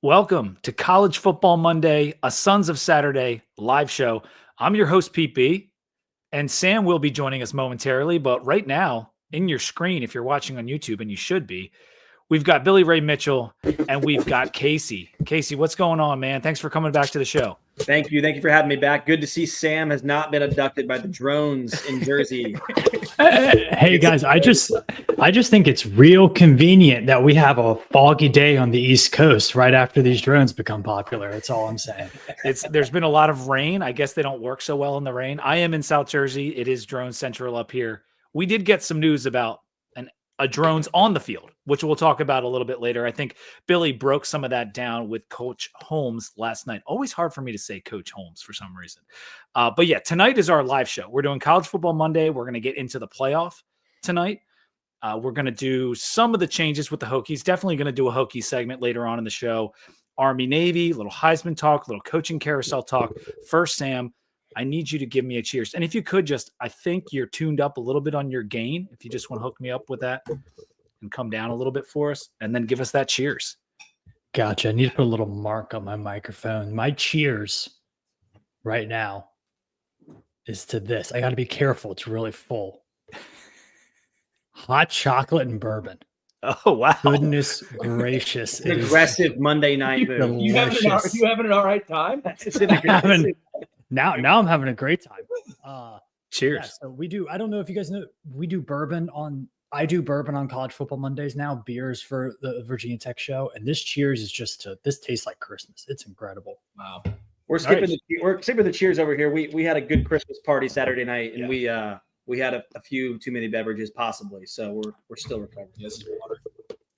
Welcome to College Football Monday, a Sons of Saturday live show. I'm your host, Pete B, and Sam will be joining us momentarily. But right now, in your screen, if you're watching on YouTube, and you should be, we've got Billy Ray Mitchell and we've got Casey. Casey, what's going on, man? Thanks for coming back to the show. Thank you. Thank you for having me back. Good to see Sam has not been abducted by the drones in Jersey. Hey guys, I just think it's real convenient that we have a foggy day on the East Coast right after these drones become popular. That's all I'm saying. There's been a lot of rain. I guess they don't work so well in the rain. I am in South Jersey. It is drone central up here. We did get some news about a drones on the field, which we'll talk about a little bit later. I think Billy broke some of that down with Coach Holmes last night. Always hard for me to say Coach Holmes for some reason. But yeah, tonight is our live show. We're doing College Football Monday. We're going to get into the playoff tonight. We're going to do some of the changes with the Hokies. Definitely going to do a Hokie segment later on in the show. Army, Navy, little Heisman talk, little coaching carousel talk. First, Sam, I need you to give me a cheers. And if you could I think you're tuned up a little bit on your gain. If you just want to hook me up with that and come down a little bit for us and then give us that cheers. Gotcha. I need to put a little mark on my microphone. My cheers right now is to this. I got to be careful. It's really full. Hot chocolate and bourbon. Oh, wow. Goodness gracious. An aggressive Monday night move. You having an all right time? Now I'm having a great time. Cheers. Yeah, so we do. I don't know if you guys know, I do bourbon on College Football Mondays now, beers for the Virginia Tech show. And this cheers is this tastes like Christmas. It's incredible. Wow. We're skipping the cheers over here. We had a good Christmas party Saturday night, and we had a few too many beverages possibly. So we're still recovering. Yes.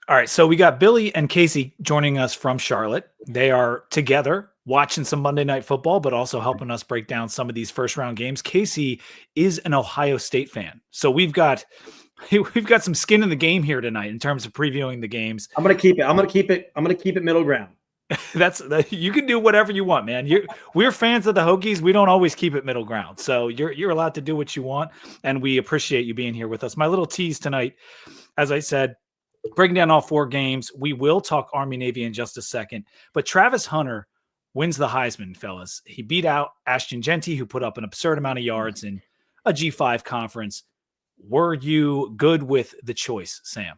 All right. So we got Billy and Casey joining us from Charlotte. They are together watching some Monday Night Football, but also helping us break down some of these first round games. Casey is an Ohio State fan. So we've got some skin in the game here tonight in terms of previewing the games. I'm going to keep it middle ground. You can do whatever you want, man. We're fans of the Hokies. We don't always keep it middle ground. So you're allowed to do what you want. And we appreciate you being here with us. My little tease tonight, as I said, breaking down all four games. We will talk Army Navy in just a second, but Travis Hunter wins the Heisman, fellas. He beat out Ashton Jeanty, who put up an absurd amount of yards in a G5 conference. Were you good with the choice, Sam?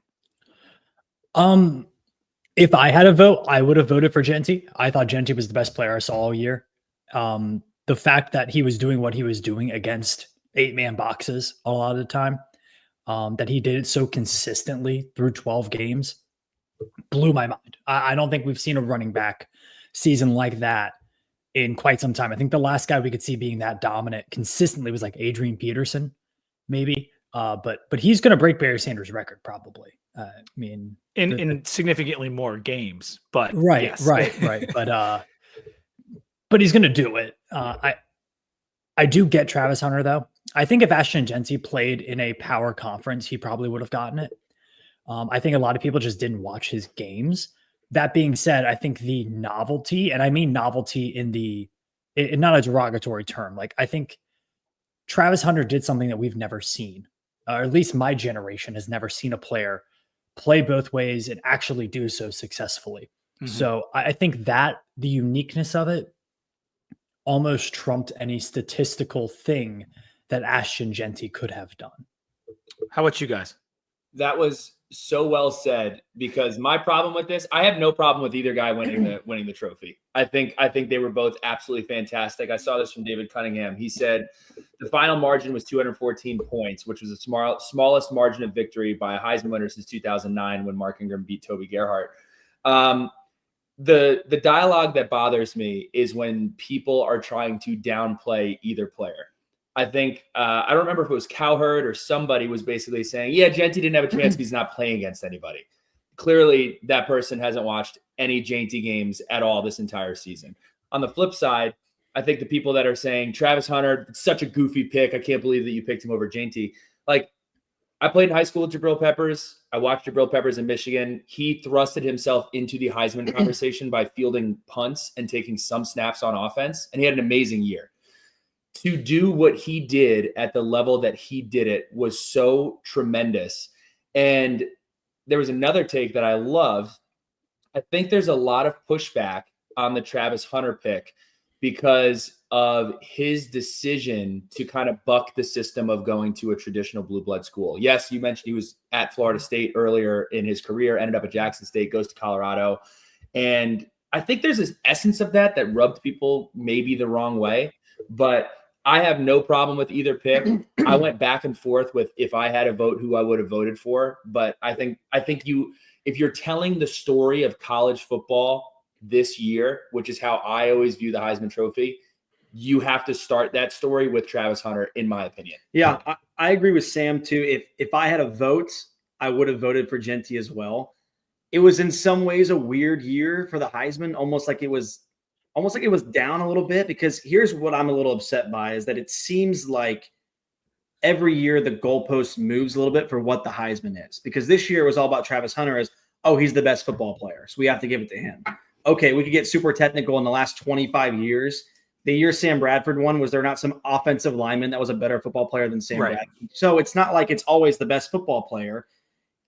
If I had a vote, I would have voted for Jeanty. I thought Jeanty was the best player I saw all year. The fact that he was doing what he was doing against 8-man boxes a lot of the time, that he did it so consistently through 12 games, blew my mind. I don't think we've seen a running back season like that in quite some time. I think the last guy we could see being that dominant consistently was like Adrian Peterson, maybe. But he's going to break Barry Sanders' record probably. I mean, in significantly more games, but right, yes. right. But he's going to do it. I do get Travis Hunter though. I think if Ashton Jeanty played in a power conference, he probably would have gotten it. I think a lot of people just didn't watch his games. That being said, I think the novelty, and I mean novelty in not a derogatory term. Like I think Travis Hunter did something that we've never seen, or at least my generation has never seen a player play both ways and actually do so successfully. Mm-hmm. So I think that the uniqueness of it almost trumped any statistical thing that Ashton Jeanty could have done. How about you guys? That was so well said, because my problem with this, I have no problem with either guy winning the trophy. I think they were both absolutely fantastic. I saw this from David Cunningham. He said the final margin was 214 points, which was the smallest margin of victory by a Heisman winner since 2009 when Mark Ingram beat Toby Gerhart. The dialogue that bothers me is when people are trying to downplay either player. I think, I don't remember if it was Cowherd or somebody was basically saying, yeah, Jeanty didn't have a chance because he's not playing against anybody. Clearly, that person hasn't watched any Jeanty games at all this entire season. On the flip side, I think the people that are saying, Travis Hunter, it's such a goofy pick. I can't believe that you picked him over Jeanty. Like, I played in high school with Jabril Peppers. I watched Jabril Peppers in Michigan. He thrusted himself into the Heisman conversation by fielding punts and taking some snaps on offense, and he had an amazing year. To do what he did at the level that he did it was so tremendous. And there was another take that I loved I think there's a lot of pushback on the Travis Hunter pick because of his decision to kind of buck the system of going to a traditional blue blood school. Yes, you mentioned he was at Florida State earlier in his career, ended up at Jackson State, goes to Colorado. And I think there's this essence of that rubbed people maybe the wrong way, but I have no problem with either pick. I went back and forth with if I had a vote, who I would have voted for. But I think if you're telling the story of college football this year, which is how I always view the Heisman Trophy, you have to start that story with Travis Hunter, in my opinion. Yeah, I agree with Sam too. If I had a vote, I would have voted for Jeanty as well. It was in some ways a weird year for the Heisman, almost like it was down a little bit, because here's what I'm a little upset by is that it seems like every year the goalpost moves a little bit for what the Heisman is, because this year it was all about Travis Hunter as, oh, he's the best football player, so we have to give it to him. Okay, we could get super technical in the last 25 years. The year Sam Bradford won, was there not some offensive lineman that was a better football player than Sam Bradford? So it's not like it's always the best football player.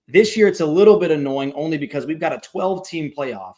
This year it's a little bit annoying only because we've got a 12-team playoff,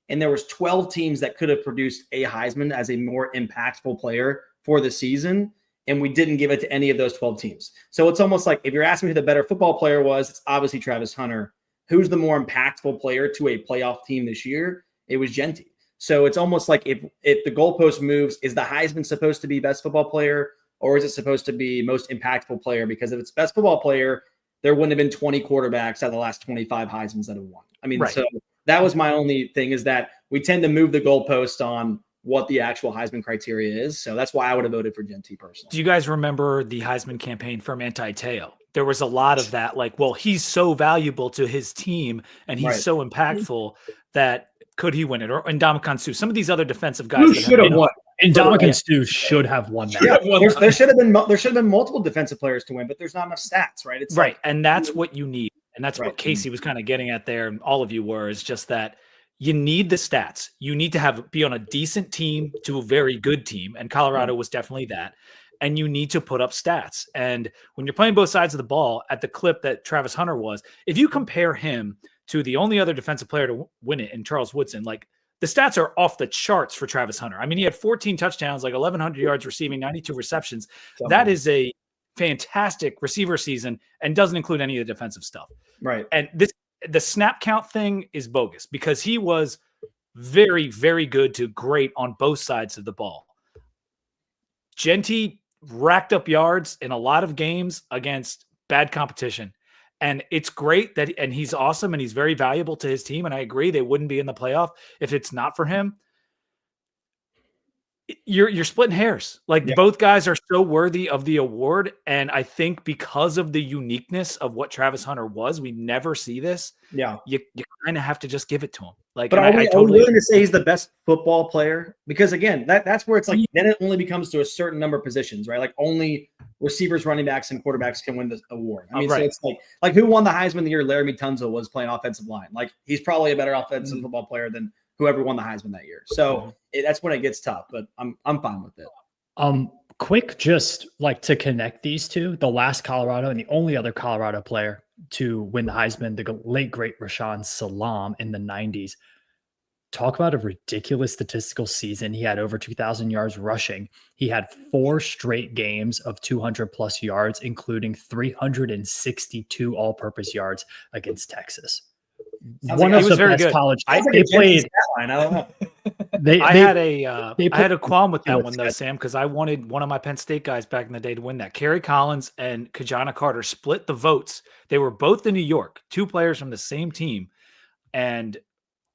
and there was 12 teams that could have produced a Heisman as a more impactful player for the season, and we didn't give it to any of those 12 teams. So it's almost like if you're asking me who the better football player was, it's obviously Travis Hunter. Who's the more impactful player to a playoff team this year? It was Jeanty. So it's almost like if the goalpost moves, is the Heisman supposed to be best football player, or is it supposed to be most impactful player? Because if it's best football player, there wouldn't have been 20 quarterbacks out of the last 25 Heismans that have won. I mean, so that was my only thing, is that we tend to move the goalpost on what the actual Heisman criteria is. So that's why I would have voted for Jeanty personally. Do you guys remember the Heisman campaign from Anti-Teo? There was a lot of that, like, well, he's so valuable to his team and he's so impactful that could he win it? Or Ndamukong Suh, some of these other defensive guys who should have won. And Ndamukong Suh should have won that. Yeah, there should have been multiple defensive players to win, but there's not enough stats, right? It's right, and that's what you need, and that's what Casey was kind of getting at there, and all of you were, is just that you need the stats. You need to be on a decent team to a very good team, and Colorado was definitely that. And you need to put up stats. And when you're playing both sides of the ball at the clip that Travis Hunter was, if you compare him to the only other defensive player to win it in Charles Woodson, like, the stats are off the charts for Travis Hunter. I mean, he had 14 touchdowns, like 1,100 yards receiving, 92 receptions. That is a fantastic receiver season and doesn't include any of the defensive stuff. Right. And the snap count thing is bogus, because he was very, very good to great on both sides of the ball. Jeanty racked up yards in a lot of games against bad competition. And it's great that, and he's awesome and he's very valuable to his team. And I agree, they wouldn't be in the playoff if it's not for him. You're splitting hairs. Like, both guys are so worthy of the award. And I think because of the uniqueness of what Travis Hunter was, we never see this. Yeah. You kind of have to just give it to him. Like, but are we willing to say he's the best football player? Because again, that's where it's like, then it only becomes to a certain number of positions, right? Like, only receivers, running backs, and quarterbacks can win the award. I mean, so it's like who won the Heisman the year Laramie Tunsil was playing offensive line? Like, he's probably a better offensive football player than whoever won the Heisman that year. So that's when it gets tough, but I'm fine with it. Quick, just like to connect these two, the last Colorado and the only other Colorado player to win the Heisman, the late great Rashaan Salam in the 90s. Talk about a ridiculous statistical season. He had over 2,000 yards rushing. He had 4 straight games of 200 plus yards, including 362 all-purpose yards against Texas. One of the best college. They played. I don't know. I had a qualm with that one though, Sam, because I wanted one of my Penn State guys back in the day to win that. Kerry Collins and Kajana Carter split the votes. They were both in New York, 2 players from the same team, and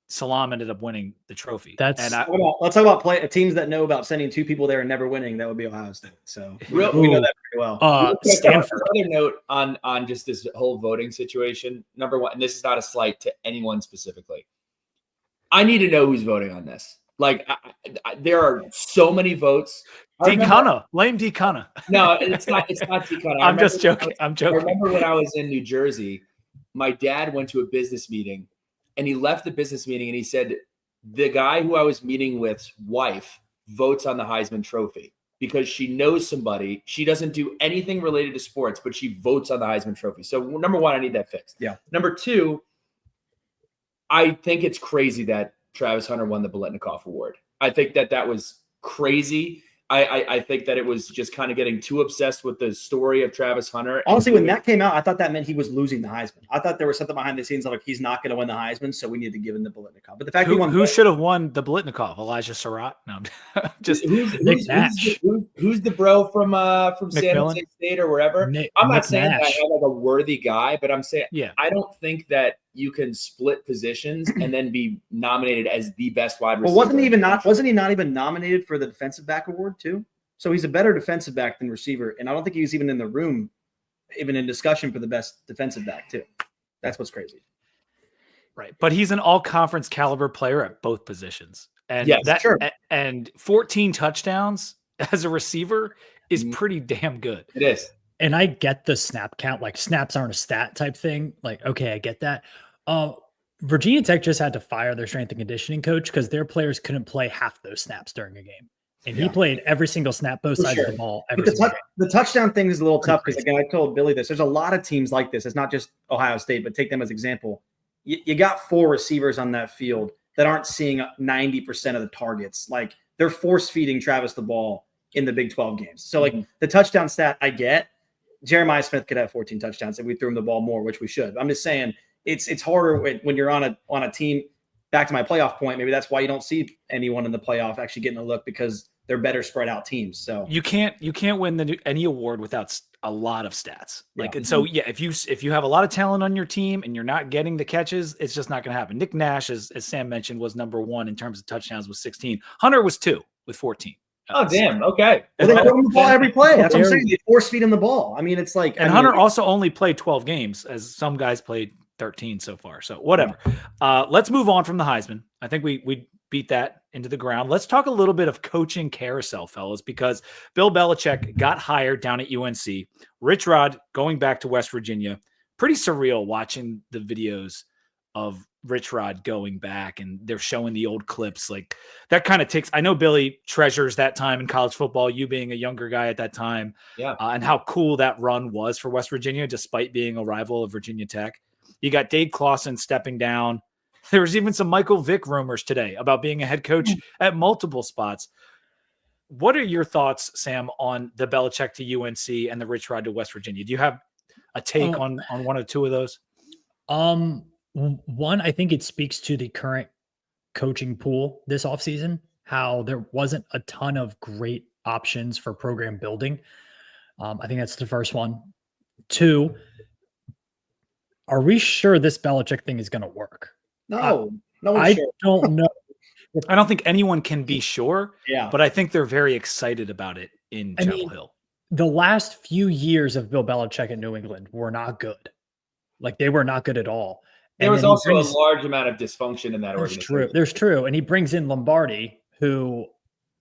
Salam ended up winning the trophy. Let's talk about teams that know about sending 2 people there and never winning. That would be Ohio State. So we know that pretty well. Stanford. Another note on just this whole voting situation. Number one, and this is not a slight to anyone specifically, I need to know who's voting on this. Like, there are so many votes. Decana, blame Decana. No, it's not Decana. I'm just joking. I'm joking. I remember when I was in New Jersey, my dad went to a business meeting. And he left the business meeting and he said, the guy who I was meeting with's wife votes on the Heisman Trophy because she knows somebody. She doesn't do anything related to sports, but she votes on the Heisman Trophy. So number one, I need that fixed. Yeah. Number two, I think it's crazy that Travis Hunter won the Biletnikoff Award. I think that was crazy. I think that it was just kind of getting too obsessed with the story of Travis Hunter. Honestly, when that came out, I thought that meant he was losing the Heisman. I thought there was something behind the scenes like he's not going to win the Heisman, so we need to give him the Biletnikoff. But the fact who should have won the Biletnikoff? Elijah Surratt? No, just who's the bro from San Jose State or wherever? I'm not saying that I have like a worthy guy, but I'm saying I don't think that you can split positions and then be nominated as the best wide receiver. Well, wasn't he not even nominated for the defensive back award too? So he's a better defensive back than receiver, and I don't think he was even in the room, even in discussion for the best defensive back too. That's what's crazy. Right, but he's an all-conference caliber player at both positions, and and 14 touchdowns as a receiver is pretty damn good. It is. And I get the snap count, like snaps aren't a stat type thing. Like, okay, I get that. Virginia Tech just had to fire their strength and conditioning coach because their players couldn't play half those snaps during a game. And he played every single snap, both sides of the ball. The touchdown thing is a little tough because, again, I told Billy this. There's a lot of teams like this. It's not just Ohio State, but take them as example. You got 4 receivers on that field that aren't seeing 90% of the targets. Like, they're force-feeding Travis the ball in the Big 12 games. So, like, the touchdown stat I get, Jeremiah Smith could have 14 touchdowns if we threw him the ball more, which we should. I'm just saying it's harder when you're on a team. Back to my playoff point, maybe that's why you don't see anyone in the playoff actually getting a look because they're better spread out teams. So you can't win any award without a lot of stats. And so if you have a lot of talent on your team and you're not getting the catches, it's just not going to happen. Nick Nash, as Sam mentioned, was number 1 in terms of touchdowns with 16. Hunter was 2 with 14. Oh, damn. Okay. Well, they throw him the ball every play. That's what I'm saying. They force feed him the ball. I mean, it's like. And Hunter also only played 12 games, as some guys played 13 so far. So whatever. Let's move on from the Heisman. I think we beat that into the ground. Let's talk a little bit of coaching carousel, fellas, because Bill Belichick got hired down at UNC. Rich Rod going back to West Virginia. Pretty surreal watching the videos of Rich Rod going back, and they're showing the old clips. Like, that kind of takes, I know Billy treasures that time in college football, you being a younger guy at that time, and how cool that run was for West Virginia, despite being a rival of Virginia Tech. You got Dave Clawson stepping down. There was even some Michael Vick rumors today about being a head coach at multiple spots. What are your thoughts, Sam, on the Belichick to UNC and the Rich Rod to West Virginia? Do you have a take on one or two of those? One, I think it speaks to the current coaching pool this offseason, how there wasn't a ton of great options for program building. I think that's the first one. 2, are we sure this Belichick thing is going to work? No I don't know. I don't think anyone can be sure, Yeah. but I think they're very excited about it in Chapel Hill. The last few years of Bill Belichick in New England were not good. Like, they were not good at all. There was also a large amount of dysfunction in that organization. There's true. And he brings in Lombardi, who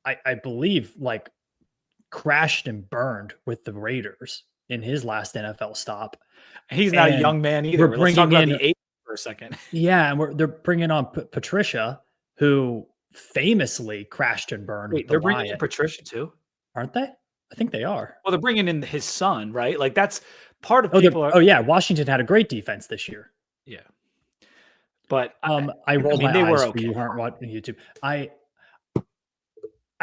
I believe like crashed and burned with the Raiders in his last NFL stop. He's not a young man either. Let's talk about the 80s for a second. Yeah, and they're bringing on Patricia, who famously crashed and burned. Wait, they're bringing in Patricia too, aren't they? I think they are. Well, they're bringing in his son, right? Like, that's part of Washington had a great defense this year. Yeah. But I rolled my eyes for you who aren't watching YouTube. I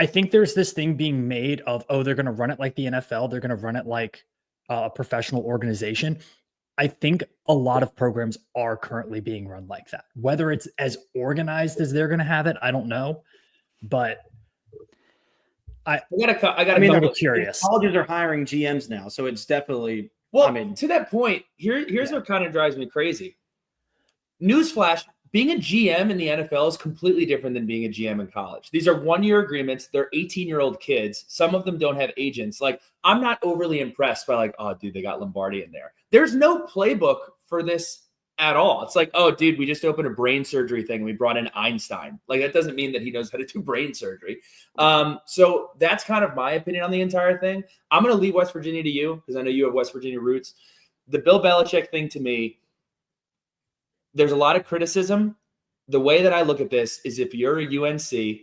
think there's this thing being made of, they're going to run it like the NFL. They're going to run it like a professional organization. I think a lot of programs are currently being run like that. Whether it's as organized as they're going to have it, I don't know. But I'm curious. Colleges are hiring GMs now, so it's definitely. To that point, here's what kind of drives me crazy. Newsflash, being a GM in the NFL is completely different than being a GM in college. These are 1-year agreements. They're 18-year-old kids. Some of them don't have agents. Like, I'm not overly impressed by like, oh, dude, they got Lombardi in there. There's no playbook for this at all. It's like, oh, dude, we just opened a brain surgery thing. We brought in Einstein. Like, that doesn't mean that he knows how to do brain surgery. So that's kind of my opinion on the entire thing. I'm going to leave West Virginia to you because I know you have West Virginia roots. The Bill Belichick thing, to me, there's a lot of criticism. The way that I look at this is, if you're a UNC,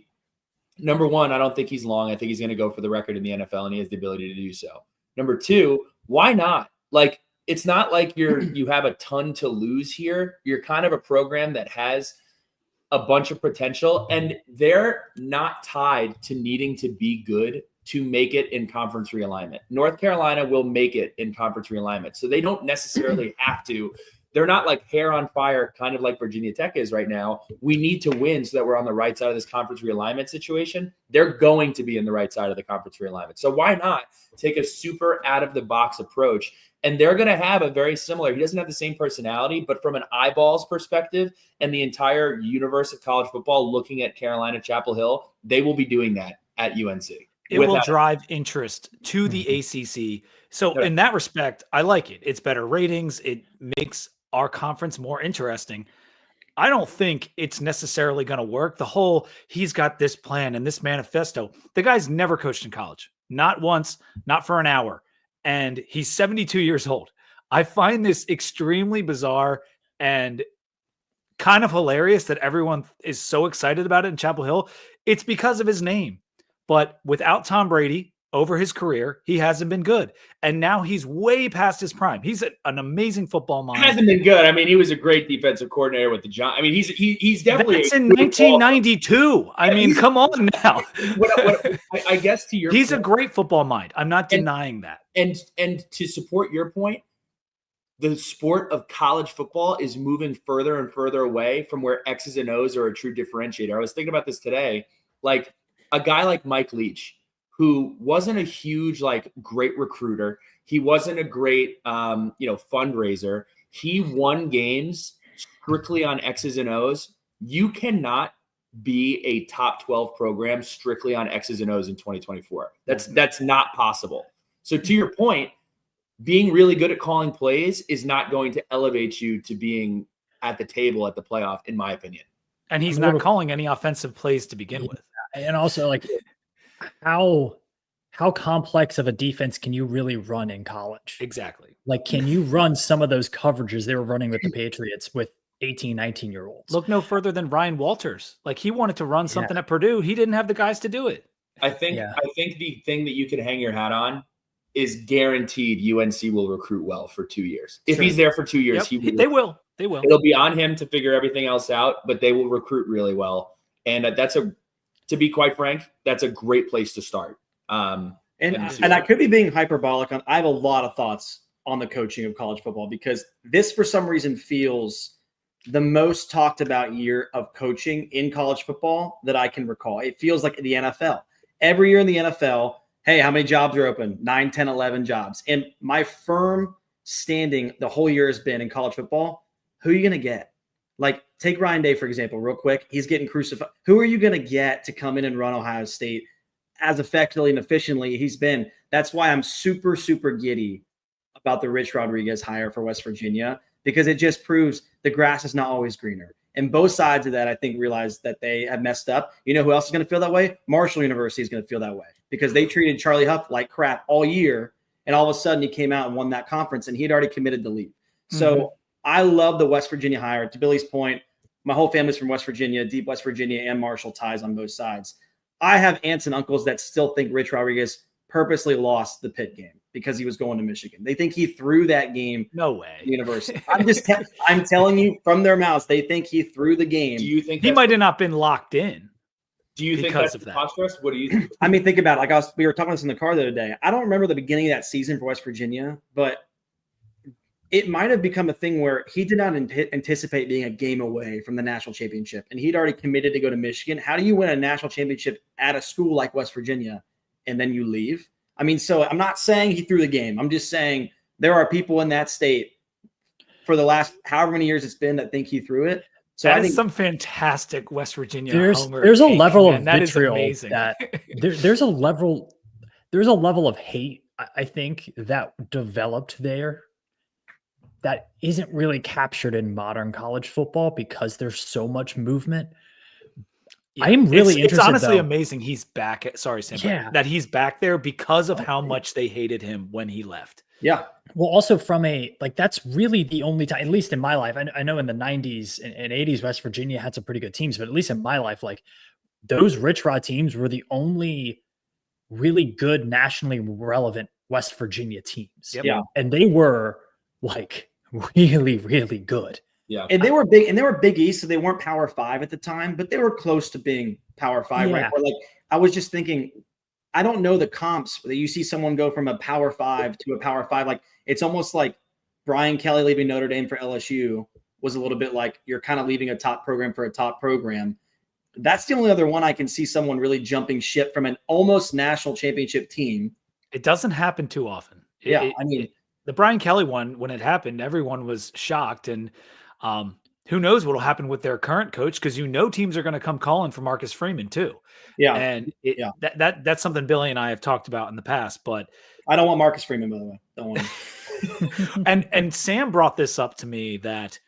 number one, I don't think he's long. I think he's going to go for the record in the NFL, and he has the ability to do so. Number 2, why not? Like, it's not like you have a ton to lose here. You're kind of a program that has a bunch of potential, and they're not tied to needing to be good to make it in conference realignment. North Carolina will make it in conference realignment. So they don't necessarily have to. They're not like hair on fire, kind of like Virginia Tech is right now. We need to win so that we're on the right side of this conference realignment situation. They're going to be in the right side of the conference realignment. So why not take a super out of the box approach? And they're going to have a very similar, he doesn't have the same personality, but from an eyeballs perspective and the entire universe of college football looking at Carolina Chapel Hill, they will be doing that at UNC. It will drive interest to the ACC. So in that respect, I like it. It's better ratings. It makes our conference more interesting. I don't think it's necessarily going to work. The whole, he's got this plan and this manifesto. The guy's never coached in college. Not once, not for an hour. And he's 72 years old. I find this extremely bizarre and kind of hilarious that everyone is so excited about it in Chapel Hill. It's because of his name. But without Tom Brady over his career, he hasn't been good. And now he's way past his prime. He's an amazing football mind. He hasn't been good. I mean, he was a great defensive coordinator with the Giants. I mean, he's definitely. That's in 1992. I mean, come on now. I guess to your he's point, a great football mind. I'm not denying that. And to support your point, the sport of college football is moving further and further away from where X's and O's are a true differentiator. I was thinking about this today. Like a guy like Mike Leach, who wasn't a huge, like, great recruiter. He wasn't a great, fundraiser. He won games strictly on X's and O's. You cannot be a top 12 program strictly on X's and O's in 2024. That's not possible. So to your point, being really good at calling plays is not going to elevate you to being at the table at the playoff, in my opinion. And he's not calling any offensive plays to begin with. And also, like, how complex of a defense can you really run in college? Exactly. Like, can you run some of those coverages they were running with the Patriots with 18, 19-year-olds? Look no further than Ryan Walters. Like, he wanted to run something at Purdue. He didn't have the guys to do it. I think the thing that you can hang your hat on is guaranteed UNC will recruit well for 2 years. If he's there for 2 years, They will. It'll be on him to figure everything else out, but they will recruit really well. And to be quite frank, that's a great place to start. And I could be being hyperbolic I have a lot of thoughts on the coaching of college football, because this, for some reason, feels the most talked about year of coaching in college football that I can recall. It feels like the NFL. Every year in the NFL, hey, how many jobs are open? 9, 10, 11 jobs. And my firm standing the whole year has been in college football, who are you going to get? Like, take Ryan Day, for example, real quick. He's getting crucified. Who are you going to get to come in and run Ohio State as effectively and efficiently he's been? That's why I'm super, super giddy about the Rich Rodriguez hire for West Virginia, because it just proves the grass is not always greener. And both sides of that, I think, realize that they have messed up. You know who else is going to feel that way? Marshall University is going to feel that way, because they treated Charlie Huff like crap all year. And all of a sudden he came out and won that conference, and he had already committed to leave. So I love the West Virginia hire. To Billy's point, my whole family's from West Virginia, deep West Virginia and Marshall ties on both sides. I have aunts and uncles that still think Rich Rodriguez purposely lost the Pitt game because he was going to Michigan. They think he threw that game. No way. University. I'm telling you from their mouths, they think he threw the game. Do you think he might have not been locked in? Do you think that's preposterous? What do you think? I mean, think about it. Like we were talking about this in the car the other day. I don't remember the beginning of that season for West Virginia, but it might have become a thing where he did not anticipate being a game away from the national championship, and he'd already committed to go to Michigan. How do you win a national championship at a school like West Virginia and then you leave? I mean, so I'm not saying he threw the game. I'm just saying there are people in that state for the last however many years it's been that think he threw it. So that I think is some fantastic West Virginia. There's a level of vitriol that there's a level of hate, I think, that developed there that isn't really captured in modern college football because there's so much movement. Yeah. I am really interested. It's honestly though, amazing he's back. Sorry, Sam. Yeah. That he's back there because of how much they hated him when he left. Yeah. Well, also from that's really the only time, at least in my life, I know in the 90s and 80s, West Virginia had some pretty good teams, but at least in my life, like those Rich Rod teams were the only really good nationally relevant West Virginia teams. Yep. Yeah. And they were like really, really good. Yeah. And they were Big East, so they weren't Power 5 at the time, but they were close to being Power 5, right? Yeah. Or like I was just thinking, I don't know the comps that you see someone go from a Power 5 to a Power 5. Like it's almost like Brian Kelly leaving Notre Dame for LSU was a little bit like you're kind of leaving a top program for a top program. That's the only other one I can see someone really jumping ship from an almost national championship team. It doesn't happen too often. I mean, the Brian Kelly one, when it happened, everyone was shocked. And who knows what will happen with their current coach, because teams are going to come calling for Marcus Freeman too. Yeah. And that's something Billy and I have talked about in the past. But I don't want Marcus Freeman, by the way. Don't want him. and Sam brought this up to me, that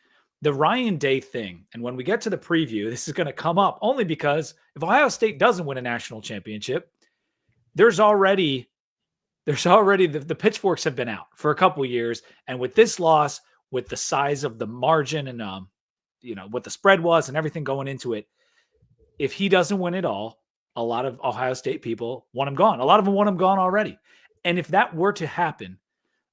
the Ryan Day thing, and when we get to the preview, this is going to come up only because if Ohio State doesn't win a national championship, there's already the pitchforks have been out for a couple of years. And with this loss, with the size of the margin and, what the spread was and everything going into it, if he doesn't win it all, a lot of Ohio State people want him gone. A lot of them want him gone already. And if that were to happen,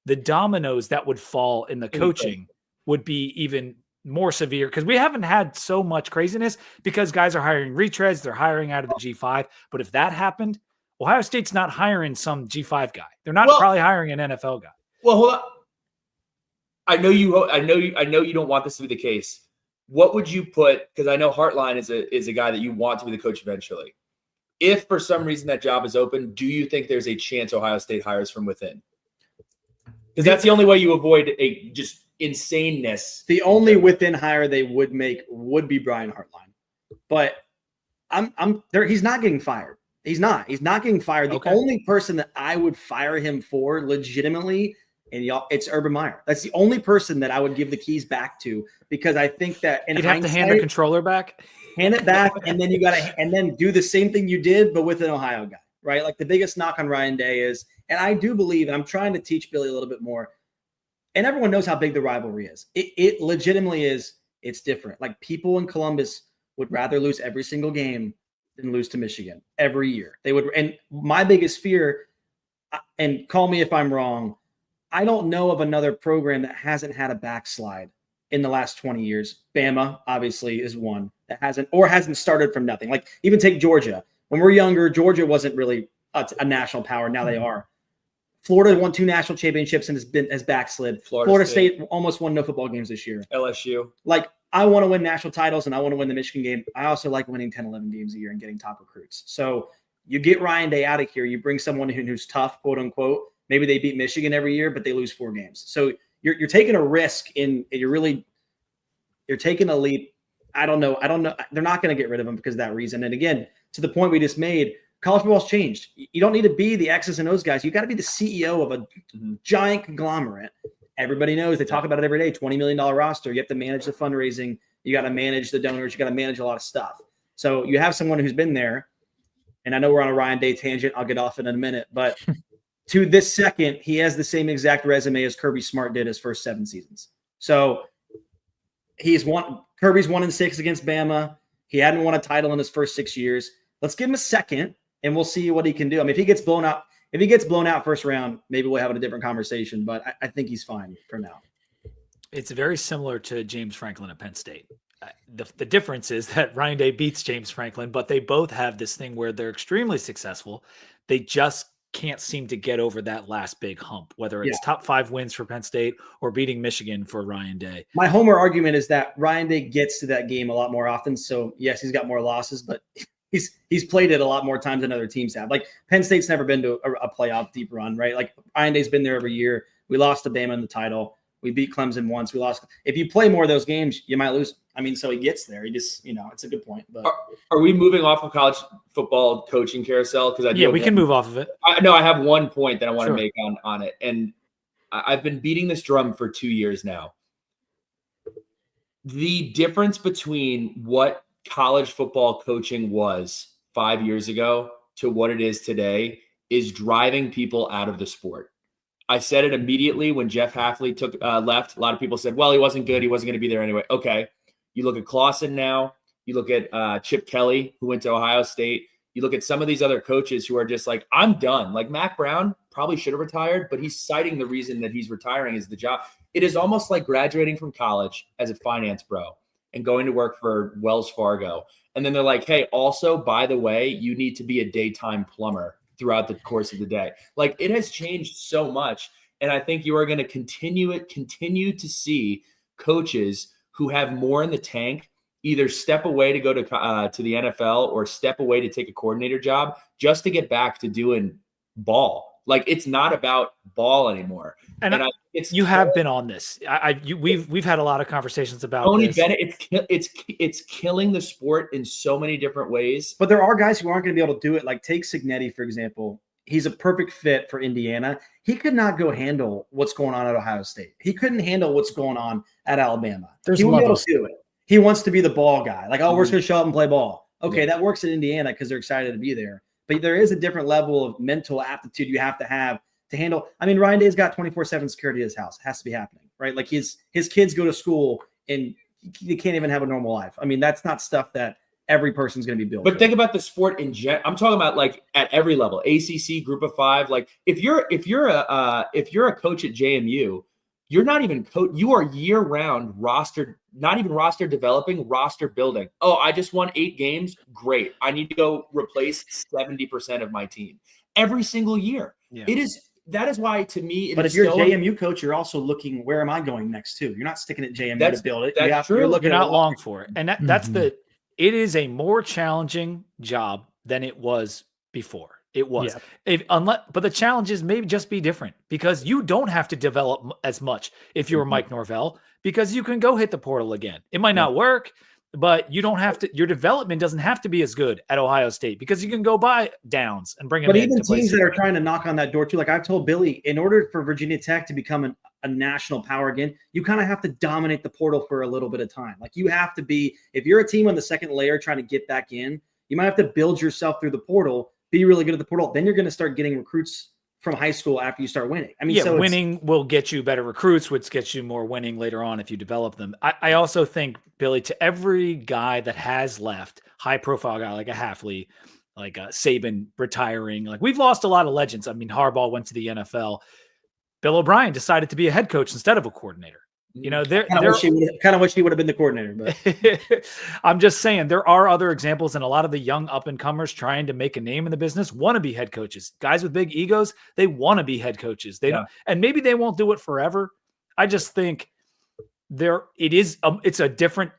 the dominoes that would fall in the coaching would be even more severe, because we haven't had so much craziness because guys are hiring retreads. They're hiring out of the G5. But if that happened, Ohio State's not hiring some G5 guy. They're not probably hiring an NFL guy. Well, hold on. I know you don't want this to be the case. What would you put? Because I know Hartline is a guy that you want to be the coach eventually. If for some reason that job is open, do you think there's a chance Ohio State hires from within? Because that's the only way you avoid a just insaneness. The only within hire they would make would be Brian Hartline, but I'm there. He's not getting fired. He's not getting fired. The only person that I would fire him for legitimately, and y'all, it's Urban Meyer. That's the only person that I would give the keys back to, because I think that you'd have to hand the controller back, hand it back, and then and then do the same thing you did, but with an Ohio guy, right? Like the biggest knock on Ryan Day is, and I do believe, and I'm trying to teach Billy a little bit more, and everyone knows how big the rivalry is. It legitimately is. It's different. Like people in Columbus would rather lose every single game than lose to Michigan every year. They would. And my biggest fear, and call me if I'm wrong, I don't know of another program that hasn't had a backslide in the last 20 years. Bama obviously is one that hasn't started from nothing. Like even take Georgia. When we're younger, Georgia wasn't really a national power. Now they are. Florida won 2 national championships and has backslid. Florida State almost won no football games this year. LSU. Like, I want to win national titles and I want to win the Michigan game. I also like winning 10, 11 games a year and getting top recruits. So you get Ryan Day out of here. You bring someone who's tough, quote unquote. Maybe they beat Michigan every year, but they lose 4 games. So you're taking a risk you're taking a leap. I don't know. They're not going to get rid of him because of that reason. And again, to the point we just made, college football's changed. You don't need to be the X's and O's guys. You got to be the CEO of a giant conglomerate. Everybody knows, they talk about it every day, $20 million roster. You have to manage the fundraising. You got to manage the donors. You got to manage a lot of stuff. So you have someone who's been there, and I know we're on a Ryan Day tangent. I'll get off in a minute, but to this second, he has the same exact resume as Kirby Smart did his first 7 seasons. So Kirby's 1-6 against Bama. He hadn't won a title in his first 6 years. Let's give him a second, and we'll see what he can do. I mean, if he gets blown out first round, maybe we'll have a different conversation, but I think he's fine for now. It's very similar to James Franklin at Penn State. The difference is that Ryan Day beats James Franklin, but they both have this thing where they're extremely successful. They just can't seem to get over that last big hump, whether it's top 5 wins for Penn State or beating Michigan for Ryan Day. My homer argument is that Ryan Day gets to that game a lot more often. So yes, he's got more losses, but he's played it a lot more times than other teams have. Like Penn State's never been to a playoff deep run, right? Like Ryan Day's been there every year. We lost to Bama in the title. We beat Clemson once. We lost. If you play more of those games, you might lose. I mean, so he gets there. He just, it's a good point. But are we moving off of college football coaching carousel? Because we can move off of it. I have one point that I want to make on it, and I've been beating this drum for 2 years now. The difference between what college football coaching was 5 years ago to what it is today is driving people out of the sport. I said it immediately when Jeff Hafley left. A lot of people said, well, he wasn't good. He wasn't going to be there anyway. Okay. You look at Clawson now. You look at Chip Kelly, who went to Ohio State. You look at some of these other coaches who are just like, I'm done. Like Mac Brown, probably should have retired, but he's citing the reason that he's retiring is the job. It is almost like graduating from college as a finance bro and going to work for Wells Fargo. And then they're like, hey, also, by the way, you need to be a daytime plumber throughout the course of the day. Like, it has changed so much. And I think you are going to continue to see coaches who have more in the tank either step away to go to the NFL or step away to take a coordinator job just to get back to doing ball. Like, it's not about ball anymore. And you have been on this. We've had a lot of conversations about Tony this. Bennett. It's killing the sport in so many different ways. But there are guys who aren't going to be able to do it. Like, take Cignetti, for example. He's a perfect fit for Indiana. He could not go handle what's going on at Ohio State. He couldn't handle what's going on at Alabama. He won't be able to do it. He wants to be the ball guy. Like, oh, we're just going to show up and play ball. Okay, that works in Indiana because they're excited to be there. But there is a different level of mental aptitude you have to handle. I mean, Ryan Day's got 24/7 security at his house. It has to be happening, right? Like, his kids go to school and they can't even have a normal life. I mean, that's not stuff that every person's going to be built. But think about the sport in general. I'm talking about like at every level, ACC, Group of Five. Like, if you're a coach at JMU, you're not even coach. You are year round roster, not even roster developing, roster building. Oh, I just won 8 games. Great. I need to go replace 70% of my team every single year. Yeah. That is why, to me, but if you're a JMU coach, you're also looking, where am I going next too? You're not sticking at JMU to build it. That's true. You're looking not long for it. And it is a more challenging job than it was before. It was. Yeah. But the challenges may just be different because you don't have to develop as much if you're Mike Norvell, because you can go hit the portal again. It might not work, but you don't have to. Your development doesn't have to be as good at Ohio State because you can go buy Downs and bring him in. But even teams that are trying to knock on that door too, like I've told Billy, in order for Virginia Tech to become a national power again, you kind of have to dominate the portal for a little bit of time. Like, you have to be, if you're a team on the second layer trying to get back in, you might have to build yourself through the portal, be really good at the portal. Then you're going to start getting recruits from high school after you start winning. I mean, winning will get you better recruits, which gets you more winning later on if you develop them. I also think, Billy, to every guy that has left, high profile guy like a Hafley, like a Saban retiring, like, we've lost a lot of legends. I mean, Harbaugh went to the NFL. Bill O'Brien decided to be a head coach instead of a coordinator. You know, kind of wish he would have been the coordinator. But I'm just saying, there are other examples, and a lot of the young up and comers trying to make a name in the business want to be head coaches. Guys with big egos, they want to be head coaches. They don't, and maybe they won't do it forever. I just think it's a different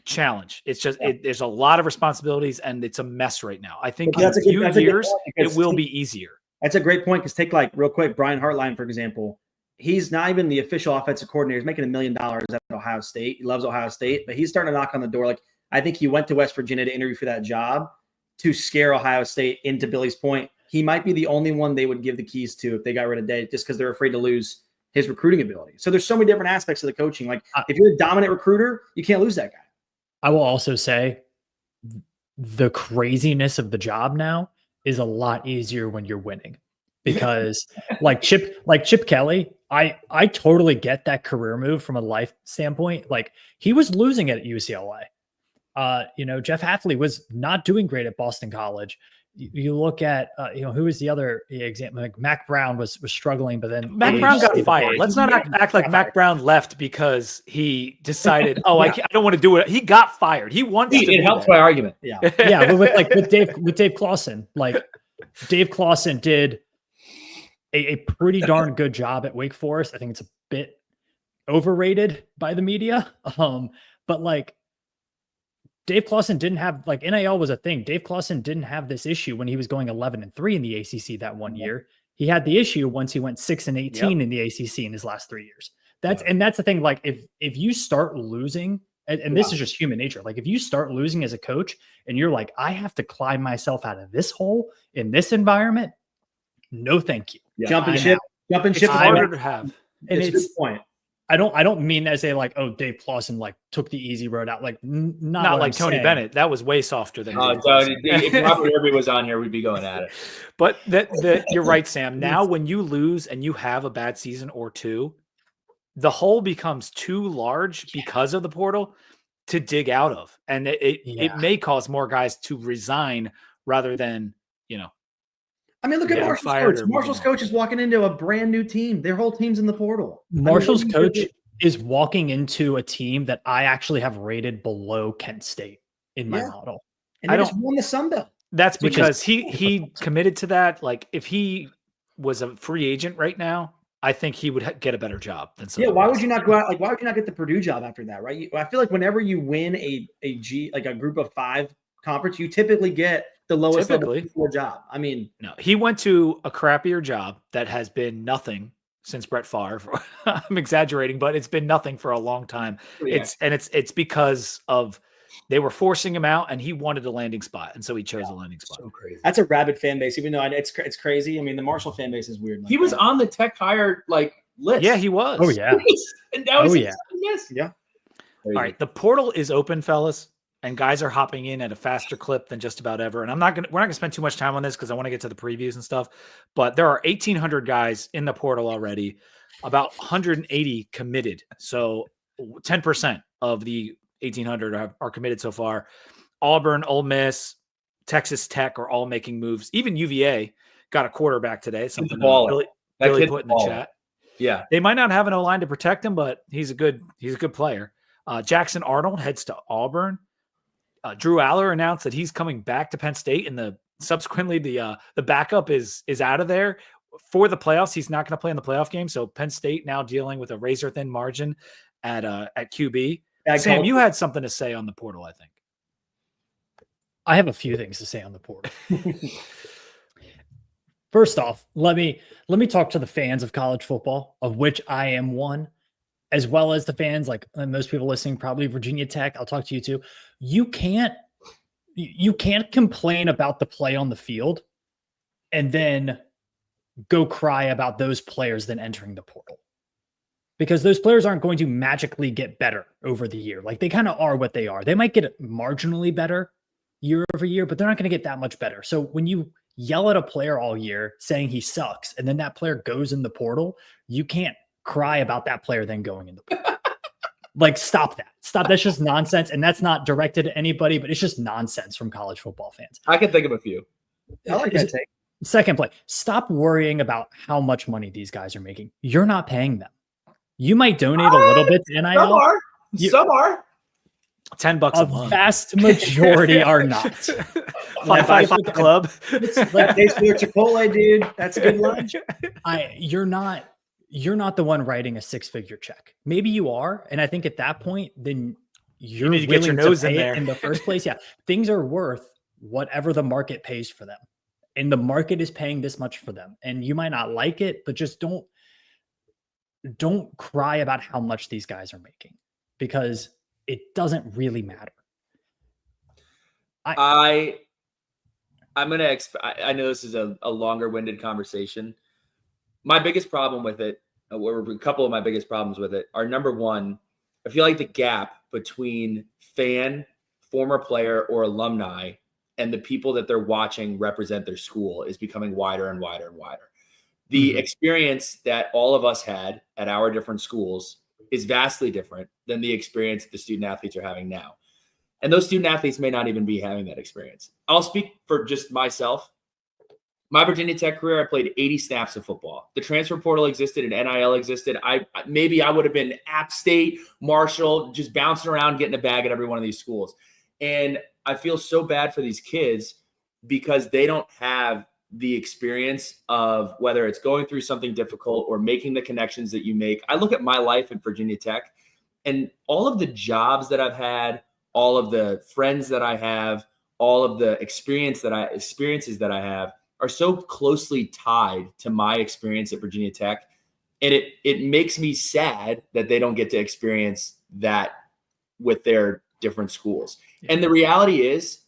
challenge. It's just there's a lot of responsibilities, and it's a mess right now. I think in a few years it will be easier. That's a great point, because take, like, real quick, Brian Hartline, for example. He's not even the official offensive coordinator. He's making $1 million at Ohio State. He loves Ohio State, but he's starting to knock on the door. Like, I think he went to West Virginia to interview for that job to scare Ohio State into Billy's point. He might be the only one they would give the keys to if they got rid of Day, just because they're afraid to lose his recruiting ability. So there's so many different aspects of the coaching. Like, if you're a dominant recruiter, you can't lose that guy. I will also say the craziness of the job now is a lot easier when you're winning. Because like Chip Kelly, I totally get that career move from a life standpoint. Like, he was losing it at UCLA. Jeff Hafley was not doing great at Boston College. You look at who was the other example? Like, Mac Brown was struggling, but then Mac Brown got fired. Let's not act like Mac Brown left because he decided, I don't want to do it. He got fired. He wants to. It helps my argument. Yeah, but with Dave Clawson, like, Dave Clawson did a pretty darn good job at Wake Forest. I think it's a bit overrated by the media. But like, Dave Clawson didn't have, like, NIL was a thing. Dave Clawson didn't have this issue when he was going 11-3 in the ACC that one year. He had the issue once he went 6-18 in the ACC in his last 3 years. That's the thing. Like, if you start losing, and this is just human nature. Like, if you start losing as a coach and you're like, I have to climb myself out of this hole in this environment, no, thank you. Yeah. Jumping ship. It's harder to have. And it's a good point. I don't mean as a, like, oh, Dave Clawson, like, took the easy road out. Like, not like Tony Bennett. That was way softer than. If Robert Irby was on here, we'd be going at it. But you're right, Sam. Now, when you lose and you have a bad season or two, the hole becomes too large because of the portal to dig out of, and it may cause more guys to resign rather than I mean, look at Yeah, Marshall's fired coach. or Marshall's moving on. coach is walking into a brand new team. Their whole team's in the portal. Marshall's what do you coach do? is walking into a team that I actually have rated below Kent State in my Yeah. model. And they I just don't- won the Sun Belt. That's Which is- because he committed to that. Like if he was a free agent right now, I think he would get a better job than some. Yeah, of the why rest. would you not go out? Like, why would you not get the Purdue job after that, right? I feel like whenever you win a group of 5 conference, you typically get the lowest level Typically. 4 job. I mean, No, he went to a crappier job that has been nothing since Brett Favre. I'm exaggerating, but it's been nothing for a long time. yeah. It's because of they were forcing him out, and he wanted a landing spot, and so he chose a landing spot. So crazy. That's a rabid fan base, even though it's crazy. I mean, the Marshall fan base is weird. Like He was that. on the tech hire list. Yeah, he was. Oh yeah. And that was Oh, his yeah. second miss. Yeah. All right, the portal is open, fellas, and guys are hopping in at a faster clip than just about ever. And we're not gonna spend too much time on this because I want to get to the previews and stuff. But there are 1,800 guys in the portal already, about 180 committed. So 10% of the 1,800 are committed so far. Auburn, Ole Miss, Texas Tech are all making moves. Even UVA got a quarterback today. Something baller. Billy kid's put in the baller. chat. Yeah. They might not have an O-line to protect him, but he's a good player. Jackson Arnold heads to Auburn. Drew Aller announced that he's coming back to Penn State, and subsequently the backup is out of there for the playoffs. He's not going to play in the playoff game, so Penn State now dealing with a razor thin margin at QB. Sam, you had something to say on the portal, I think. I have a few things to say on the portal. First off, let me talk to the fans of college football, of which I am one, as well as the fans, like most people listening, probably Virginia Tech. I'll talk to you too. You can't complain about the play on the field and then go cry about those players then entering the portal, because those players aren't going to magically get better over the year. Like they kind of are what they are. They might get marginally better year over year, but they're not going to get that much better. So when you yell at a player all year saying he sucks, and then that player goes in the portal, you can't cry about that player then going in the portal. Like, stop that. Stop. That's just nonsense. And that's not directed at anybody, but it's just nonsense from college football fans. I can think of a few. I like that take. Second play. Stop worrying about how much money these guys are making. You're not paying them. You might donate a little bit to NIL. Some are. Some are. $10 a A month. vast majority are not. 555 club. It's like tastes for Chipotle, dude. That's a good lunch. You're not the one writing a 6-figure check. Maybe you are, and I think at that point, then you're need to get your willing nose in pay it there. in the first place. Yeah, things are worth whatever the market pays for them, and the market is paying this much for them. And you might not like it, but just don't cry about how much these guys are making, because it doesn't really matter. I'm gonna. I know this is a longer-winded conversation. My biggest problem with it, or a couple of my biggest problems with it, are number one, I feel like the gap between fan, former player, or alumni and the people that they're watching represent their school is becoming wider and wider and wider. The experience that all of us had at our different schools is vastly different than the experience that the student athletes are having now. And those student athletes may not even be having that experience. I'll speak for just myself. My Virginia Tech career, I played 80 snaps of football. The transfer portal existed and NIL existed. I would have been App State, Marshall, just bouncing around, getting a bag at every one of these schools. And I feel so bad for these kids because they don't have the experience of whether it's going through something difficult or making the connections that you make. I look at my life at Virginia Tech and all of the jobs that I've had, all of the friends that I have, all of the experiences that I have are so closely tied to my experience at Virginia Tech. And it makes me sad that they don't get to experience that with their different schools. Yeah. And the reality is,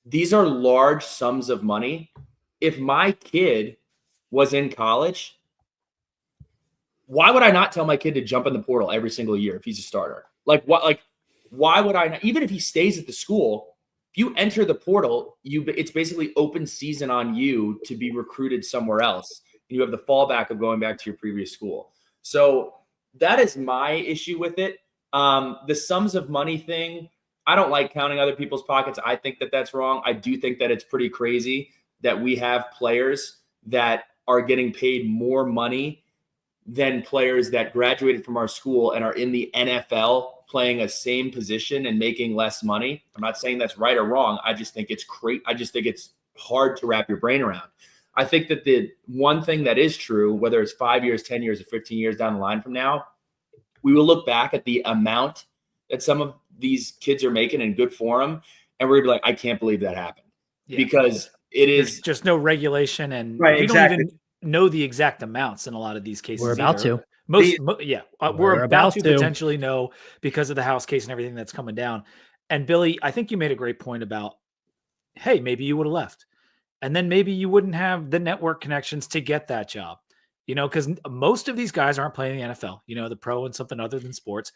these are large sums of money. If my kid was in college, why would I not tell my kid to jump in the portal every single year if he's a starter? Why would I not? Even if he stays at the school, if you enter the portal, it's basically open season on you to be recruited somewhere else. And you have the fallback of going back to your previous school. So that is my issue with it. The sums of money thing, I don't like counting other people's pockets. I think that that's wrong. I do think that it's pretty crazy that we have players that are getting paid more money than players that graduated from our school and are in the NFL playing a same position and making less money. I'm not saying that's right or wrong. I just think it's I just think it's hard to wrap your brain around. I think that the one thing that is true, whether it's 5 years, 10 years, or 15 years down the line from now, we will look back at the amount that some of these kids are making in good for them, and we're going to be like, I can't believe that happened. Yeah. Because there's just no regulation, and right, we exactly. don't even know the exact amounts in a lot of these cases. We're about to. We're about to potentially know because of the House case and everything that's coming down. And Billy, I think you made a great point about, hey, maybe you would have left. And then maybe you wouldn't have the network connections to get that job, because most of these guys aren't playing the NFL, the pro and something other than sports.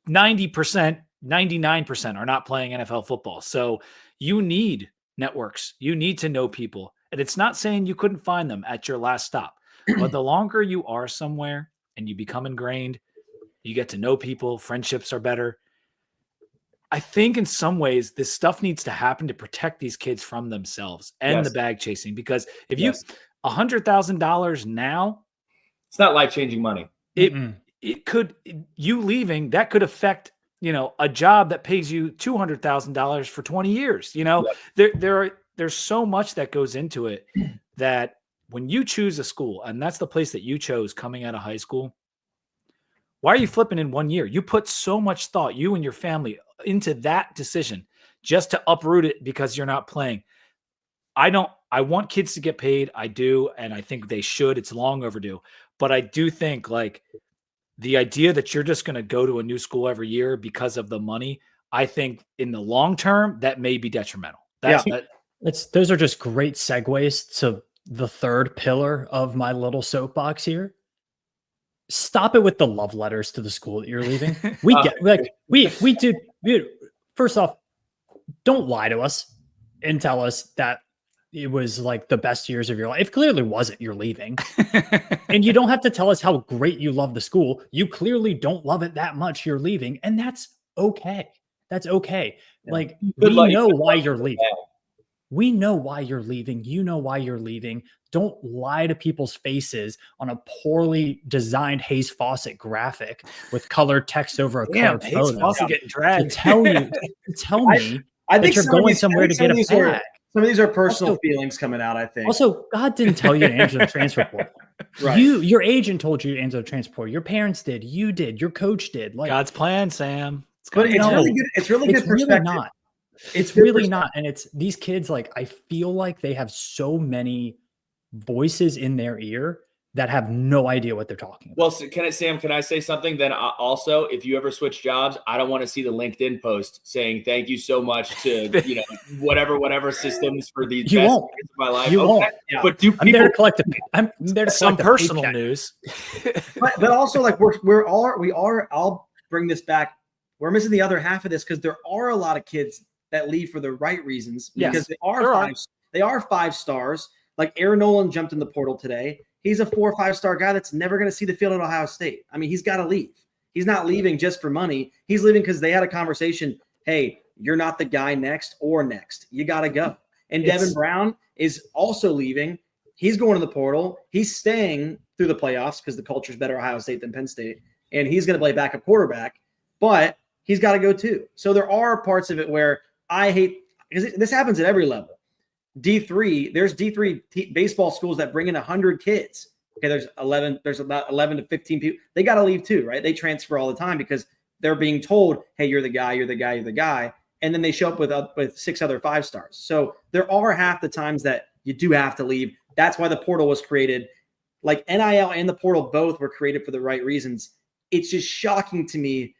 90%, 99% are not playing NFL football. So you need networks. You need to know people. And it's not saying you couldn't find them at your last stop, but the longer you are somewhere and you become ingrained, you get to know people, friendships are better. I think in some ways this stuff needs to happen to protect these kids from themselves and the bag chasing, because if you $100,000 now, it's not life-changing money. It could, you leaving, that could affect, a job that pays you $200,000 for 20 years. There's so much that goes into it that when you choose a school, and that's the place that you chose coming out of high school, why are you flipping in 1 year? You put so much thought, you and your family, into that decision just to uproot it because you're not playing. I want kids to get paid. I do. And I think they should. It's long overdue. But I do think the idea that you're just going to go to a new school every year because of the money, I think in the long term, that may be detrimental. Those are just great segues to the third pillar of my little soapbox here. Stop it with the love letters to the school that you're leaving. We do. First off, don't lie to us and tell us that it was like the best years of your life. It clearly wasn't. You're leaving. And you don't have to tell us how great you love the school. You clearly don't love it that much. You're leaving. And that's okay. That's okay. Yeah. We know why you're leaving. We know why you're leaving. You know why you're leaving. Don't lie to people's faces on a poorly designed Hayes Fawcett graphic with colored text over a colored photo. Hayes Fawcett getting dragged. Tell me I think you're going somewhere to get a bag. Some of these are personal feelings coming out, I think. Also, God didn't tell you to enter the transfer portal. Right. Your agent told you to enter the transfer portal. Your parents did. You did. Your coach did. God's plan, Sam. But it's really good. It's really good perspective. Really not. It's really not. And it's these kids, I feel like they have so many voices in their ear that have no idea what they're talking about. Well, so can I say something? Then also, if you ever switch jobs, I don't want to see the LinkedIn post saying thank you so much to whatever systems for the best years of my life. You won't. Yeah. But do people? I'm there to collect some personal news. but also, I'll bring this back. We're missing the other half of this because there are a lot of kids that leave for the right reasons because they are 5 stars. Like Aaron Nolan jumped in the portal today. He's a 4 or 5 star guy that's never going to see the field at Ohio State. I mean, he's got to leave. He's not leaving just for money. He's leaving because they had a conversation. Hey, you're not the guy next. You got to go. And Devin Brown is also leaving. He's going to the portal. He's staying through the playoffs because the culture's better Ohio State than Penn State. And he's going to play backup quarterback. But he's got to go too. So there are parts of it where I hate – because this happens at every level. D3, there's D3 baseball schools that bring in 100 kids. Okay, there's about 11 to 15 people. They got to leave too, right? They transfer all the time because they're being told, hey, you're the guy. And then they show up with 6 other 5 stars. So there are half the times that you do have to leave. That's why the portal was created. Like NIL and the portal both were created for the right reasons. It's just shocking to me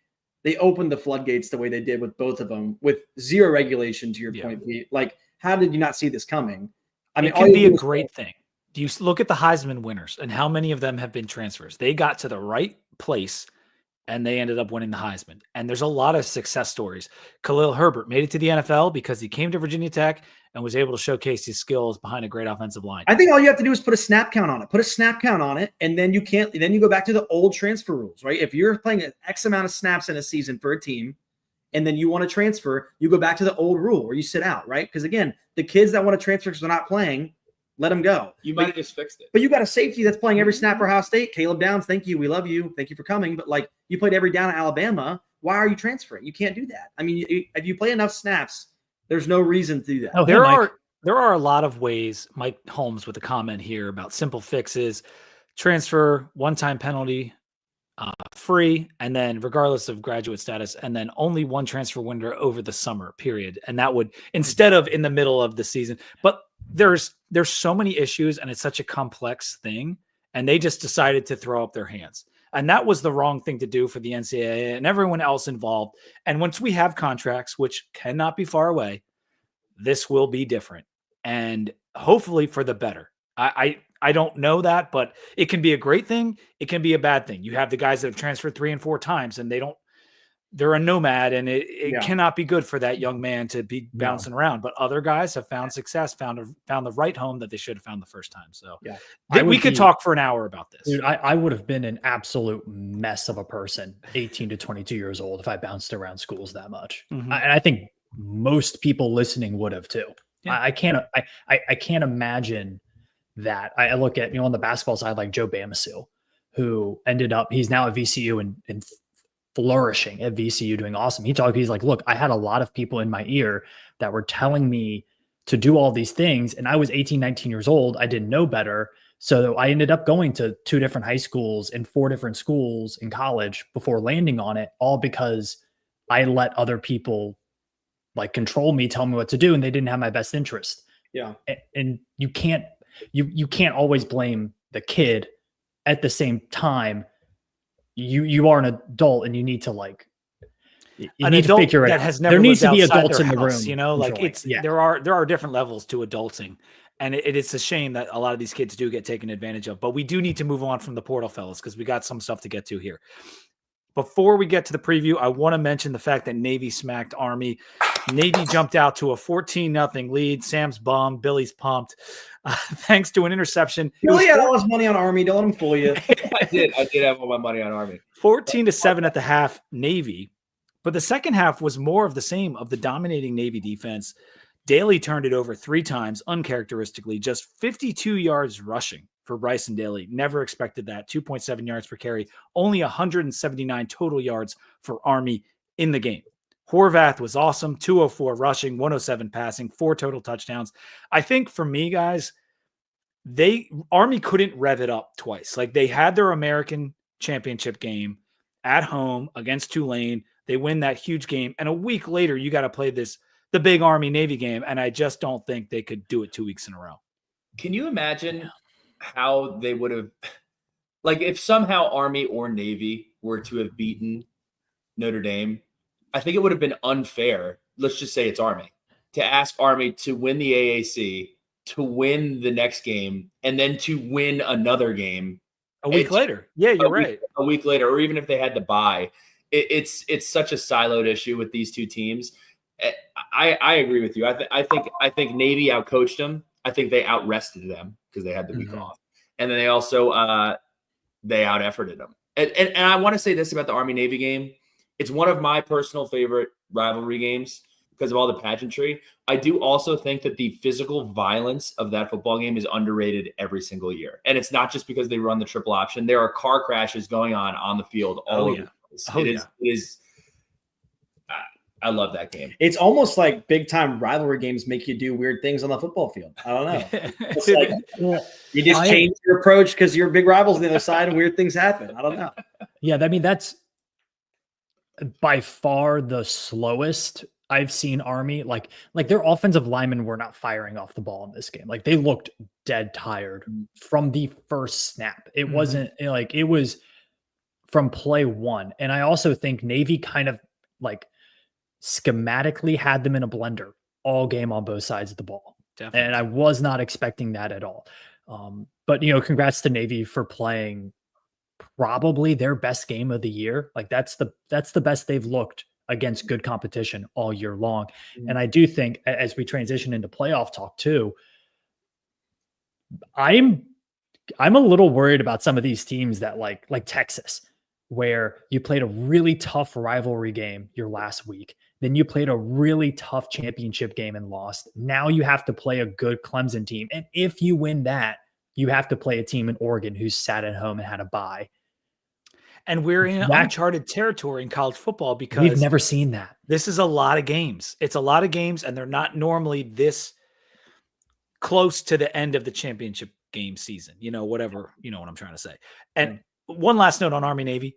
they opened the floodgates the way they did with both of them with zero regulation, to your point, Pete. How did you not see this coming? I mean, it can be a great thing. Do you look at the Heisman winners and how many of them have been transfers? They got to the right place and they ended up winning the Heisman. And there's a lot of success stories. Khalil Herbert made it to the NFL because he came to Virginia Tech and was able to showcase his skills behind a great offensive line. I think all you have to do is put a snap count on it. And then you go back to the old transfer rules, right? If you're playing an X amount of snaps in a season for a team and then you want to transfer, you go back to the old rule where you sit out, right? Because again, the kids that want to transfer because they're not playing, let them go. You might have just fixed it. But you got a safety that's playing every snap for Ohio State. Caleb Downs, thank you. We love you. Thank you for coming. But like, you played every down at Alabama. Why are you transferring? You can't do that. I mean, if you play enough snaps, there's no reason to do that. Oh, There are a lot of ways. Mike Holmes with a comment here about simple fixes, transfer, one-time penalty, free, and then regardless of graduate status, and then only one transfer window over the summer period. And that would, instead of in the middle of the season. But there's so many issues, and it's such a complex thing, and they just decided to throw up their hands. And that was the wrong thing to do for the NCAA and everyone else involved. And once we have contracts, which cannot be far away, this will be different, and hopefully for the better. I don't know that, but it can be a great thing. It can be a bad thing. You have the guys that have transferred 3 and 4 times, and they're a nomad, and it cannot be good for that young man to be bouncing around. But other guys have found success, found the right home that they should have found the first time. So we could talk for an hour about this. Dude, I would have been an absolute mess of a person, 18 to 22 years old, if I bounced around schools that much. Mm-hmm. And I think most people listening would have too. Yeah. I can't imagine that. I look at, on the basketball side, like Joe Bamisil, who ended up, he's now at VCU and flourishing at VCU, doing awesome. He's like, look, I had a lot of people in my ear that were telling me to do all these things. And I was 18, 19 years old. I didn't know better. So I ended up going to 2 different high schools and 4 different schools in college before landing on it, all because I let other people like control me, tell me what to do. And they didn't have my best interest. Yeah. And you can't always blame the kid. At the same time, you are an adult, and you need to like, you need to figure it out. There needs to be adults in the room. Like there are different levels to adulting, and it's a shame that a lot of these kids do get taken advantage of, but we do need to move on from the portal, fellas, because we got some stuff to get to here. Before we get to the preview, I want to mention the fact that Navy smacked Army. Navy jumped out to a 14-0 lead. Sam's bummed. Billy's pumped. Thanks to an interception. Billy had all his money on Army. Don't let him fool you. I did have all my money on Army. 14-7 at the half, Navy. But the second half was more of the same of the dominating Navy defense. Daly turned it over 3 times, uncharacteristically, just 52 yards rushing for Bryson Daly. Never expected that. 2.7 yards per carry, only 179 total yards for Army in the game. Horvath was awesome. 204 rushing, 107 passing, 4 total touchdowns. I think for me, guys, Army couldn't rev it up twice. Like, they had their American championship game at home against Tulane. They win that huge game. And a week later, you got to play the big Army Navy game. And I just don't think they could do it 2 weeks in a row. Can you imagine how they would have, like, if somehow Army or Navy were to have beaten Notre Dame? I think it would have been unfair. Let's just say it's Army, to ask Army to win the AAC, to win the next game, and then to win another game a week later. Yeah, you're right. A week later, or even if they had to bye. It's such a siloed issue with these two teams. I agree with you. I think Navy outcoached them. I think they out-rested them because they had the week off. And then they also they out-efforted them. And I want to say this about the Army-Navy game. It's one of my personal favorite rivalry games because of all the pageantry. I do also think that the physical violence of that football game is underrated every single year. And it's not just because they run the triple option. There are car crashes going on the field all over the place. It is I love that game. It's almost like big time rivalry games make you do weird things on the football field. I don't know. It's like, you just change your approach because you're big rivals on the other side and weird things happen. I don't know. Yeah, I mean, that's by far the slowest I've seen Army. Like their offensive linemen were not firing off the ball in this game. Like, they looked dead tired from the first snap. It wasn't like, it was from play one. And I also think Navy kind of like schematically had them in a blender all game on both sides of the ball. Definitely. And I was not expecting that at all. But, congrats to Navy for playing probably their best game of the year. Like, that's the best they've looked against good competition all year long. And I do think as we transition into playoff talk too, I'm a little worried about some of these teams that like Texas, where you played a really tough rivalry game your last week. Then you played a really tough championship game and lost. Now you have to play a good Clemson team. And if you win that, you have to play a team in Oregon who's sat at home and had a bye. And we're in uncharted territory in college football because we've never seen that. This is a lot of games. It's a lot of games, and they're not normally this close to the end of the championship game season. Whatever, you know what I'm trying to say. And one last note on Army Navy.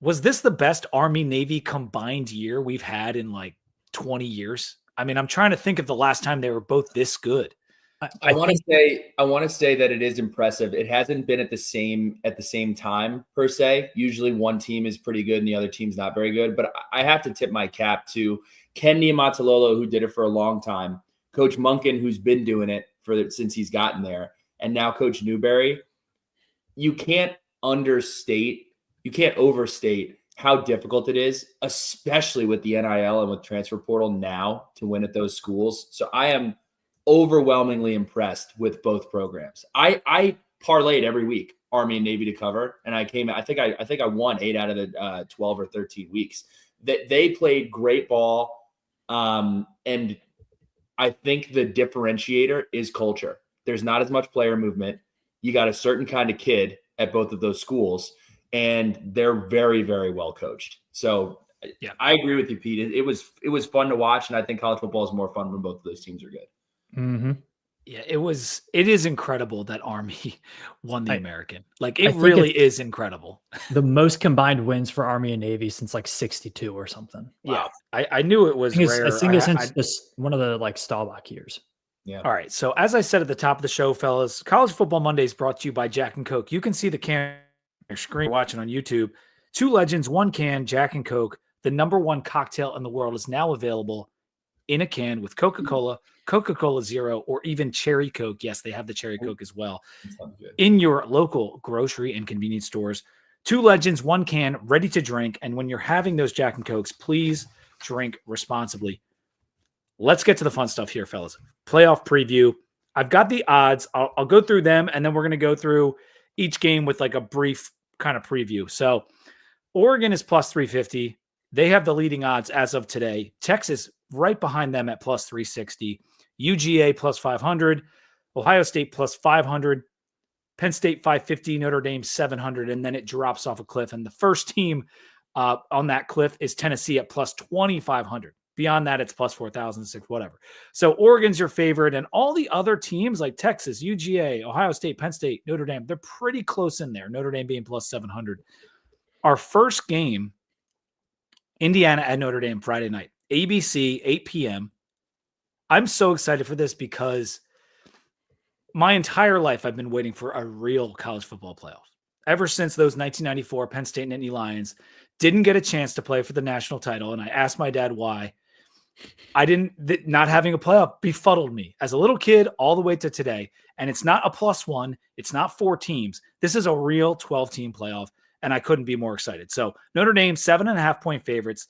Was this the best Army Navy combined year we've had in like 20 years? I mean, I'm trying to think of the last time they were both this good. I want to say that it is impressive. It hasn't been at the same time per se. Usually one team is pretty good and the other team's not very good. But I have to tip my cap to Ken Niumatalolo, who did it for a long time, Coach Munkin, who's been doing it since he's gotten there, and now Coach Newberry. You can't overstate how difficult it is, especially with the NIL and with transfer portal now, to win at those schools. So I am overwhelmingly impressed with both programs. I parlayed every week Army and Navy to cover, and I think I won 8 out of the 12 or 13 weeks. That they played great ball, and I think the differentiator is culture. There's not as much player movement. You got a certain kind of kid at both of those schools, and they're very, very well coached. So yeah, I agree with you, Pete. It was fun to watch, and I think college football is more fun when both of those teams are good. Mm-hmm. Yeah, it is incredible that Army won the American. Like, it really is incredible. The most combined wins for Army and Navy since like 62 or something. Wow. Yeah, I knew it was rare. I think it's since one of the like Staubach years. Yeah. All right. So as I said at the top of the show, fellas, College Football Monday is brought to you by Jack and Coke. You can see the can on your screen watching on YouTube. 2 legends, 1 can, Jack and Coke. The #1 cocktail in the world is now available in a can with Coca-Cola, Coca-Cola Zero, or even Cherry Coke. Yes, they have the Cherry Coke as well in your local grocery and convenience stores. 2 legends, 1 can, ready to drink. And when you're having those Jack and Cokes, please drink responsibly. Let's get to the fun stuff here, fellas. Playoff preview. I've got the odds. I'll go through them, and then we're going to go through each game with like a brief kind of preview. So Oregon is plus 350. They have the leading odds as of today. Texas right behind them at plus 360. UGA plus 500. Ohio State plus 500. Penn State 550. Notre Dame 700. And then it drops off a cliff. And the first team on that cliff is Tennessee at plus 2,500. Beyond that, it's plus 4,006, whatever. So Oregon's your favorite. And all the other teams like Texas, UGA, Ohio State, Penn State, Notre Dame, they're pretty close in there. Notre Dame being plus 700. Our first game, Indiana at Notre Dame Friday night, ABC, 8 p.m. I'm so excited for this because my entire life I've been waiting for a real college football playoff. Ever since those 1994 Penn State Nittany Lions didn't get a chance to play for the national title, and I asked my dad why. Not having a playoff befuddled me as a little kid all the way to today. And it's not a +1. It's not 4 teams. This is a real 12-team playoff, and I couldn't be more excited. So Notre Dame, 7.5-point favorites.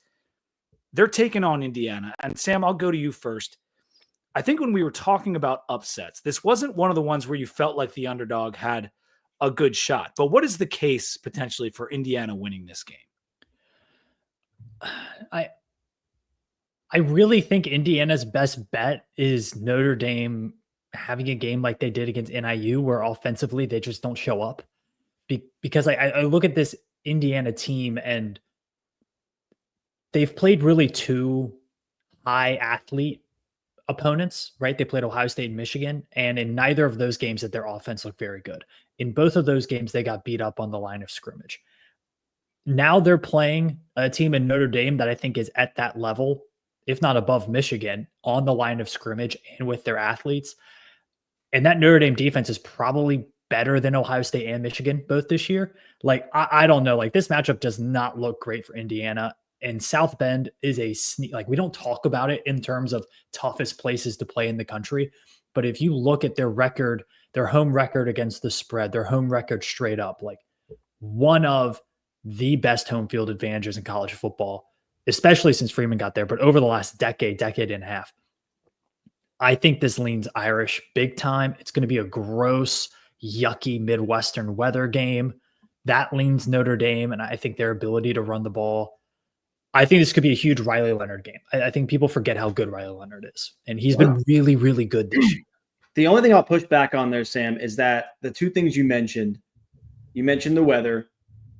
They're taking on Indiana. And Sam, I'll go to you first. I think when we were talking about upsets, this wasn't one of the ones where you felt like the underdog had a good shot. But what is the case potentially for Indiana winning this game? I really think Indiana's best bet is Notre Dame having a game like they did against NIU, where offensively they just don't show up. Because I look at this Indiana team and they've played really 2 high athlete opponents, right? They played Ohio State and Michigan, and in neither of those games did their offense look very good. In both of those games, they got beat up on the line of scrimmage. Now they're playing a team in Notre Dame that I think is at that level, if not above Michigan, on the line of scrimmage and with their athletes. And that Notre Dame defense is probably better than Ohio State and Michigan both this year. Like, I don't know. Like, this matchup does not look great for Indiana. And South Bend is like, we don't talk about it in terms of toughest places to play in the country. But if you look at their record, their home record against the spread, their home record straight up, like one of the best home field advantages in college football, especially since Freeman got there, but over the last decade and a half. I think this leans Irish big time. It's going to be a gross, yucky Midwestern weather game. That leans Notre Dame, and I think their ability to run the ball I think this could be a huge Riley Leonard game. I think people forget how good Riley Leonard is, and he's been really, really good this year. The only thing I'll push back on there, Sam, is that the two things you mentioned the weather.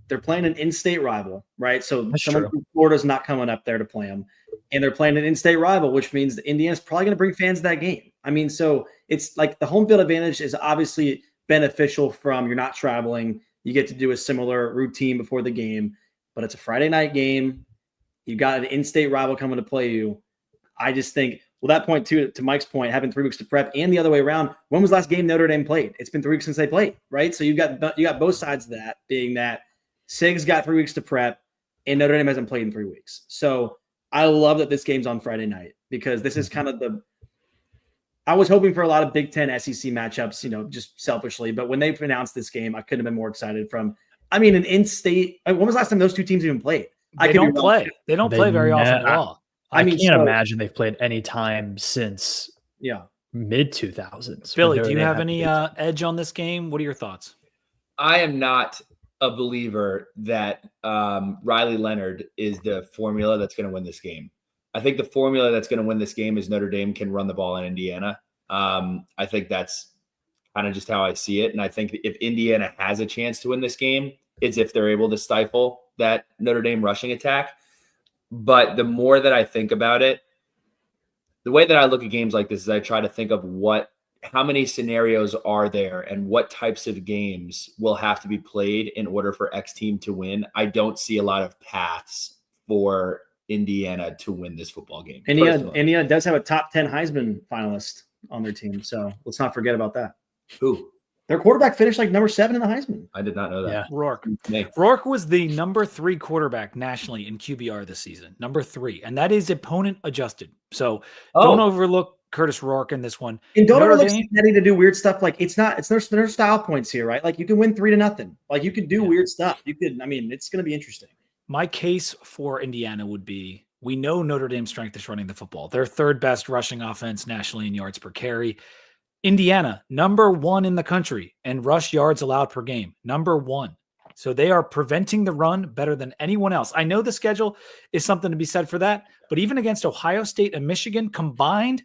They're playing an in-state rival, right? So someone from Florida's not coming up there to play them. And they're playing an in-state rival, which means that Indiana's probably going to bring fans to that game. I mean, so it's like the home field advantage is obviously beneficial from you're not traveling. You get to do a similar routine before the game, but it's a Friday night game. You got an in-state rival coming to play you. I just think, well, that point too, to Mike's point, having 3 weeks to prep and the other way around, when was the last game Notre Dame played? It's been 3 weeks since they played, right? So you got both sides of that, being that Sig's got 3 weeks to prep and Notre Dame hasn't played in 3 weeks. So I love that this game's on Friday night because this is kind of I was hoping for a lot of Big Ten SEC matchups, just selfishly. But when they announced this game, I couldn't have been more excited an in-state. When was the last time those two teams even played? They don't play. They don't play very often at all. I can't imagine they've played any time since mid 2000s. Billy, do you have any edge on this game? What are your thoughts? I am not a believer that Riley Leonard is the formula that's going to win this game. I think the formula that's going to win this game is Notre Dame can run the ball in Indiana. I think that's kind of just how I see it. And I think if Indiana has a chance to win this game, it's if they're able to stifle that Notre Dame rushing attack. But the more that I think about it, the way that I look at games like this is I try to think of how many scenarios are there and what types of games will have to be played in order for X team to win. I don't see a lot of paths for Indiana to win this football game. Indiana does have a top 10 Heisman finalist on their team, so let's not forget about that. Who? Their quarterback finished like number 7 in the Heisman. I did not know that. Yeah. Rourke. Rourke was the number 3 quarterback nationally in QBR this season. Number 3. And that is opponent adjusted. So don't overlook Curtis Rourke in this one. And don't overlook Cincinnati to do weird stuff. Like it's their style points here, right? Like you can win 3-0. Like you could do weird stuff. It's going to be interesting. My case for Indiana would be, we know Notre Dame's strength is running the football. They're third best rushing offense nationally in yards per carry. Indiana, number 1 in the country and rush yards allowed per game, number 1. So they are preventing the run better than anyone else. I know the schedule is something to be said for that, but even against Ohio State and Michigan combined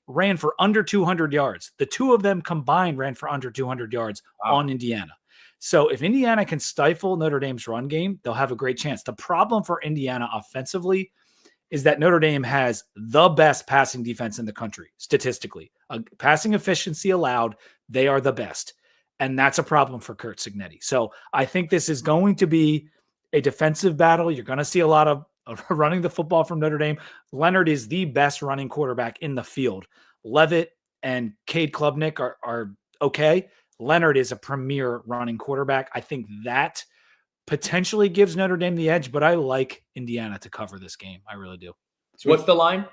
ran for under 200 yards. The two of them combined ran for under 200 yards on Indiana. So if Indiana can stifle Notre Dame's run game, they'll have a great chance. The problem for Indiana offensively is that Notre Dame has the best passing defense in the country, statistically. Passing efficiency allowed, they are the best. And that's a problem for Curt Cignetti. So I think this is going to be a defensive battle. You're going to see a lot of running the football from Notre Dame. Leonard is the best running quarterback in the field. Levitt and Cade Klubnik are okay. Leonard is a premier running quarterback. I think that potentially gives Notre Dame the edge, but I like Indiana to cover this game. I really do. So what's the line?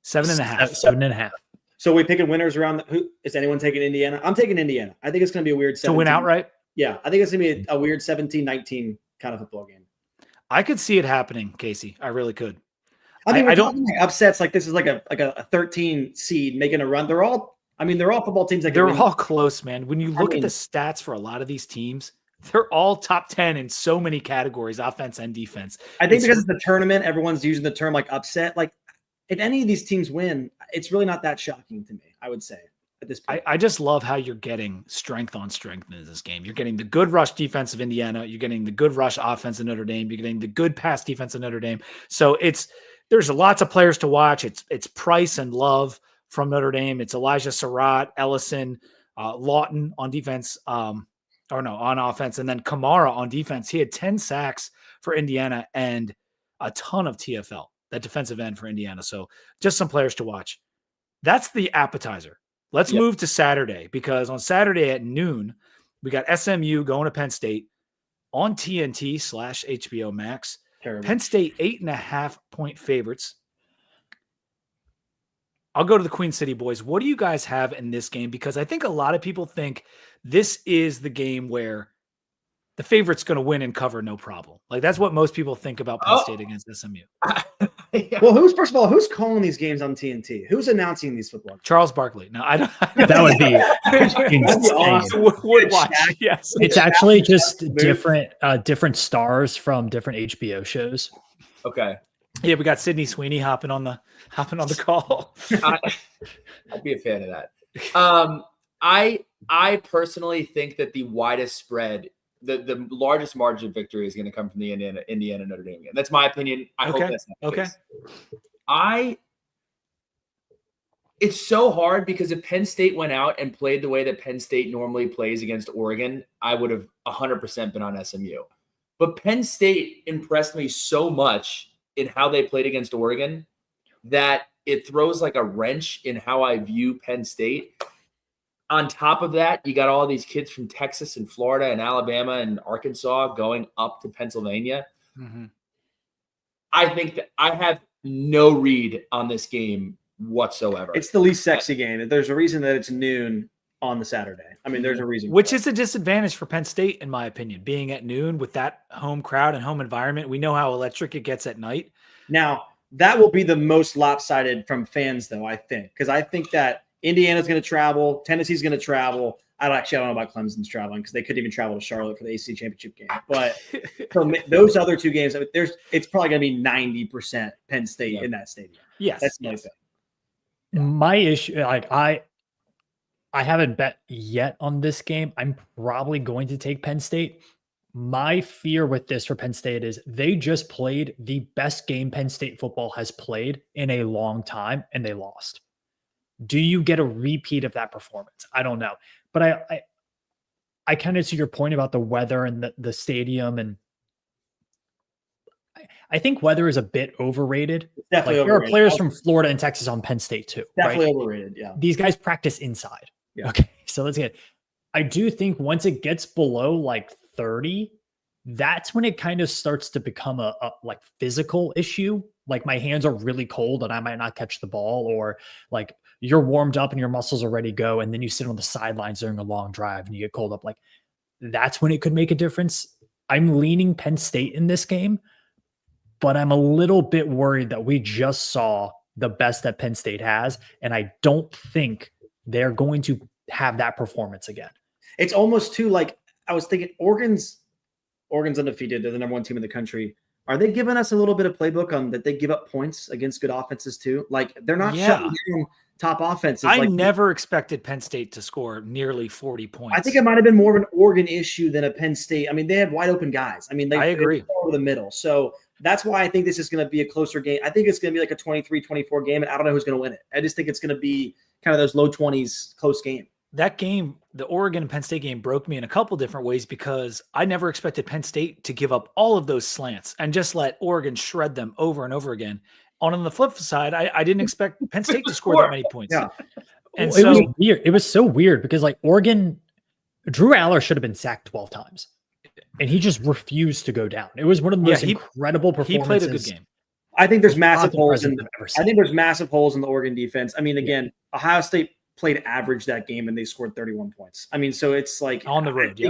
7.5. 7.5. So we picking winners around. Who is anyone taking Indiana? I'm taking Indiana. I think it's going to be a weird 17. To win outright? Yeah, I think it's going to be a weird 17-19 kind of football game. I could see it happening, Casey. I really could. I don't like upsets like this is like a 13 seed making a run. They're all football teams. They're all close, man. When you look at the stats for a lot of these teams, they're all top 10 in so many categories, offense and defense. I think because it's the tournament, everyone's using the term like upset. Like if any of these teams win, it's really not that shocking to me, I would say, at this point. I just love how you're getting strength on strength in this game. You're getting the good rush defense of Indiana. You're getting the good rush offense of Notre Dame. You're getting the good pass defense of Notre Dame. So there's lots of players to watch. It's Price and Love from Notre Dame. It's Elijah Surratt, Ellison, Lawton on defense. On offense. And then Kamara on defense. He had 10 sacks for Indiana and a ton of TFL, that defensive end for Indiana. So just some players to watch. That's the appetizer. Let's move to Saturday, because on Saturday at noon, we got SMU going to Penn State on TNT/HBO Max. Terrible. Penn State 8.5-point favorites. I'll go to the Queen City boys. What do you guys have in this game? Because I think a lot of people think this is the game where the favorite's going to win and cover no problem. Like that's what most people think about Penn State against SMU. Well, who's calling these games on TNT? Who's announcing these football games? Charles Barkley. No, I don't. That would be insane. Awesome. Would watch. Yes. It's actually just different stars from different HBO shows. Okay. Yeah, we got Sydney Sweeney hopping on the call. I'd be a fan of that. I personally think that the widest spread, the largest margin of victory is going to come from the Indiana Notre Dame game. That's my opinion. I hope that's not the case. It's so hard because if Penn State went out and played the way that Penn State normally plays against Oregon, I would have 100% been on SMU. But Penn State impressed me so much in how they played against Oregon that it throws like a wrench in how I view Penn State. On top of that, you got all these kids from Texas and Florida and Alabama and Arkansas going up to Pennsylvania. Mm-hmm. I think that I have no read on this game whatsoever. It's the least sexy game. There's a reason that it's noon on the Saturday. I mean, there's a reason. Which is a disadvantage for Penn State, in my opinion, being at noon with that home crowd and home environment. We know how electric it gets at night. Now, that will be the most lopsided from fans, though, I think, because I think that Indiana's going to travel, Tennessee's going to travel. I don't know about Clemson's traveling because they couldn't even travel to Charlotte for the ACC championship game. But so those other two games, it's probably going to be 90% Penn State in that stadium. Yes, that's my thing. My issue, like I haven't bet yet on this game. I'm probably going to take Penn State. My fear with this for Penn State is they just played the best game Penn State football has played in a long time, and they lost. Do you get a repeat of that performance? I don't know. But I kind of see your point about the weather and the stadium, and I think weather is a bit overrated. Definitely overrated. There are players from Florida and Texas on Penn State too. Definitely right? overrated, yeah. These guys practice inside. Yeah. Okay, so let's get. I do think once it gets below like 30, that's when it kind of starts to become a like physical issue. Like my hands are really cold and I might not catch the ball, or like you're warmed up and your muscles are ready to go, and then you sit on the sidelines during a long drive and you get cold up. Like that's when it could make a difference. I'm leaning Penn State in this game, but I'm a little bit worried that we just saw the best that Penn State has, and I don't think they're going to have that performance again. It's almost too like I was thinking Oregon's undefeated. They're the number one team in the country. Are they giving us a little bit of playbook on that they give up points against good offenses too? Like they're not shutting down top offenses. I never expected Penn State to score nearly 40 points. I think it might have been more of an Oregon issue than a Penn State. I mean, they had wide open guys. I mean, I agree over the middle. So that's why I think this is going to be a closer game. I think it's going to be like a 23-24 game, and I don't know who's going to win it. I just think it's going to be kind of those low 20s close game. That game, the Oregon and Penn State game, broke me in a couple different ways because I never expected Penn State to give up all of those slants and just let Oregon shred them over and over again. On the flip side, I didn't expect Penn State to score that many points. Yeah. And it was weird. It was so weird because like Oregon, Drew Aller should have been sacked 12 times. And he just refused to go down. It was one of the most incredible performances. He played a good game. I think there's massive holes in the Oregon defense. I mean, again, Ohio State played average that game and they scored 31 points. I mean, so it's like on the road.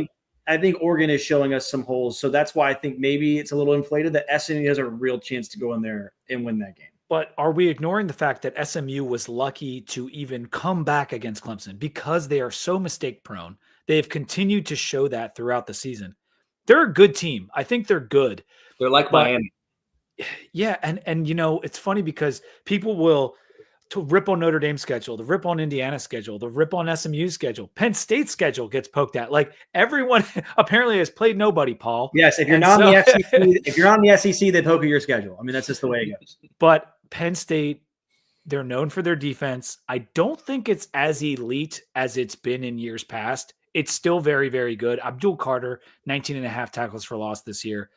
I think Oregon is showing us some holes. So that's why I think maybe it's a little inflated that SMU has a real chance to go in there and win that game. But are we ignoring the fact that SMU was lucky to even come back against Clemson because they are so mistake prone? They have continued to show that throughout the season. They're a good team. I think they're good. They're like Miami. Yeah. And, you know, it's funny because people will to rip on Notre Dame's schedule, the rip on Indiana's schedule, the rip on SMU's schedule. Penn State's schedule gets poked at. Like everyone apparently has played nobody, Paul. Yes, if you're not in the SEC, if you're not in the SEC, they poke at your schedule. I mean, that's just the way it goes. But Penn State, they're known for their defense. I don't think it's as elite as it's been in years past. It's still very, very good. Abdul Carter, 19.5 tackles for loss this year.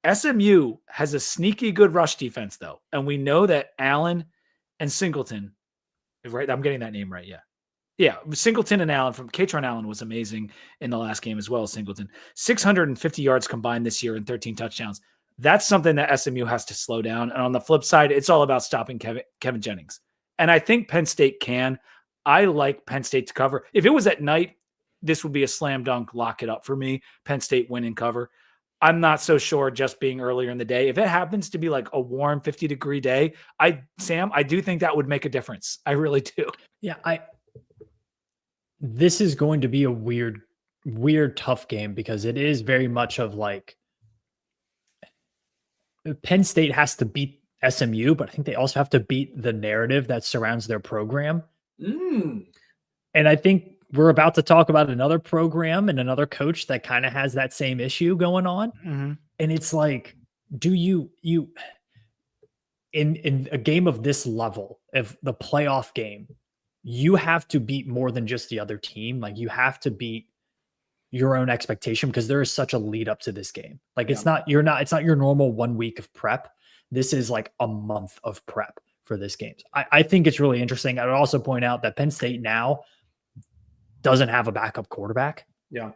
SMU has a sneaky good rush defense, though. And we know that Allen and Singleton, right? I'm getting that name right. Yeah. Yeah. Singleton and Allen from Katron Allen was amazing in the last game as well as Singleton. 650 yards combined this year and 13 touchdowns. That's something that SMU has to slow down. And on the flip side, it's all about stopping Kevin Jennings. And I think Penn State can. I like Penn State to cover. If it was at night, this would be a slam dunk, lock it up for me. Penn State win and cover. I'm not so sure just being earlier in the day. If it happens to be like a warm 50-degree day, Sam, I do think that would make a difference. I really do. Yeah, this is going to be a weird, tough game because it is very much of like Penn State has to beat SMU, but I think they also have to beat the narrative that surrounds their program. And I think we're about to talk about another program and another coach that kind of has that same issue going on. Mm-hmm. And it's like, do you in a game of this level, if the playoff game, you have to beat more than just the other team. Like you have to beat your own expectation because there is such a lead up to this game. Like it's not your normal 1 week of prep. This is like a month of prep for this game. I think it's really interesting. I would also point out that Penn State now doesn't have a backup quarterback. Yeah.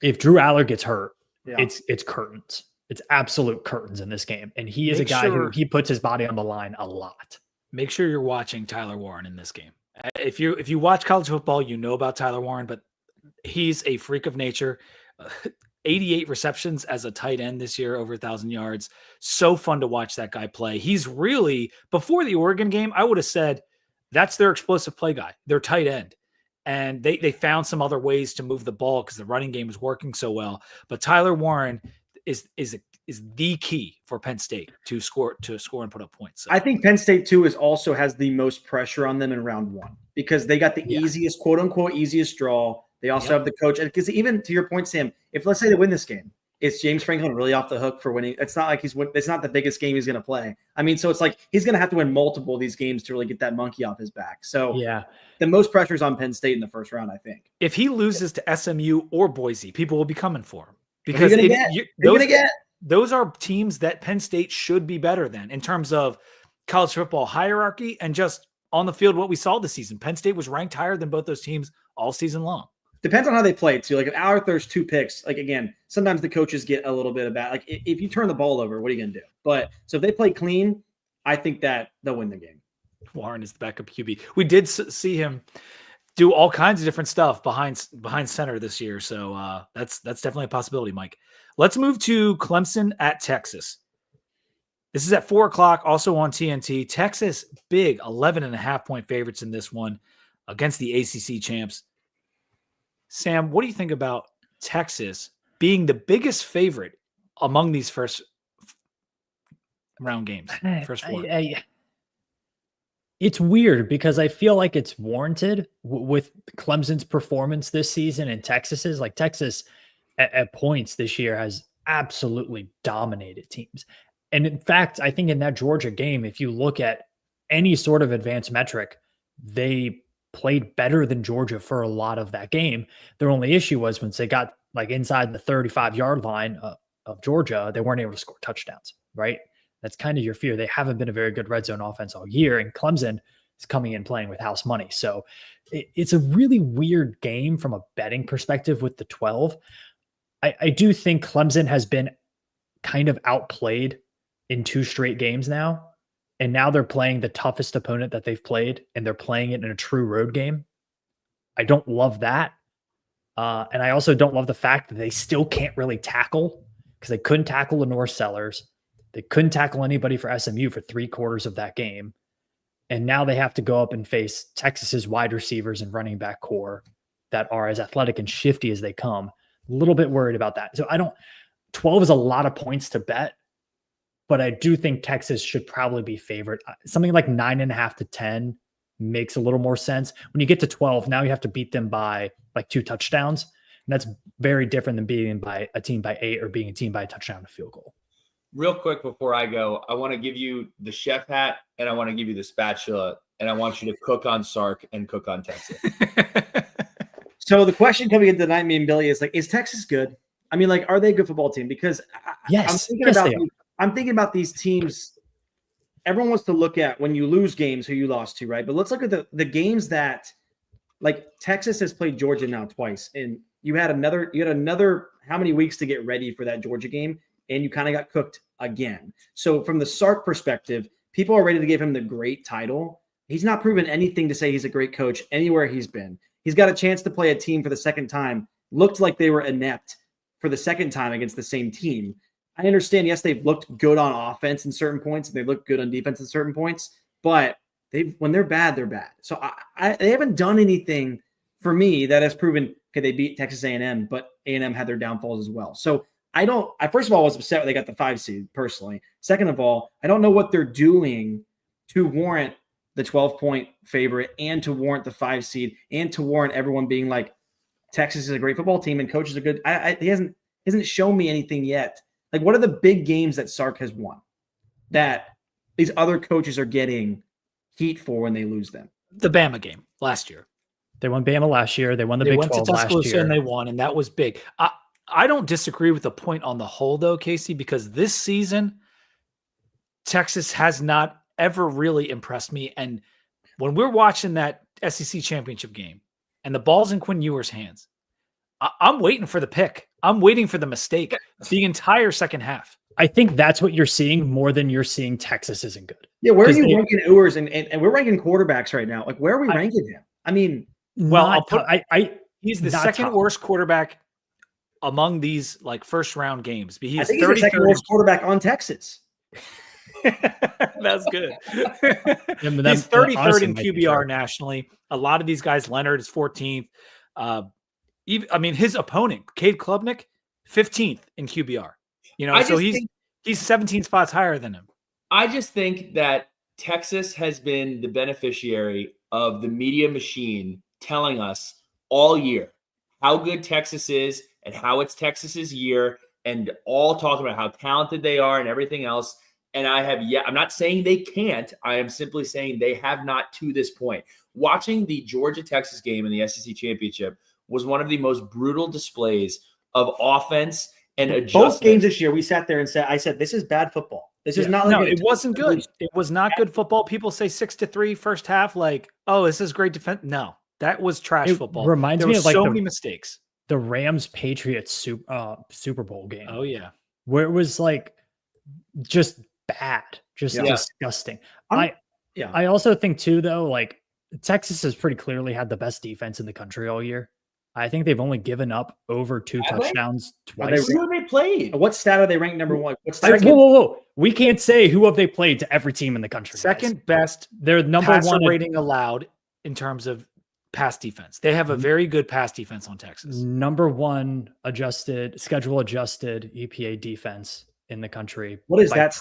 If Drew Aller gets hurt, Yeah. it's curtains. It's absolute curtains in this game. And he is a guy who he puts his body on the line a lot. Make sure you're watching Tyler Warren in this game. If you watch college football, you know about Tyler Warren, but he's a freak of nature. 88 receptions as a tight end this year, over 1,000 yards. So fun to watch that guy play. He's really, before the Oregon game, I would have said that's their explosive play guy, their tight end. And they found some other ways to move the ball because the running game is working so well. But Tyler Warren is the key for Penn State to score and put up points. So. I think Penn State too also has the most pressure on them in round one because they got the easiest, quote unquote, easiest draw. They also have the coach. Because even to your point, Sam, if let's say they win this game, is James Franklin really off the hook for winning? It's not like it's not the biggest game he's going to play. I mean, so it's like he's going to have to win multiple of these games to really get that monkey off his back. So the most pressure is on Penn State in the first round, I think. If he loses to SMU or Boise, people will be coming for him because those are teams that Penn State should be better than in terms of college football hierarchy and just on the field what we saw this season. Penn State was ranked higher than both those teams all season long. Depends on how they play too. Like if Aller throws 2 picks, like again, sometimes the coaches get a little bit of bad. Like if you turn the ball over, what are you going to do? But so if they play clean, I think that they'll win the game. Warren is the backup QB. We did see him do all kinds of different stuff behind center this year. So that's definitely a possibility, Mike. Let's move to Clemson at Texas. This is at 4:00, also on TNT. Texas, big 11.5-point favorites in this one against the ACC champs. Sam, what do you think about Texas being the biggest favorite among these first round games? First 4. It's weird because I feel like it's warranted with Clemson's performance this season and Texas's. Like Texas at points this year has absolutely dominated teams. And in fact, I think in that Georgia game, if you look at any sort of advanced metric, they played better than Georgia for a lot of that game. Their only issue was once they got like inside the 35-yard line of Georgia, they weren't able to score touchdowns, right? That's kind of your fear. They haven't been a very good red zone offense all year, and Clemson is coming in playing with house money. So it's a really weird game from a betting perspective with the 12. I do think Clemson has been kind of outplayed in 2 straight games now. And now they're playing the toughest opponent that they've played, and they're playing it in a true road game. I don't love that. And I also don't love the fact that they still can't really tackle because they couldn't tackle Lenore Sellers. They couldn't tackle anybody for SMU for 3/4 of that game. And now they have to go up and face Texas's wide receivers and running back core that are as athletic and shifty as they come. A little bit worried about that. So 12 is a lot of points to bet. But I do think Texas should probably be favored. Something like 9.5 to 10 makes a little more sense. When you get to 12, now you have to beat them by like 2 touchdowns. And that's very different than beating by a team by 8 or being a team by a touchdown and a field goal. Real quick before I go, I want to give you the chef hat and I want to give you the spatula and I want you to cook on Sark and cook on Texas. So the question coming into tonight, me and Billy, is like, is Texas good? I mean, like, are they a good football team? Because I'm thinking about these teams. Everyone wants to look at when you lose games, who you lost to, right? But let's look at the games that, like, Texas has played Georgia now twice, and you had another how many weeks to get ready for that Georgia game, and you kind of got cooked again. So from the Sark perspective, people are ready to give him the great title. He's not proven anything to say he's a great coach anywhere he's been. He's got a chance to play a team for the second time. Looked like they were inept for the second time against the same team. I understand, yes, they've looked good on offense in certain points, and they look good on defense in certain points, but when they're bad, they're bad. So they haven't done anything for me that has proven, okay, they beat Texas A&M, but A&M had their downfalls as well. So first of all, I was upset when they got the 5 seed personally. Second of all, I don't know what they're doing to warrant the 12-point favorite and to warrant the 5 seed and to warrant everyone being like, Texas is a great football team and coaches are good. He hasn't shown me anything yet. Like, what are the big games that Sark has won that these other coaches are getting heat for when they lose them? The Bama game last year. They won Bama last year. They won the Big 12 last year. And they won, and that was big. I don't disagree with the point on the whole, though, Casey, because this season, Texas has not ever really impressed me. And when we're watching that SEC championship game and the ball's in Quinn Ewers' hands, I'm waiting for the pick. I'm waiting for the mistake the entire second half. I think that's what you're seeing more than you're seeing Texas isn't good. Yeah, where are you ranking Ewers? And we're ranking quarterbacks right now. Like, where are we ranking him? I mean, well, he's the second worst quarterback among these like first round games. But he's the second worst quarterback on Texas. That's good. He's 33rd in QBR nationally. A lot of these guys, Leonard is 14th. His opponent, Cade Klubnik, 15th in QBR. He's 17 spots higher than him. I just think that Texas has been the beneficiary of the media machine telling us all year how good Texas is and how it's Texas's year, and all talking about how talented they are and everything else. And I'm not saying they can't. I am simply saying they have not to this point. Watching the Georgia-Texas game in the SEC championship was one of the most brutal displays of offense and adjustment. Both games this year, we sat there and I said, this is bad football. This is not. No, it wasn't good. It was not good football. People say 6-3 first half. Like, oh, this is great defense. No, that was trash football. Reminds me of like so many mistakes. The Rams-Patriots Super Bowl game. Oh yeah, where it was like just bad, just disgusting. I also think too, though, like Texas has pretty clearly had the best defense in the country all year. I think they've only given up over 2 touchdowns twice. Who have they played? What stat are they ranked number one? Whoa. We can't say who have they played to every team in the country. Second best. They're number passer one rating allowed in terms of pass defense. They have a very good pass defense on Texas. Number one schedule adjusted EPA defense in the country. What is that?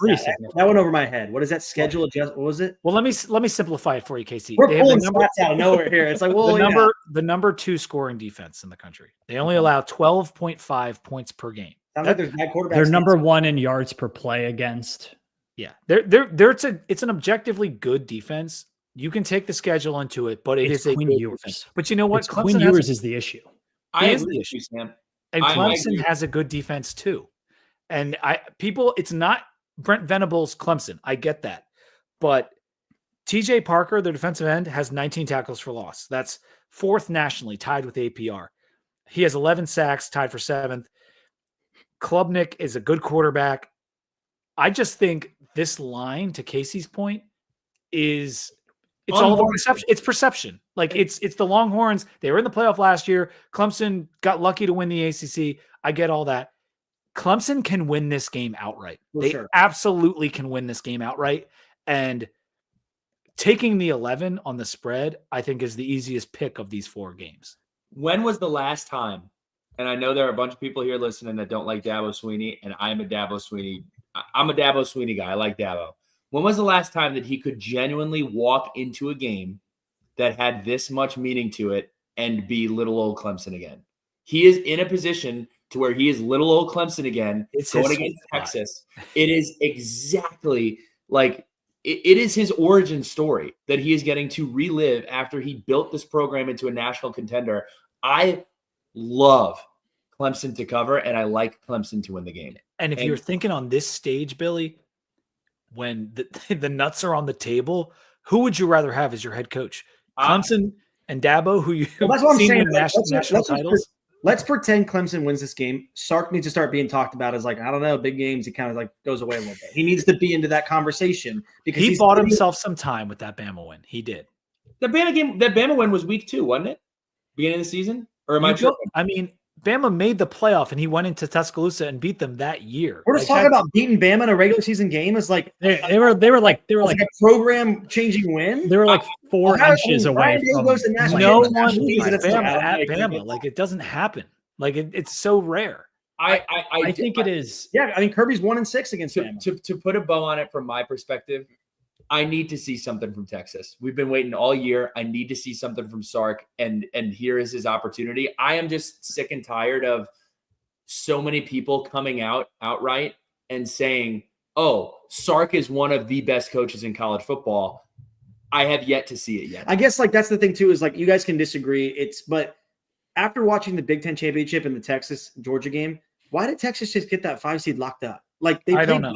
That went over my head. What is that schedule adjust? What was it? Well, let me simplify it for you, Casey. We're pulling stats out of nowhere here. It's like, the number 2 scoring defense in the country. They only allow 12.5 points per game. Sounds like there's bad quarterbacks. They're number 1 in yards per play against. Yeah, it's an objectively good defense. You can take the schedule into it, but it's a good defense. But you know what? Quinn Ewers is the issue. Is the issue, Sam. And Clemson has a good defense too. And it's not Brent Venables Clemson. I get that. But TJ Parker, the defensive end, has 19 tackles for loss. That's 4th nationally, tied with APR. He has 11 sacks, tied for 7th. Klubnik is a good quarterback. I just think this line, to Casey's point, it's all about perception. It's perception. Like it's the Longhorns. They were in the playoff last year. Clemson got lucky to win the ACC. I get all that. Clemson can win this game outright. They absolutely can win this game outright. And taking the 11 on the spread, I think, is the easiest pick of these 4 games. When was the last time? And I know there are a bunch of people here listening that don't like Dabo Swinney, and I'm a Dabo Swinney. I'm a Dabo Swinney guy. I like Dabo. When was the last time that he could genuinely walk into a game that had this much meaning to it and be little old Clemson again? He is in a position to where he is little old Clemson again. It's going against Texas. It is exactly like it is his origin story that he is getting to relive after he built this program into a national contender. I love Clemson to cover, and I like Clemson to win the game. And if you're thinking on this stage, Billy, when the nuts are on the table, who would you rather have as your head coach? Clemson and Dabo, who you've seen win national titles? Let's pretend Clemson wins this game. Sark needs to start being talked about as like, I don't know, big games. He kind of like goes away a little bit. He needs to be into that conversation because he bought himself some time with that Bama win. He did. The Bama win was week 2, wasn't it? Beginning of the season? Or am I tripping? I mean, Bama made the playoff and he went into Tuscaloosa and beat them that year. We're just talking about beating Bama in a regular season game as like they were like a program changing win. They were like 4 inches away from no one beats Bama at Bama. Like it doesn't happen. Like it's so rare. I think it is. Yeah, I mean Kirby's 1-6 against Bama. To put a bow on it from my perspective, I need to see something from Texas. We've been waiting all year. I need to see something from Sark, and here is his opportunity. I am just sick and tired of so many people coming out outright and saying, "Oh, Sark is one of the best coaches in college football." I have yet to see it yet. I guess like that's the thing too, is like you guys can disagree. But after watching the Big Ten championship and the Texas Georgia game, why did Texas just get that 5 seed locked up? Like I don't know.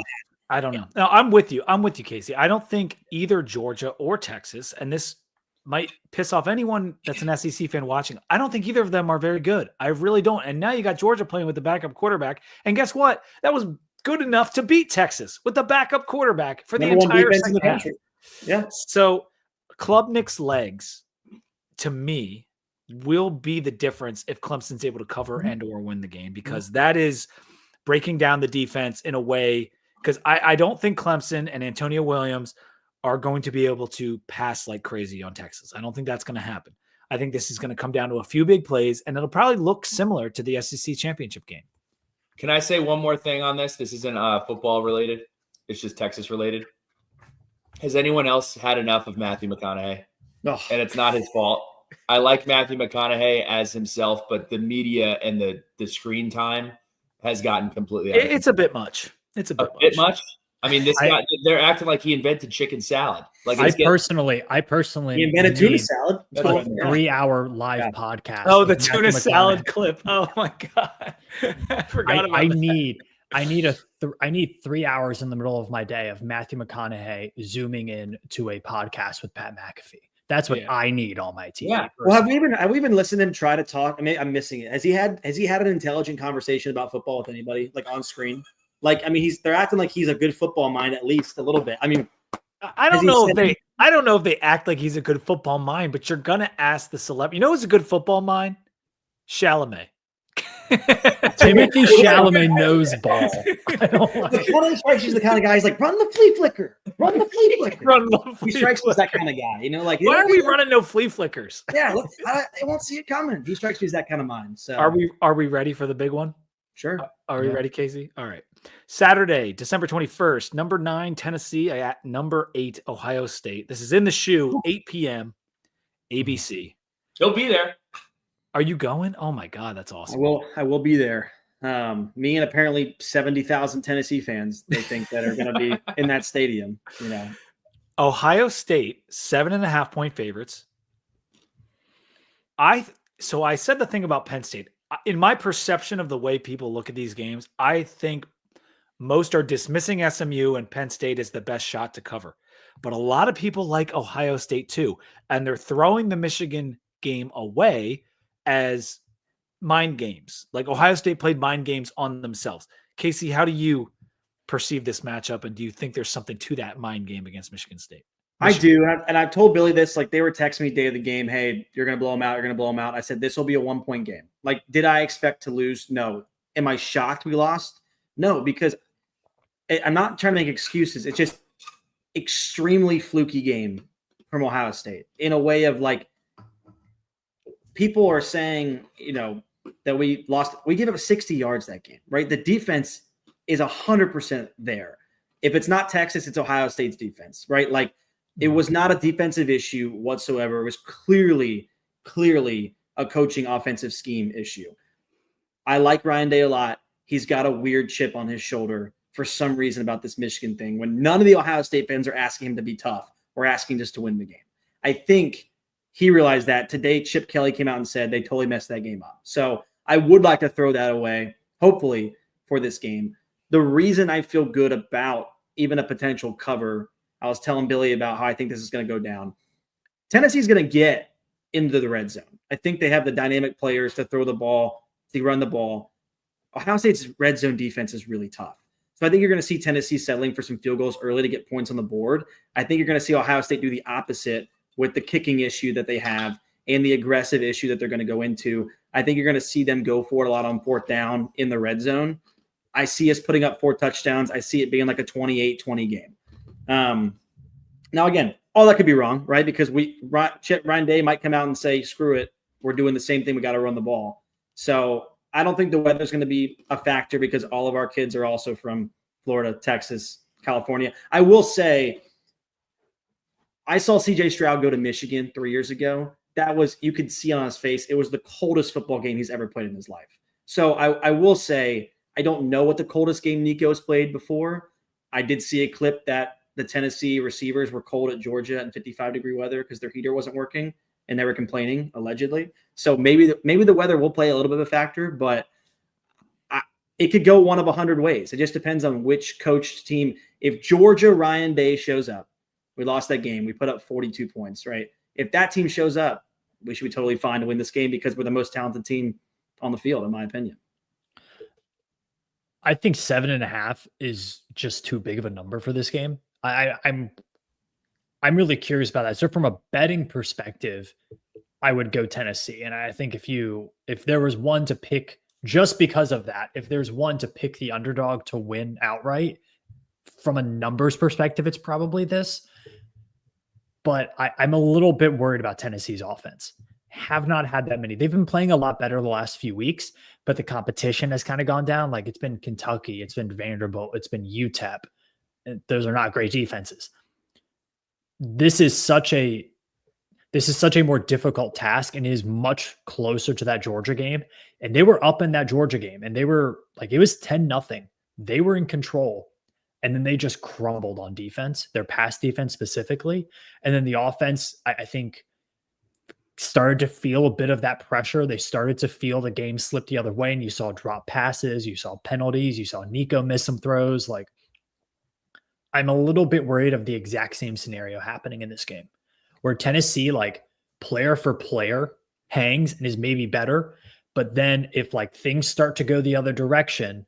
I don't know. No, I'm with you. I'm with you, Casey. I don't think either Georgia or Texas, and this might piss off anyone that's an SEC fan watching, I don't think either of them are very good. I really don't. And now you got Georgia playing with the backup quarterback. And guess what? That was good enough to beat Texas with the backup quarterback for the entire second half. Yeah. So Klubnik's legs, to me, will be the difference if Clemson's able to cover and or win the game, because that is breaking down the defense in a way, because I don't think Clemson and Antonio Williams are going to be able to pass like crazy on Texas. I don't think that's going to happen. I think this is going to come down to a few big plays, and it'll probably look similar to the SEC championship game. Can I say one more thing on this? This isn't football related. It's just Texas related. Has anyone else had enough of Matthew McConaughey? No. And it's not his fault. I like Matthew McConaughey as himself, but the media and the screen time has gotten completely out of It's a bit much. It's a bit much. I mean, this guy, they're acting like he invented chicken salad. Like I personally he invented tuna salad. A 3-hour live podcast. Oh, the tuna salad clip. Oh my God. I forgot about that. I need 3 hours in the middle of my day of Matthew McConaughey zooming in to a podcast with Pat McAfee. That's what I need on my TV. Yeah. Well, have we even listened to him try to talk? I mean, I'm missing it. Has he had an intelligent conversation about football with anybody, like on screen? Like, I mean, they're acting like he's a good football mind, at least a little bit. I mean, I don't know if they act like he's a good football mind, but you're gonna ask the celebrity. You know who's a good football mind? Chalamet. Timothy Chalamet knows ball. I don't like it. Strikes is the kind of guy. He's like, run the flea flicker. Run the flea flicker. He strikes was that kind of guy. You know, like why are we running no flea flickers? Yeah, look, they won't see it coming. He strikes me as that kind of mind. So are we ready for the big one? Sure. Are we ready, Casey? All right. Saturday, December 21st, number 9, Tennessee at number 8, Ohio State. This is in the shoe, 8 p.m. ABC. He'll be there. Are you going? Oh my God, that's awesome. I will be there. Me and apparently 70,000 Tennessee fans, they think that are going to be in that stadium. You know, Ohio State 7.5-point favorites. So I said the thing about Penn State. In my perception of the way people look at these games, I think most are dismissing SMU and Penn State as the best shot to cover. But a lot of people like Ohio State too, and they're throwing the Michigan game away as mind games. Like Ohio State played mind games on themselves. Casey, how do you perceive this matchup, and do you think there's something to that mind game against Michigan State? I do, and I've told Billy this. Like they were texting me day of the game, "Hey, you're going to blow them out. You're going to blow them out." I said this will be a 1-point game. Like, did I expect to lose? No. Am I shocked we lost? No, because I'm not trying to make excuses. It's just extremely fluky game from Ohio State in a way of like people are saying, you know, that we lost. We gave up 60 yards that game, right? The defense is 100% there. If it's not Texas, it's Ohio State's defense, right? Like. It was not a defensive issue whatsoever. It was clearly a coaching offensive scheme issue. I like Ryan Day a lot. He's got a weird chip on his shoulder for some reason about this Michigan thing when none of the Ohio State fans are asking him to be tough or asking just to win the game. I think he realized that. Today, Chip Kelly came out and said they totally messed that game up. So I would like to throw that away, hopefully, for this game. The reason I feel good about even a potential cover, I was telling Billy about how I think this is going to go down. Tennessee's going to get into the red zone. I think they have the dynamic players to throw the ball, to run the ball. Ohio State's red zone defense is really tough. So I think you're going to see Tennessee settling for some field goals early to get points on the board. I think you're going to see Ohio State do the opposite with the kicking issue that they have and the aggressive issue that they're going to go into. I think you're going to see them go for it a lot on 4th down in the red zone. I see us putting up 4 touchdowns. I see it being like a 28-20 game. Now, again, all that could be wrong, right? Because Ryan Day might come out and say, screw it, we're doing the same thing. We got to run the ball. So I don't think the weather's going to be a factor because all of our kids are also from Florida, Texas, California. I will say, I saw CJ Stroud go to Michigan 3 years ago. That was, you could see on his face, it was the coldest football game he's ever played in his life. So I will say, I don't know what the coldest game Nico's played before. I did see a clip that the Tennessee receivers were cold at Georgia in 55-degree weather because their heater wasn't working and they were complaining, allegedly. So maybe the weather will play a little bit of a factor, but it could go one of 100 ways. It just depends on which coached team. If Georgia Ryan Day shows up, we lost that game. We put up 42 points, right? If that team shows up, we should be totally fine to win this game because we're the most talented team on the field, in my opinion. I think 7.5 is just too big of a number for this game. I'm really curious about that. So from a betting perspective, I would go Tennessee. And I think if there was one to pick just because of that, if there's one to pick the underdog to win outright, from a numbers perspective, it's probably this. But I'm a little bit worried about Tennessee's offense. Have not had that many. They've been playing a lot better the last few weeks, but the competition has kind of gone down. Like it's been Kentucky, it's been Vanderbilt, it's been UTEP. And those are not great defenses. This is such a more difficult task and is much closer to that Georgia game. And they were up in that Georgia game and they were like, it was 10-0. They were in control. And then they just crumbled on defense, their pass defense specifically. And then the offense, I think, started to feel a bit of that pressure. They started to feel the game slip the other way. And you saw drop passes, you saw penalties, you saw Nico miss some throws. Like, I'm a little bit worried of the exact same scenario happening in this game where Tennessee, like player for player, hangs and is maybe better. But then if like things start to go the other direction,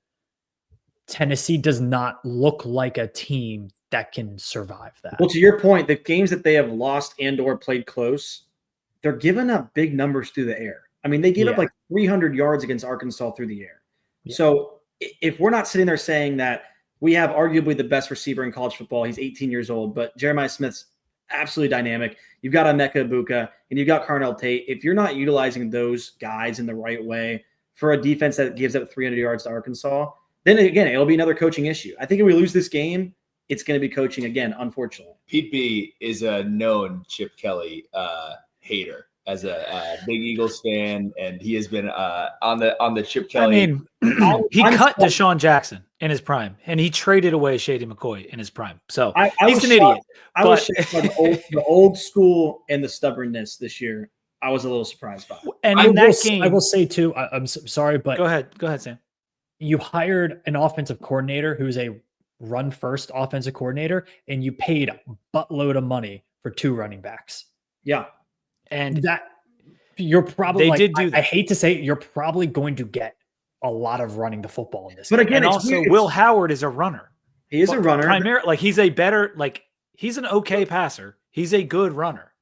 Tennessee does not look like a team that can survive that. Well, to your point, the games that they have lost and or played close, they're giving up big numbers through the air. I mean, they gave up like 300 yards against Arkansas through the air. Yeah. So if we're not sitting there saying that we have arguably the best receiver in college football, he's 18 years old, but Jeremiah Smith's absolutely dynamic. You've got Emeka Egbuka and you've got Carnell Tate. If you're not utilizing those guys in the right way for a defense that gives up 300 yards to Arkansas, then again, it'll be another coaching issue. I think if we lose this game, it's going to be coaching again, unfortunately. Pete B is a known Chip Kelly hater as a big Eagles fan, and he has been on the Chip Kelly. I mean, he cut Deshaun Jackson in his prime, and he traded away Shady McCoy in his prime. So he's an idiot. I was shocked by the old school and the stubbornness this year. I was a little surprised by it. And in that game, I will say too, I'm sorry, but go ahead, Sam. You hired an offensive coordinator who's a run-first offensive coordinator, and you paid a buttload of money for 2 running backs. Yeah. And that you're probably I hate to say it, you're probably going to get a lot of running the football in this. But again, also Will Howard is a runner. He is a runner. Primarily, like he's an okay passer. He's a good runner.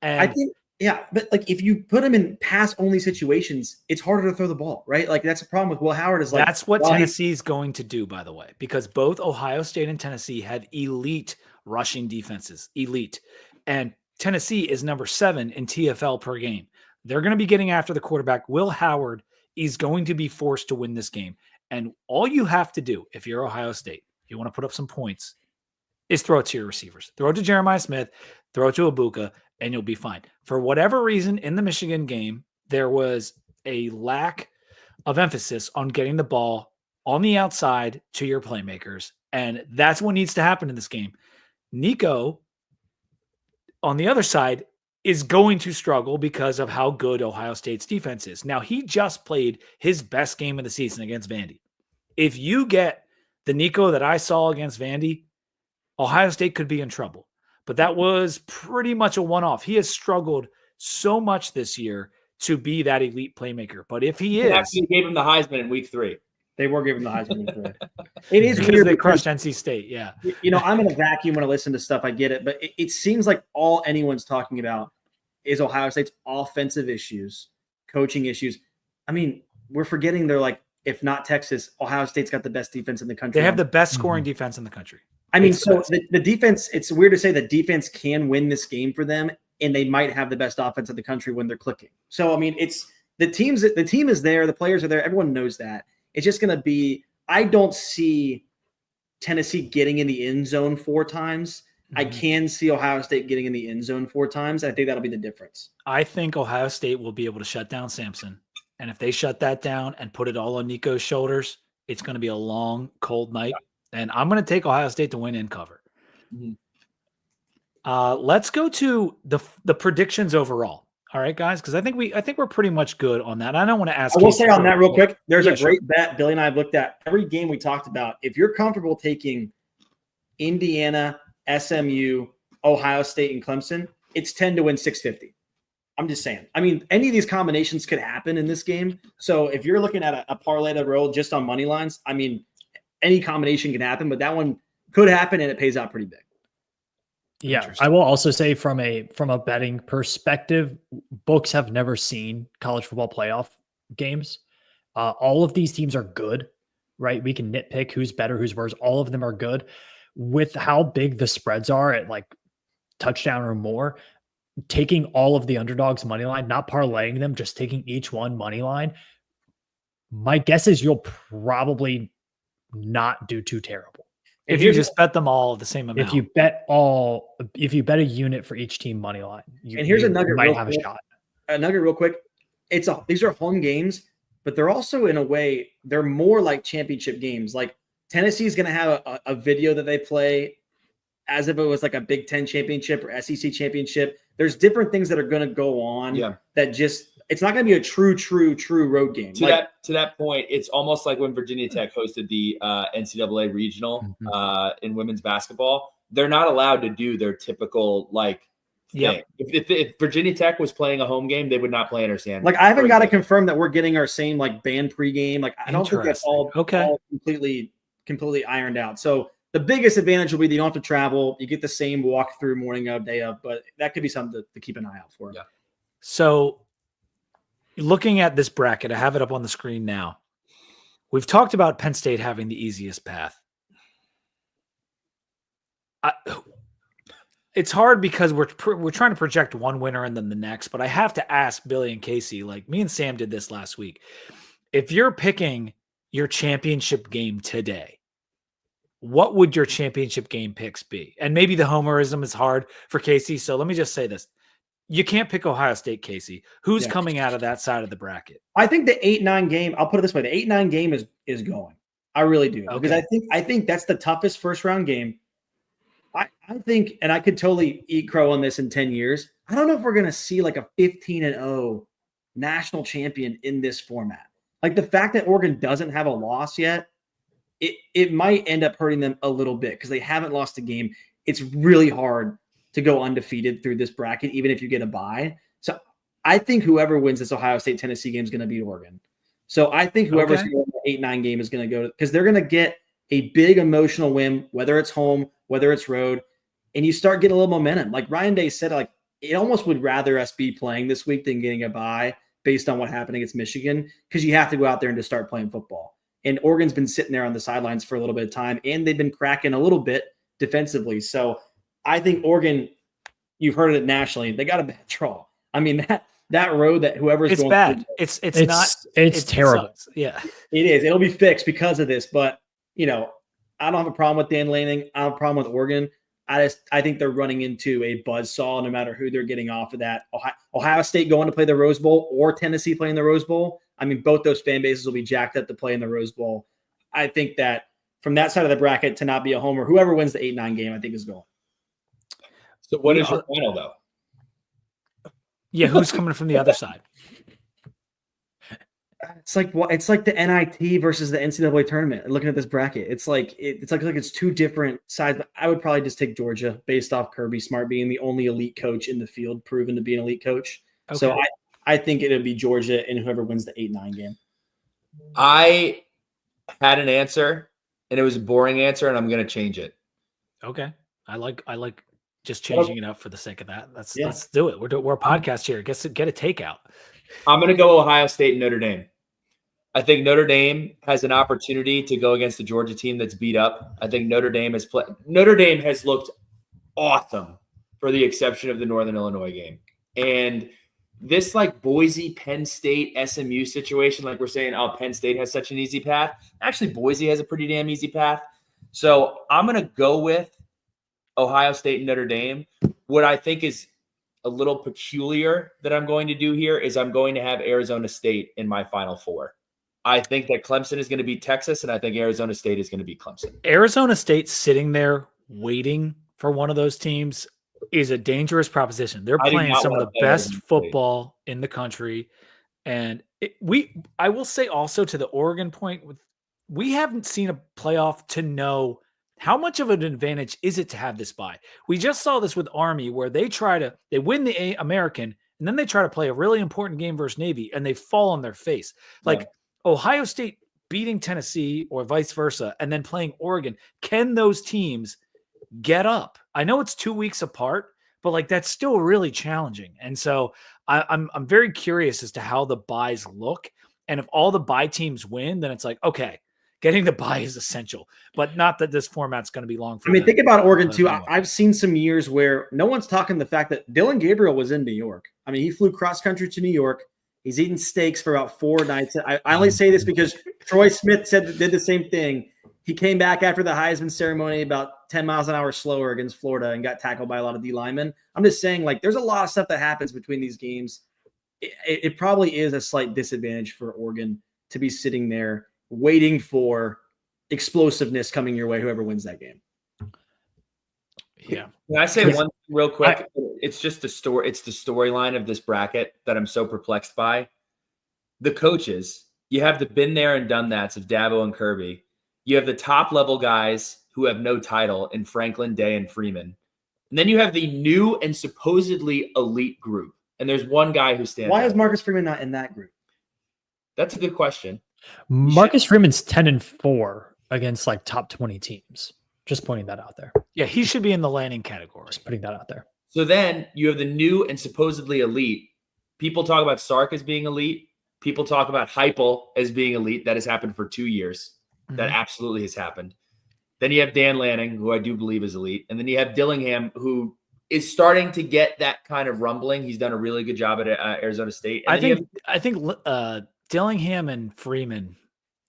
And I think, yeah, but like if you put him in pass-only situations, it's harder to throw the ball, right? Like that's a problem with Will Howard. Is like that's what Tennessee's going to do, by the way, because both Ohio State and Tennessee have elite rushing defenses, elite, and Tennessee is number 7 in TFL per game. They're going to be getting after the quarterback. Will Howard is going to be forced to win this game. And all you have to do, if you're Ohio State, if you want to put up some points, is throw it to your receivers. Throw it to Jeremiah Smith, throw it to Egbuka, and you'll be fine. For whatever reason, in the Michigan game, there was a lack of emphasis on getting the ball on the outside to your playmakers. And that's what needs to happen in this game. Nico, on the other side, is going to struggle because of how good Ohio State's defense is. Now, he just played his best game of the season against Vandy. If you get the Nico that I saw against Vandy, Ohio State could be in trouble. But that was pretty much a one-off. He has struggled so much this year to be that elite playmaker. But if he is... They actually gave him the Heisman in week 3. They were giving the Heisman in week 3. It is because weird. They crushed NC State, yeah. You know, I'm in a vacuum when I listen to stuff. I get it. But it seems like all anyone's talking about is Ohio State's offensive issues, coaching issues. I mean, we're forgetting they're like, if not Texas, Ohio State's got the best defense in the country. They have the best scoring defense in the country. I mean, so the defense, it's weird to say that defense can win this game for them, and they might have the best offense in the country when they're clicking. So, I mean, the team is there, the players are there, everyone knows that. It's just going to be. I don't see Tennessee getting in the end zone 4 times. I can see Ohio State getting in the end zone 4 times. I think that'll be the difference. I think Ohio State will be able to shut down Samson. And if they shut that down and put it all on Nico's shoulders, it's going to be a long, cold night. And I'm going to take Ohio State to win and cover. Let's go to the predictions overall. All right, guys, because I think we're pretty much good on that. I don't want to ask. I will say on that real quick. There's a great sure. bet Billy and I have looked at every game we talked about. If you're comfortable taking Indiana, SMU, Ohio State, and Clemson, it's 10 to win 650. I'm just saying. I mean, any of these combinations could happen in this game. So if you're looking at a parlay to roll just on money lines, I mean, any combination can happen, but that one could happen and it pays out pretty big. Yeah, I will also say from a betting perspective, books have never seen college football playoff games. All of these teams are good, right? We can nitpick who's better, who's worse. All of them are good. With how big the spreads are at like touchdown or more, taking all of the underdogs money line, not parlaying them, just taking each one money line. My guess is you'll probably not do too terrible. If you just bet them all the same amount. If you bet a unit for each team money line, and here's a nugget, might have a shot. A nugget real quick. These are home games, but they're also in a way, they're more like championship games. Like Tennessee is going to have a video that they play as if it was like a Big Ten championship or SEC championship. There's different things that are going to go on that it's not going to be a true road game. To that point, it's almost like when Virginia Tech hosted the NCAA regional in women's basketball. They're not allowed to do their typical thing. If Virginia Tech was playing a home game, they would not play in our stand. Like I haven't got to confirm that we're getting our same like band pregame. Like I don't think that's all completely ironed out. So the biggest advantage will be that you don't have to travel. You get the same walkthrough morning of, day of, but that could be something to keep an eye out for. Yeah. So looking at this bracket, I have it up on the screen now. We've talked about Penn State having the easiest path. It's hard because we're trying to project one winner and then the next, but I have to ask Billy and Casey, like me and Sam did this last week. If you're picking your championship game today, what would your championship game picks be? And maybe the homerism is hard for Casey. So let me just say this. You can't pick Ohio State, Casey. Who's coming out of that side of the bracket? I think the 8-9 game, I'll put it this way, the 8-9 game is going. I really do. Okay. Because I think that's the toughest first round game. I think, and I could totally eat crow on this in 10 years. I don't know if we're going to see like a 15-0 national champion in this format. Like the fact that Oregon doesn't have a loss yet, it might end up hurting them a little bit because they haven't lost a game. It's really hard to go undefeated through this bracket, even if you get a bye. So I think whoever wins this Ohio State-Tennessee game is going to beat Oregon. So I think whoever's going to win the 8-9 game is going to go because they're going to get a big emotional win, whether it's home, whether it's road, and you start getting a little momentum. Like Ryan Day said, like it almost would rather us be playing this week than getting a bye based on what happened against Michigan because you have to go out there and just start playing football. And Oregon's been sitting there on the sidelines for a little bit of time, and they've been cracking a little bit defensively. So I think Oregon, you've heard it nationally, they got a bad draw. I mean, that road that whoever's it's going bad. through, It's terrible. Yeah, it is. It'll be fixed because of this. But I don't have a problem with Dan Lanning. I don't have a problem with Oregon. I think they're running into a buzzsaw no matter who they're getting off of that. Ohio State going to play the Rose Bowl or Tennessee playing the Rose Bowl. I mean, both those fan bases will be jacked up to play in the Rose Bowl. I think that from that side of the bracket to not be a homer, whoever wins the 8-9 game, I think is going. So what is your final though? Yeah, who's coming from the other side? It's like the NIT versus the NCAA tournament. Looking at this bracket, it's like it's two different sides. But I would probably just take Georgia based off Kirby Smart being the only elite coach in the field, proven to be an elite coach. Okay. So I think it'll be Georgia and whoever wins the 8-9 game. I had an answer, and it was a boring answer, and I'm going to change it. Okay, I like just changing it up for the sake of that. Let's do it. We're a podcast here. Get a takeout. I'm going to go Ohio State and Notre Dame. I think Notre Dame has an opportunity to go against the Georgia team that's beat up. I think Notre Dame has looked awesome for the exception of the Northern Illinois game. And this like Boise, Penn State, SMU situation, like we're saying, oh, Penn State has such an easy path. Actually, Boise has a pretty damn easy path. So I'm going to go with Ohio State and Notre Dame. What I think is a little peculiar that I'm going to do here is I'm going to have Arizona State in my Final Four. I think that Clemson is going to beat Texas, and I think Arizona State is going to beat Clemson. Arizona State sitting there waiting for one of those teams is a dangerous proposition. They're playing some of the best football in the country. And I will say also to the Oregon point, we haven't seen a playoff to know how much of an advantage is it to have this bye. We just saw this with Army where they win the American and then they try to play a really important game versus Navy and they fall on their face. Like Ohio State beating Tennessee or vice versa and then playing Oregon. Can those teams get up? I know it's 2 weeks apart, but like that's still really challenging. And so I'm very curious as to how the buys look. And if all the buy teams win, then it's like, okay, getting the buy is essential, but not that this format's going to be long. For think about Oregon too. I've seen some years where no one's talking the fact that Dylan Gabriel was in New York. I mean, he flew cross country to New York. He's eaten steaks for about 4 nights. I only say this because Troy Smith did the same thing. He came back after the Heisman ceremony about 10 miles an hour slower against Florida and got tackled by a lot of D linemen. I'm just saying, like, there's a lot of stuff that happens between these games. It probably is a slight disadvantage for Oregon to be sitting there waiting for explosiveness coming your way, whoever wins that game. Yeah. Can I say one thing real quick? It's just the story. It's the storyline of this bracket that I'm so perplexed by. The coaches, you have the been there and done that's of Dabo and Kirby. You have the top level guys who have no title in Franklin, Day, and Freeman. And then you have the new and supposedly elite group. And there's one guy who stands Why out. is Marcus Freeman not in that group? That's a good question. Marcus Freeman's 10-4 against like top 20 teams. Just pointing that out there. Yeah, he should be in the landing category. Just putting that out there. So then you have the new and supposedly elite. People talk about Sark as being elite. People talk about Heupel as being elite. That has happened for 2 years. Mm-hmm. That absolutely has happened. Then you have Dan Lanning, who I do believe is elite. And then you have Dillingham, who is starting to get that kind of rumbling. He's done a really good job at Arizona State. And I think Dillingham and Freeman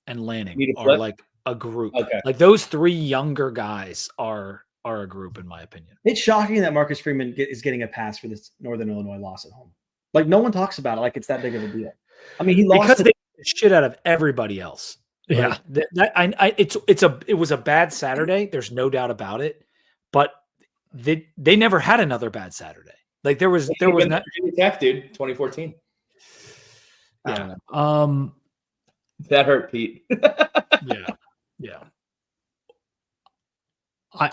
and Lanning are like a group. Okay. Like those 3 younger guys are a group, in my opinion. It's shocking that Marcus Freeman is getting a pass for this Northern Illinois loss at home. Like no one talks about it like it's that big of a deal. I mean, he lost because they beat the shit out of everybody else. Yeah, it was a bad Saturday. There's no doubt about it, but they never had another bad Saturday. Like there was not Virginia Tech, dude, 2014. Yeah. That hurt, Pete. Yeah.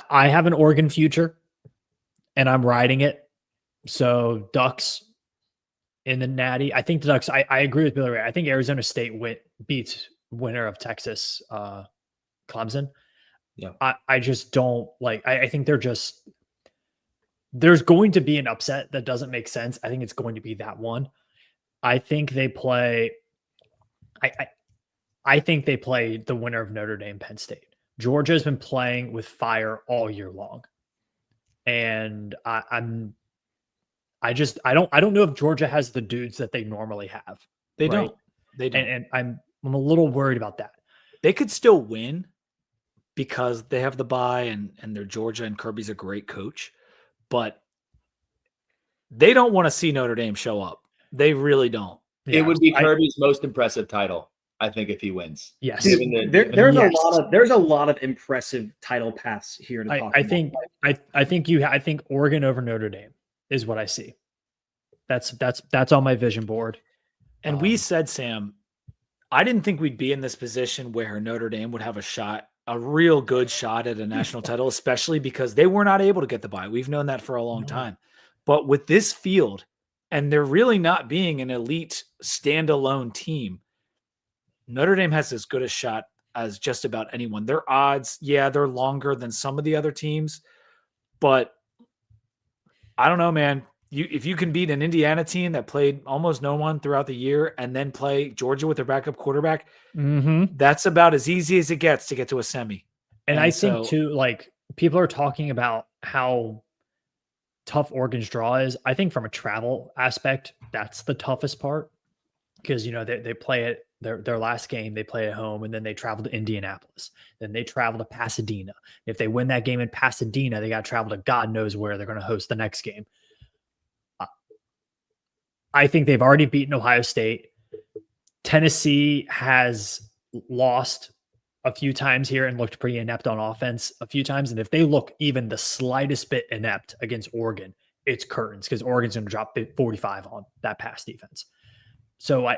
I have an Oregon future, and I'm riding it. So Ducks in the Natty. I think the Ducks. I agree with Billy Ray. I think Arizona State beats winner of Texas, Clemson. Yeah. I just don't like. I think there's going to be an upset that doesn't make sense. I think it's going to be that one. I think they play. I think they play the winner of Notre Dame, Penn State. Georgia has been playing with fire all year long, and I don't know if Georgia has the dudes that they normally have. They don't. And I'm a little worried about that. They could still win because they have the bye and they're Georgia and Kirby's a great coach, but they don't want to see Notre Dame show up. They really don't. It would be Kirby's most impressive title, I think, if he wins. Yes. There's a lot of impressive title paths here to talk about. I think Oregon over Notre Dame is what I see. That's on my vision board. And we said, Sam, I didn't think we'd be in this position where Notre Dame would have a real good shot at a national title, especially because they were not able to get the bye. We've known that for a long time. But with this field, and they're really not being an elite standalone team, Notre Dame has as good a shot as just about anyone. Their odds, they're longer than some of the other teams, but I don't know, man. If you can beat an Indiana team that played almost no one throughout the year and then play Georgia with their backup quarterback, that's about as easy as it gets to get to a semi. And I think too, like people are talking about how tough Oregon's draw is. I think from a travel aspect, that's the toughest part because, they play it their last game, they play at home, and then they travel to Indianapolis. Then they travel to Pasadena. If they win that game in Pasadena, they got to travel to God knows where they're going to host the next game. I think they've already beaten Ohio State. Tennessee has lost a few times here and looked pretty inept on offense a few times. And if they look even the slightest bit inept against Oregon, it's curtains because Oregon's going to drop 45 on that pass defense. So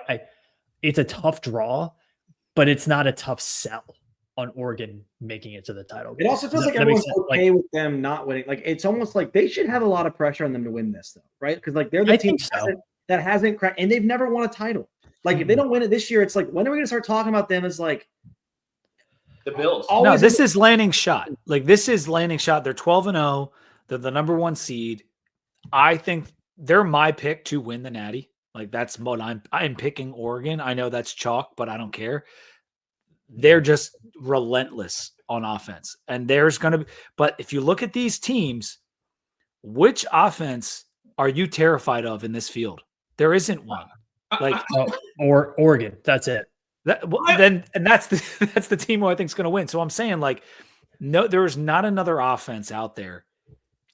it's a tough draw, but it's not a tough sell on Oregon making it to the title. It also feels like everyone's okay with them not winning. Like it's almost like they should have a lot of pressure on them to win this, though, right? Because like they're the team that hasn't cracked, and they've never won a title. Like if they don't win it this year, it's like when are we going to start talking about them as like the Bills? No, this is landing shot. Like this is landing shot. They're 12-0. They're the number 1 seed. I think they're my pick to win the Natty. Like that's what I'm picking Oregon. I know that's chalk, but I don't care. They're just relentless on offense. And there's going to be, but if you look at these teams, which offense are you terrified of in this field? There isn't one. Like or Oregon. That's it. That's the team who I think is going to win. So I'm saying like, no, there's not another offense out there.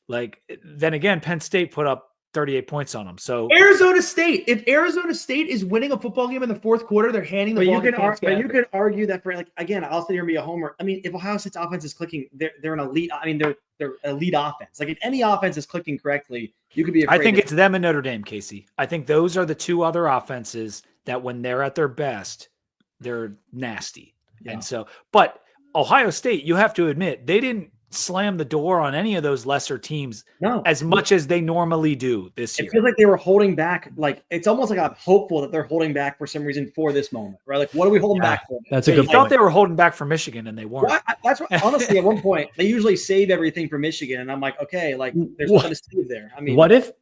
Like then again, Penn State put up 38 points on them. So Arizona State, if Arizona State is winning a football game in the fourth quarter, they're handing the ball. But you can argue that for like again, I'll sit here and be a homer. I mean, if Ohio State's offense is clicking, they're an elite. I mean, they're elite offense. Like if any offense is clicking correctly, you could be afraid. I think it's them and Notre Dame, Casey. I think those are the two other offenses that when they're at their best, they're nasty. Yeah. And so, but Ohio State, you have to admit, they didn't slam the door on any of those lesser teams as much as they normally do this year. It feels like they were holding back. Like it's almost like I'm hopeful that they're holding back for some reason for this moment, right? Like what are we holding back for? That's a good point. I thought they were holding back for Michigan and they weren't. Well, that's what, honestly, at one point they usually save everything for Michigan, and I'm like, okay, like there's nothing to save there. I mean, what if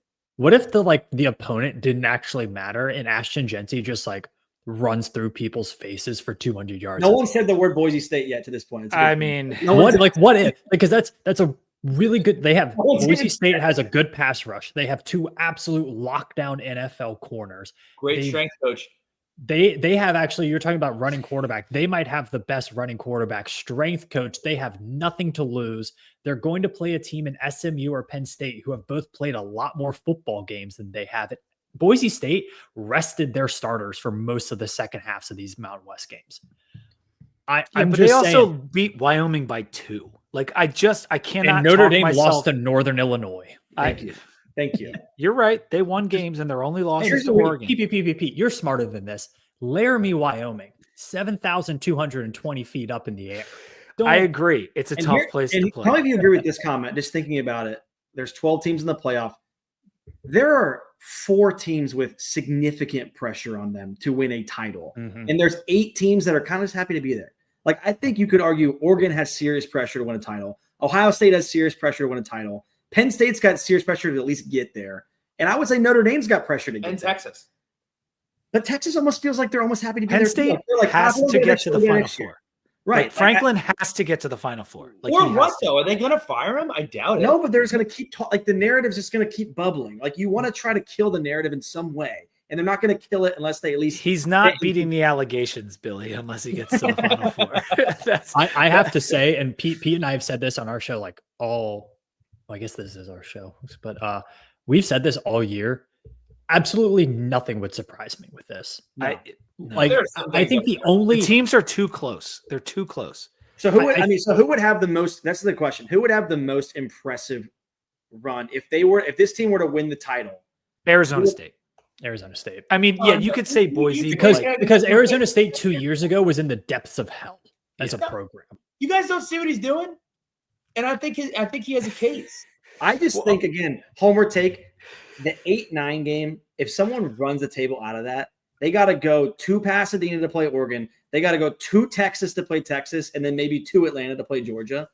the opponent didn't actually matter and Ashton Jeanty just like runs through people's faces for 200 yards? No one said the word Boise State yet to this point. I mean, what if? Because that's a really good. They have Boise State has a good pass rush. They have 2 absolute lockdown NFL corners. Great strength coach. They have actually. You're talking about running quarterback. They might have the best running quarterback. Strength coach. They have nothing to lose. They're going to play a team in SMU or Penn State who have both played a lot more football games than they have. Boise State rested their starters for most of the second halves of these Mountain West games. But they also beat Wyoming by 2. Like I cannot. And Notre Dame lost to Northern Illinois. Thank you. You're right. They won games and their only losses to Oregon. You're smarter than this. Laramie, Wyoming, 7,220 feet up in the air. I agree. It's a tough place to play. How many of you agree with this comment? Just thinking about it, there's 12 teams in the playoff. There are 4 teams with significant pressure on them to win a title. Mm-hmm. And there's 8 teams that are kind of just happy to be there. Like, I think you could argue Oregon has serious pressure to win a title. Ohio State has serious pressure to win a title. Penn State's got serious pressure to at least get there. And I would say Notre Dame's got pressure to get there. And Texas. But Texas almost feels like they're almost happy to be there. Penn State has to get to the Final Four. Right. Like Franklin has to get to the Final Four. Like or what, though? Are they going to fire him? I doubt it. No, but there's going to keep like the narrative's just going to keep bubbling. Like you want to try to kill the narrative in some way. And they're not going to kill it unless they at least. He's not beating the allegations, Billy, unless he gets to the Final Four. I have to say, and Pete and I have said this on our show, like I guess this is our show, but we've said this all year. Absolutely nothing would surprise me with this. No. I think the teams are too close. They're too close. So who would have the most? That's the question. Who would have the most impressive run if this team were to win the title? Arizona State. I mean, yeah, you could say Boise because Arizona State 2 years ago was in the depths of hell as a program. You guys don't see what he's doing, and I think he has a case. I just think again, homer take the 8-9 game. If someone runs the table out of that, they got to go to Pasadena to play Oregon. They got to go to Texas to play Texas, and then maybe to Atlanta to play Georgia.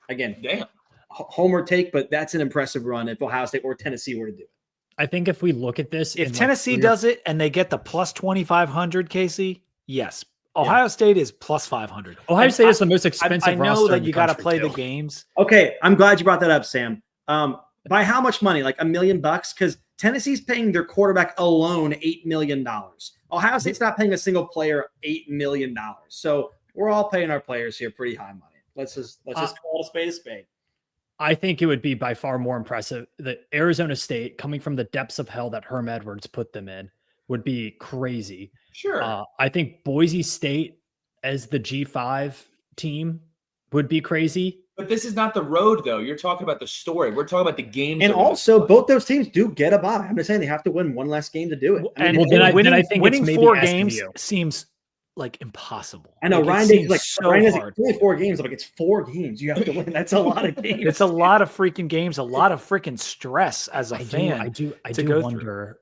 Again, damn, homer take, but that's an impressive run if Ohio State or Tennessee were to do it. I think if we look at this, if Tennessee does it and they get the plus 2,500, Casey, yes. Ohio State is plus 500. Ohio State is the most expensive. I know that you got to play the games. Okay, I'm glad you brought that up, Sam. By how much money? Like $1 million? Because Tennessee's paying their quarterback alone $8 million. Ohio State's not paying a single player $8 million. So we're all paying our players here pretty high money. Let's just call it a spade a spade. I think it would be by far more impressive that Arizona State, coming from the depths of hell that Herm Edwards put them in, would be crazy. Sure. I think Boise State as the G5 team would be crazy. But this is not the road, though. You're talking about the story. We're talking about the games. And also, both those teams do get a bye. I'm just saying they have to win one less game to do it. Then I think winning it's 4 maybe games SMU. seems like impossible. I know like, Ryan Day is like so Ryan hard. It's only 4 games. I'm like, it's 4 games. You have to win. That's a lot of games. It's a lot of freaking games, a lot of freaking stress as a fan. I do go wonder.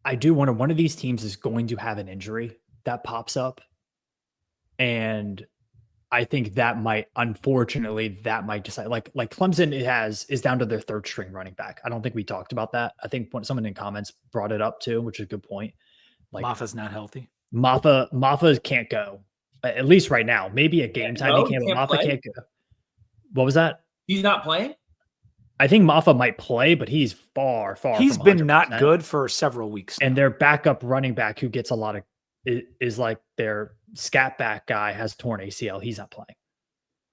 I do wonder, one of these teams is going to have an injury that pops up, and I think that might decide. Like Clemson is down to their 3rd string running back. I don't think we talked about that. I think someone in comments brought it up too, which is a good point. Like Maffa's not healthy. Maffa can't go, at least right now. Maybe at game time he can, but Maffa can't go. What was that? He's not playing? I think Maffa might play, but he's far. He's from been 100%. not good for several weeks. And their backup running back, who gets a lot of, is like their scat back guy, has torn ACL. He's not playing.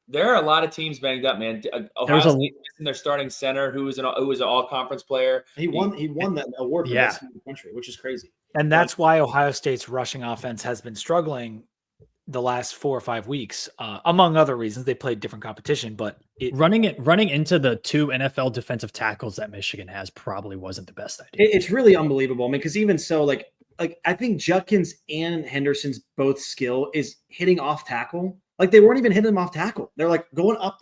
There are a lot of teams banged up, man. Ohio State in their starting center, who was an all-conference player. He won that award for best team in the country, which is crazy. And that's why Ohio State's rushing offense has been struggling the last 4 or 5 weeks, among other reasons. They played different competition, but running into the 2 NFL defensive tackles that Michigan has probably wasn't the best idea. It's really unbelievable. I mean, because even so, like I think Judkins and Henderson's both skill is hitting off tackle. Like they weren't even hitting them off tackle. They're like going up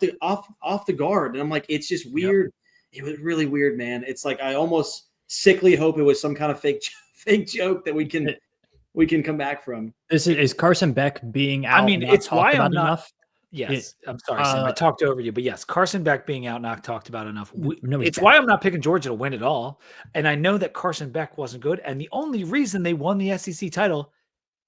off the guard. And I'm like, it's just weird. Yep. It was really weird, man. It's like, I almost sickly hope it was some kind of fake joke that we can come back from. Is Carson Beck being out? I mean, it's why I'm not enough. Yes, I'm sorry, Sam. I talked over you, but yes, Carson Beck being out, not talked about enough. It's bad. why I'm not picking Georgia to win at all. And I know that Carson Beck wasn't good. And the only reason they won the SEC title,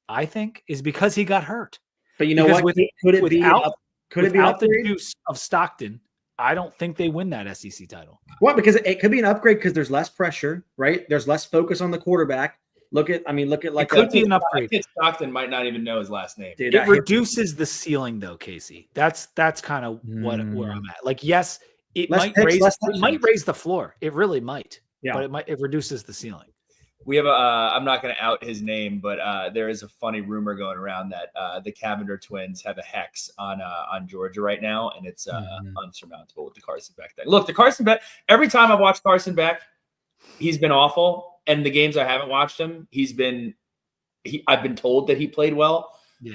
I think, is because he got hurt. But you know because what? Could it be without the juice of Stockton? I don't think they win that SEC title. What? Because it could be an upgrade because there's less pressure, right? There's less focus on the quarterback. Look at like it could be an upgrade. I think Stockton might not even know his last name. Dude, it reduces the ceiling, though, Casey. That's kind of where I'm at. Like, yes, it might raise the floor. It really might. Yeah, but it reduces the ceiling. We have I'm not going to out his name, but there is a funny rumor going around that the Cavender twins have a hex on Georgia right now, and it's unsurmountable with the Carson Beck thing. Look, the Carson Beck. Every time I've watched Carson Beck, he's been awful. And the games I haven't watched him, I've been told that he played well. Yeah.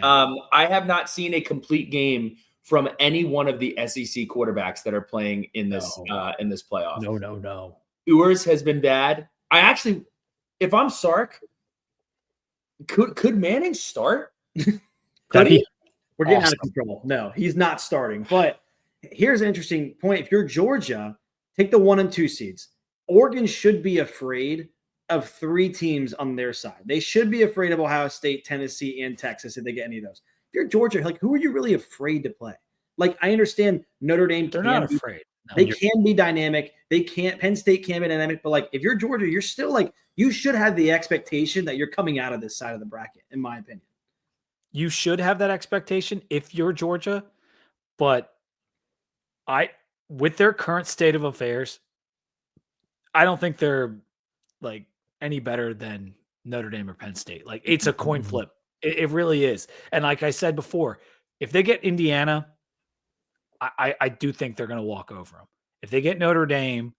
I have not seen a complete game from any one of the SEC quarterbacks that are playing in this playoff. No. Ewers has been bad. If I'm Sark, could Manning start? We're getting out of control. No, he's not starting. But here's an interesting point. If you're Georgia, take the 1 and 2 seeds. Oregon should be afraid of 3 teams on their side. They should be afraid of Ohio State, Tennessee, and Texas if they get any of those. If you're Georgia, like, who are you really afraid to play? Like, I understand Notre Dame. They're not afraid. No, they can be dynamic. Penn State can be dynamic. But, like, if you're Georgia, you're still, like, you should have the expectation that you're coming out of this side of the bracket, in my opinion. You should have that expectation if you're Georgia. But with their current state of affairs, I don't think they're, like, any better than Notre Dame or Penn State. Like, it's a coin flip. It really is. And like I said before, if they get Indiana, I do think they're going to walk over them. If they get Notre Dame,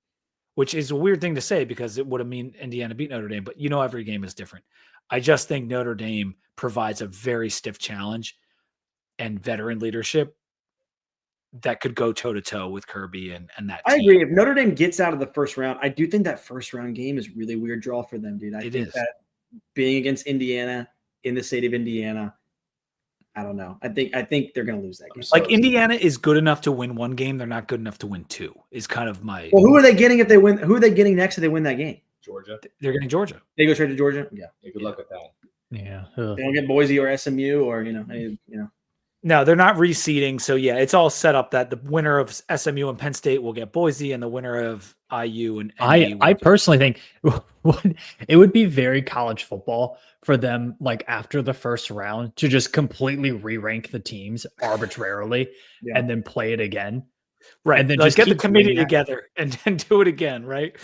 which is a weird thing to say because it would have mean Indiana beat Notre Dame, but every game is different. I just think Notre Dame provides a very stiff challenge and veteran leadership that could go toe-to-toe with Kirby and that team. I agree. If Notre Dame gets out of the first round, I do think that first round game is really weird draw for them, dude. I think that being against Indiana in the state of Indiana, I don't know. I think they're going to lose that game. Like, Indiana is good enough to win 1 game. They're not good enough to win 2 is kind of my. Well, who are they getting if they win? Who are they getting next if they win that game? Georgia. They're getting Georgia. They go straight to Georgia? Yeah. Good luck with that. Yeah. They don't get Boise or SMU or, No, they're not reseeding. So yeah, it's all set up that the winner of SMU and Penn State will get Boise, and the winner of IU and NU I personally think it would be very college football for them, like after the first round, to just completely re-rank the teams arbitrarily and then play it again. Right. And then like just get the keep committee doing that. together and then do it again. Right.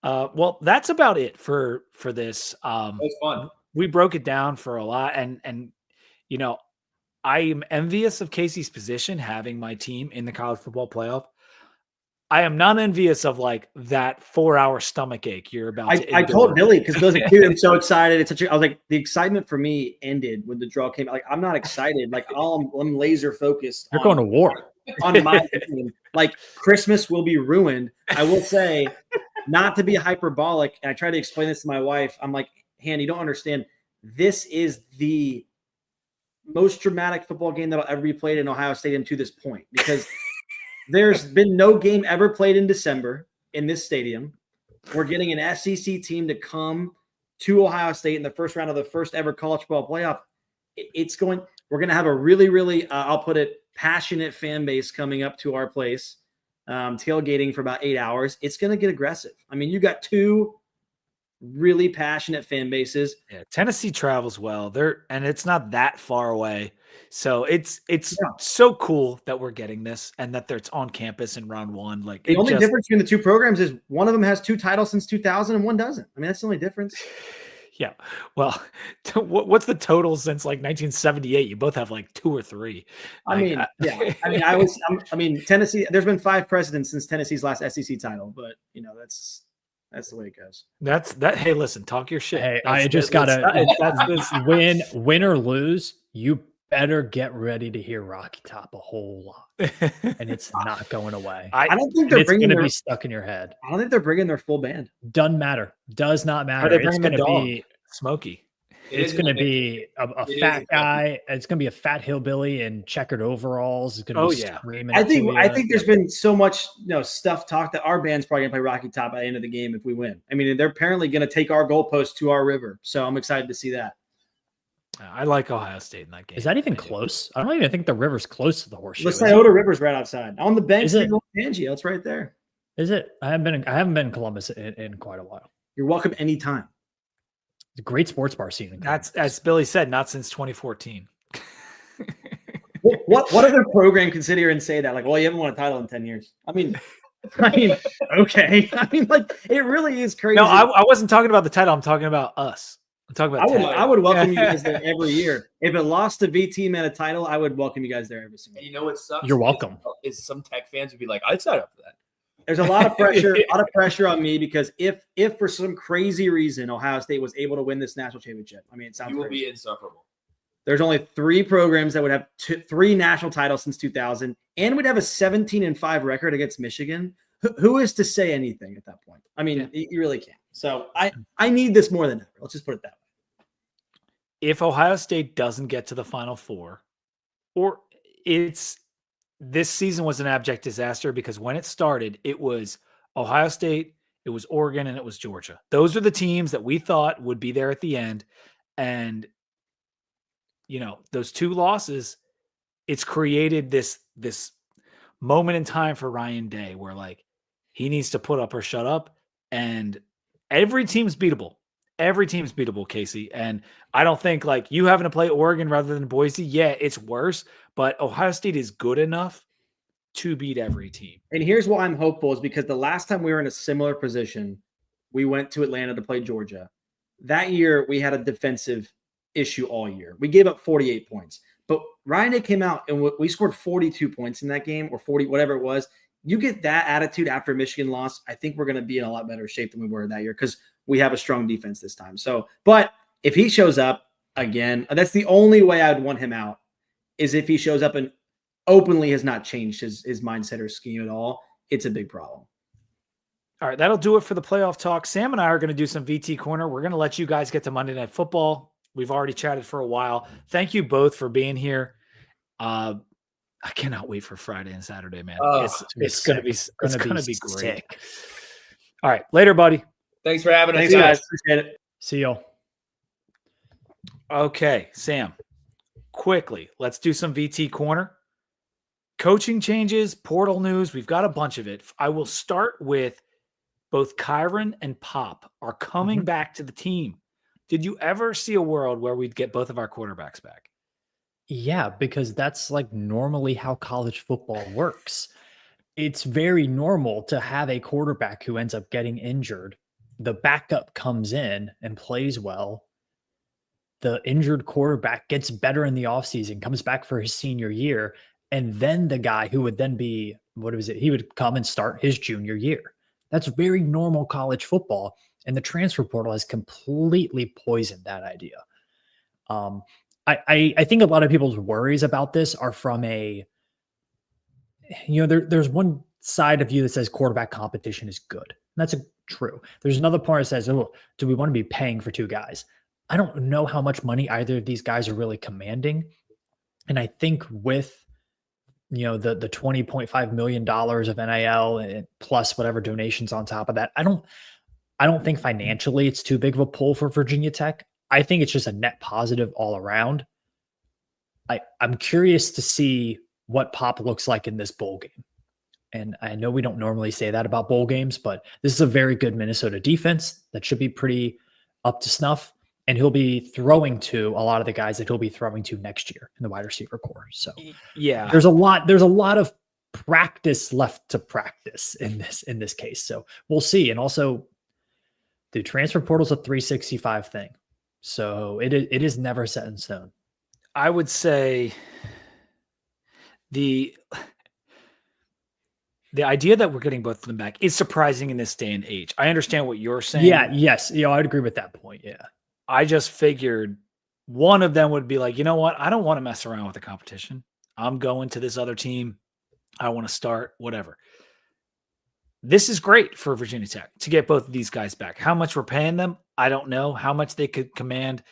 Well, that's about it for this. It was fun. We broke it down for a lot, and I am envious of Casey's position having my team in the college football playoff. I am not envious of like that 4-hour stomach ache you're about to I endure. told Billy because I was like, dude, I'm so excited. I was like, the excitement for me ended when the draw came. Like, I'm not excited. Like, I'm laser focused. You're going to war. On my team. Like, Christmas will be ruined. I will say, not to be hyperbolic, and I try to explain this to my wife. I'm like, Han, you don't understand. This is the most dramatic football game that'll ever be played in Ohio Stadium to this point, because there's been no game ever played in December in this stadium. We're getting an SEC team to come to Ohio State in the first round of the first ever college football playoff. We're going to have a really, really, I'll put it, passionate fan base coming up to our place, tailgating for about 8 hours. It's going to get aggressive. I mean, you got two really passionate fan bases. Yeah, Tennessee travels well. And it's not that far away. So it's so cool that we're getting this and that it's on campus in round one. Like the only difference between the two programs is one of them has 2 titles since 2000 and one doesn't. I mean, that's the only difference. Yeah. Well, what's the total since like 1978? You both have like 2 or 3. Tennessee, there's been 5 presidents since Tennessee's last SEC title, but that's the way it goes. Hey, listen, talk your shit. Hey, I just gotta win or lose. You better get ready to hear Rocky Top a whole lot, and it's not going away. I don't think they're going to be stuck in your head. I don't think they're bringing their full band. Doesn't matter. Does not matter. It's going to be Smokey. It's going to be a fat guy. It's going to be a fat hillbilly in checkered overalls. It's going to be screaming. I think there's been so much stuff talked that our band's probably going to play Rocky Top at the end of the game if we win. I mean, they're apparently going to take our goalpost to our river, so I'm excited to see that. I like Ohio State in that game. Is that even close? I don't even think the river's close to the horseshoe. The Scioto River's right outside. On the banks of Pangea, it's right there. Is it? I haven't been in Columbus in quite a while. You're welcome anytime. It's a great sports bar scene. That's, as Billy said, not since 2014. What other program can sit here and say that? Like, well, you haven't won a title in 10 years. I mean, okay. I mean, like, it really is crazy. No, I wasn't talking about the title. I'm talking about us. I'm talking about I would welcome you guys there every year. If it lost to V team and a title, I would welcome you guys there every single year. You know what sucks? You're welcome. Is some Tech fans would be like, I'd sign up for that. There's a lot of pressure, on me because if for some crazy reason Ohio State was able to win this national championship, I mean, it sounds you will crazy. be insufferable. There's only 3 programs that would have 3 national titles since 2000, and would have a 17-5 record against Michigan. Who is to say anything at that point? I mean, you really can't. So I need this more than ever. Let's just put it that way. If Ohio State doesn't get to the Final Four, or this season was an abject disaster because when it started, it was Ohio State, it was Oregon, and it was Georgia. Those are the teams that we thought would be there at the end. And, those 2 losses, it's created this moment in time for Ryan Day where, like, he needs to put up or shut up. And every team's beatable. Every team's beatable, Casey. And I don't think, like, you having to play Oregon rather than Boise, it's worse. But Ohio State is good enough to beat every team. And here's why I'm hopeful is because the last time we were in a similar position, we went to Atlanta to play Georgia. That year, we had a defensive issue all year. We gave up 48 points. But Ryan Day came out and we scored 42 points in that game, or 40, whatever it was. You get that attitude after Michigan lost, I think we're going to be in a lot better shape than we were that year because we have a strong defense this time. So, but if he shows up again, that's the only way I would want him out, is if he shows up and openly has not changed his mindset or scheme at all. It's a big problem. All right, that'll do it for the playoff talk. Sam and I are going to do some VT Corner. We're going to let you guys get to Monday Night Football. We've already chatted for a while. Thank you both for being here. I cannot wait for Friday and Saturday, man. It's going to be great. Sick. All right, later, buddy. Thanks for having us, guys. Appreciate it. See y'all. Okay, Sam. quickly, let's do some VT corner. Coaching changes, portal news. We've got a bunch of it. I will start with both Kyron and Pop are coming back to the team. Did you ever see a world where we'd get both of our quarterbacks back? Yeah, because that's like normally how college football works. It's very normal to have a quarterback who ends up getting injured. The backup comes in and plays well. The injured quarterback gets better in the offseason, comes back for his senior year. And then the guy who would then be, he would come and start his junior year. That's very normal college football. And the transfer portal has completely poisoned that idea. I think a lot of people's worries about this are from there's one side of you that says quarterback competition is good. And that's true. There's another part that says, oh, do we want to be paying for two guys? I don't know how much money either of these guys are really commanding. And I think with the $20.5 million of NIL and plus whatever donations on top of that, I don't think financially it's too big of a pull for Virginia Tech. I think it's just a net positive all around. I'm curious to see what Pop looks like in this bowl game. And I know we don't normally say that about bowl games, but this is a very good Minnesota defense that should be pretty up to snuff. And he'll be throwing to a lot of the guys that he'll be throwing to next year in the wide receiver core. So yeah, there's a lot of practice left to practice in this case. So we'll see. And also the transfer portal is a 365 thing. So it is never set in stone. I would say the idea that we're getting both of them back is surprising in this day and age. I understand what you're saying. Yeah. Yes. I'd agree with that point. Yeah. I just figured one of them would be like, you know what? I don't want to mess around with the competition. I'm going to this other team. I want to start whatever. This is great for Virginia Tech to get both of these guys back. How much we're paying them, I don't know. How much they could command,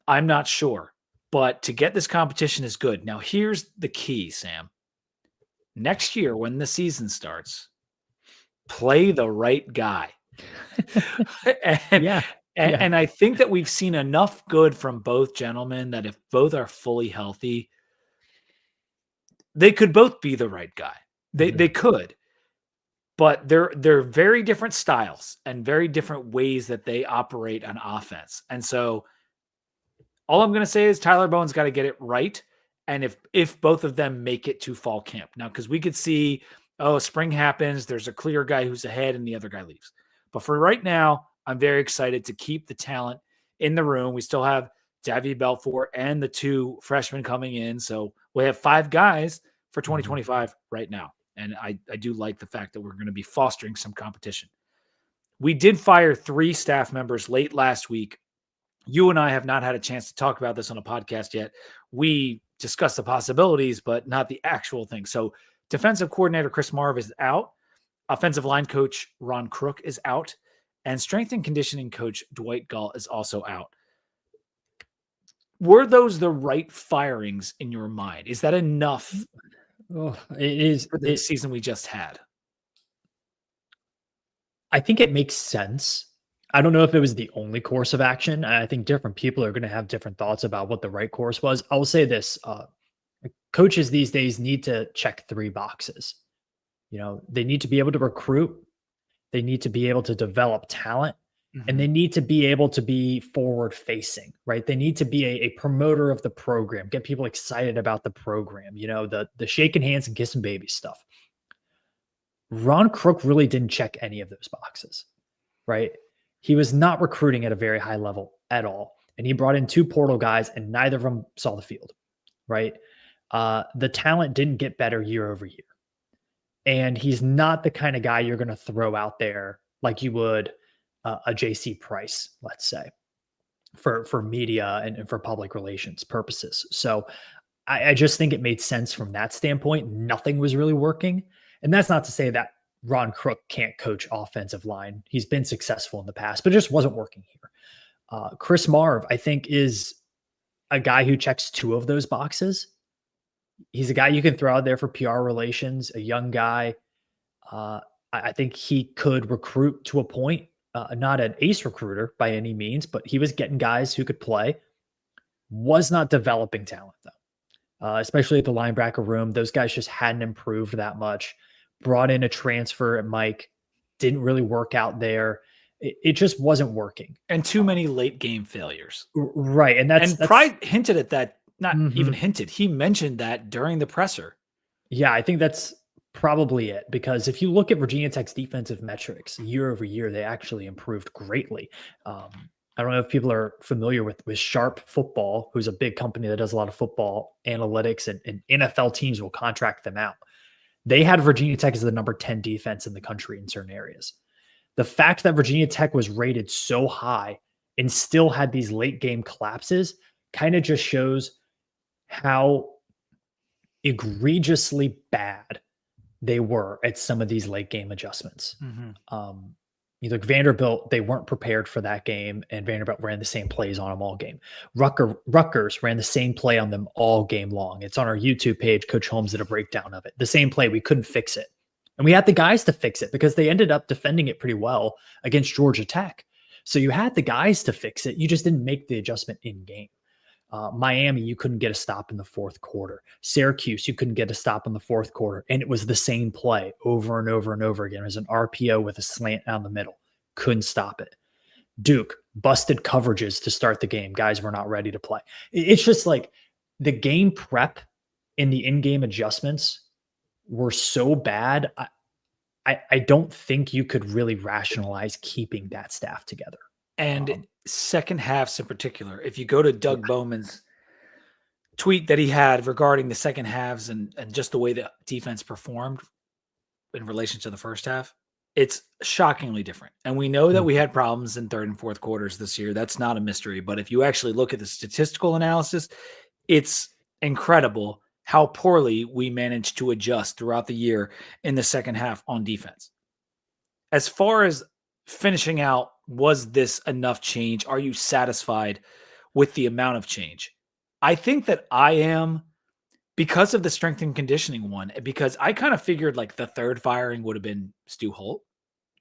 I'm not sure. But to get this competition is good. Now, here's the key, Sam. Next year, when the season starts, play the right guy. And I think that we've seen enough good from both gentlemen that if both are fully healthy, they could both be the right guy. They could. But they're very different styles and very different ways that they operate on offense. And so all I'm going to say is Tyler Bowen's got to get it right. And if both of them make it to fall camp. Now, because we could see, spring happens, there's a clear guy who's ahead and the other guy leaves. But for right now, I'm very excited to keep the talent in the room. We still have Davie Belfort and the two freshmen coming in. So we have 5 guys for 2025 right now. And I do like the fact that we're going to be fostering some competition. We did fire 3 staff members late last week. You and I have not had a chance to talk about this on a podcast yet. We discussed the possibilities, but not the actual thing. So defensive coordinator Chris Marv is out. Offensive line coach Ron Crook is out. And strength and conditioning coach Dwight Gall is also out. Were those the right firings in your mind? Is that enough? It is for the season we just had. I think it makes sense. I don't know if it was the only course of action. I think different people are going to have different thoughts about what the right course was. I will say this, coaches these days need to check 3 boxes. They need to be able to recruit. They need to be able to develop talent, and they need to be able to be forward facing, right? They need to be a promoter of the program, get people excited about the program, the shaking hands and kissing baby stuff. Ron Crook really didn't check any of those boxes, right? He was not recruiting at a very high level at all. And he brought in 2 portal guys and neither of them saw the field, right? The talent didn't get better year over year. And he's not the kind of guy you're going to throw out there like you would a JC Price, let's say, for media and for public relations purposes. So I just think it made sense from that standpoint. Nothing was really working. And that's not to say that Ron Crook can't coach offensive line. He's been successful in the past, but it just wasn't working here. Chris Marv, I think, is a guy who checks 2 of those boxes. He's a guy you can throw out there for PR relations, a young guy. I think he could recruit to a point, not an ace recruiter by any means, but he was getting guys who could play. was not developing talent though, especially at the linebacker room. Those guys just hadn't improved that much. Brought in a transfer at Mike, didn't really work out there. It just wasn't working. And too many late game failures. Right. And Pride hinted at that, not even Mhm. hinted. He mentioned that during the presser. Yeah, I think that's probably it, because if you look at Virginia Tech's defensive metrics year over year, they actually improved greatly. I don't know if people are familiar with Sharp Football, who's a big company that does a lot of football analytics, and NFL teams will contract them out. They had Virginia Tech as the number 10 defense in the country in certain areas. The fact that Virginia Tech was rated so high and still had these late game collapses kind of just shows how egregiously bad they were at some of these late game adjustments. You look, Vanderbilt, they weren't prepared for that game, and Vanderbilt ran the same plays on them all game. Rutgers ran the same play on them all game long. It's on our YouTube page. Coach Holmes did a breakdown of it. The same play, we couldn't fix it. And we had the guys to fix it because they ended up defending it pretty well against Georgia Tech. So you had the guys to fix it. You just didn't make the adjustment in game. Miami, you couldn't get a stop in the fourth quarter. Syracuse, you couldn't get a stop in the fourth quarter. And it was the same play over and over and over again. It was an RPO with a slant down the middle. Couldn't stop it. Duke, busted coverages to start the game. Guys were not ready to play. It's just like the game prep and the in-game adjustments were so bad. I don't think you could really rationalize keeping that staff together. And second halves in particular, if you go to Doug Bowman's tweet that he had regarding the second halves and just the way the defense performed in relation to the first half, it's shockingly different. And we know that we had problems in third and fourth quarters this year. That's not a mystery. But if you actually look at the statistical analysis, it's incredible how poorly we managed to adjust throughout the year in the second half on defense. As far as finishing out, was this enough change? Are you satisfied with the amount of change? I think that I am, because of the strength and conditioning one, because I kind of figured like the third firing would have been Stu Holt,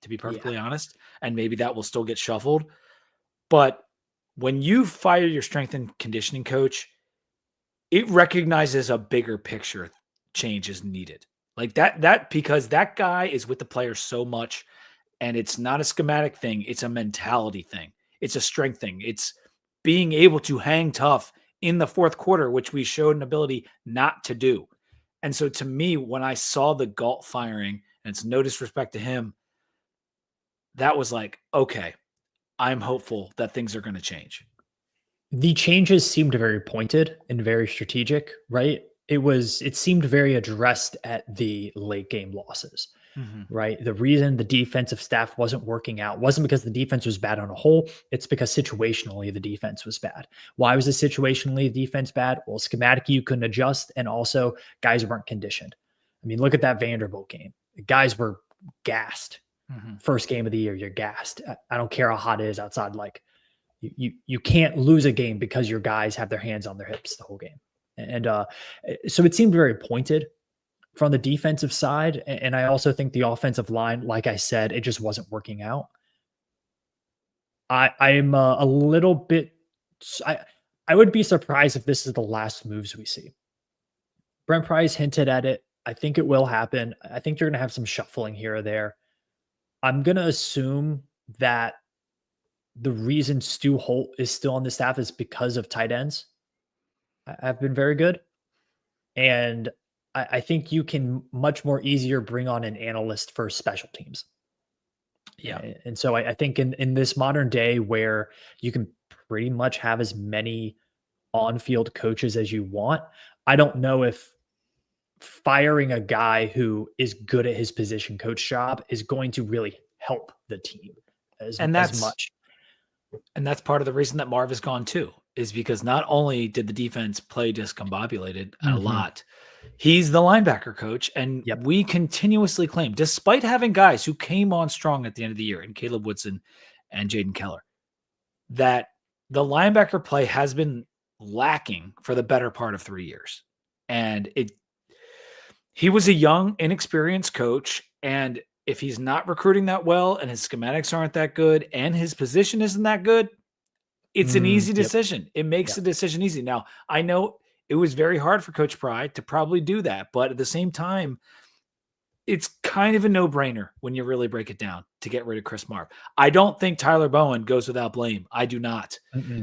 to be perfectly honest, and maybe that will still get shuffled. But when you fire your strength and conditioning coach, it recognizes a bigger picture change is needed. Like that because that guy is with the players so much. And it's not a schematic thing. It's a mentality thing. It's a strength thing. It's being able to hang tough in the fourth quarter, which we showed an ability not to do. And so to me, when I saw the Galt firing, and it's no disrespect to him, that was like, okay, I'm hopeful that things are going to change. The changes seemed very pointed and very strategic, right? It seemed very addressed at the late game losses. Right. The reason the defensive staff wasn't working out wasn't because the defense was bad on a whole. It's because situationally the defense was bad. Why was the situationally defense bad? Well, schematically you couldn't adjust, and also guys weren't conditioned. I mean, look at that Vanderbilt game. The guys were gassed. First game of the year, you're gassed. I don't care how hot it is outside. Like you can't lose a game because your guys have their hands on their hips the whole game. And so it seemed very pointed from the defensive side. And I also think the offensive line, like I said, it just wasn't working out. I'm a little bit, I would be surprised if this is the last moves we see. Brent Price hinted at it. I think it will happen. I think you're going to have some shuffling here or there. I'm going to assume that the reason Stu Holt is still on the staff is because of tight ends. I've been very good. And I think you can much more easier bring on an analyst for special teams. Yeah. And so I think in this modern day where you can pretty much have as many on-field coaches as you want, I don't know if firing a guy who is good at his position coach job is going to really help the team as much. And that's part of the reason that Marv is gone too, is because not only did the defense play discombobulated a lot, he's the linebacker coach. And we continuously claim, despite having guys who came on strong at the end of the year, and Caleb Woodson and Jaden Keller, that the linebacker play has been lacking for the better part of 3 years. And he was a young, inexperienced coach. And if he's not recruiting that well and his schematics aren't that good and his position isn't that good, It's an easy Yep. decision. It makes the decision easy. Now, I know it was very hard for Coach Pry to probably do that, but at the same time, it's kind of a no-brainer when you really break it down to get rid of Chris Marv. I don't think Tyler Bowen goes without blame. I do not.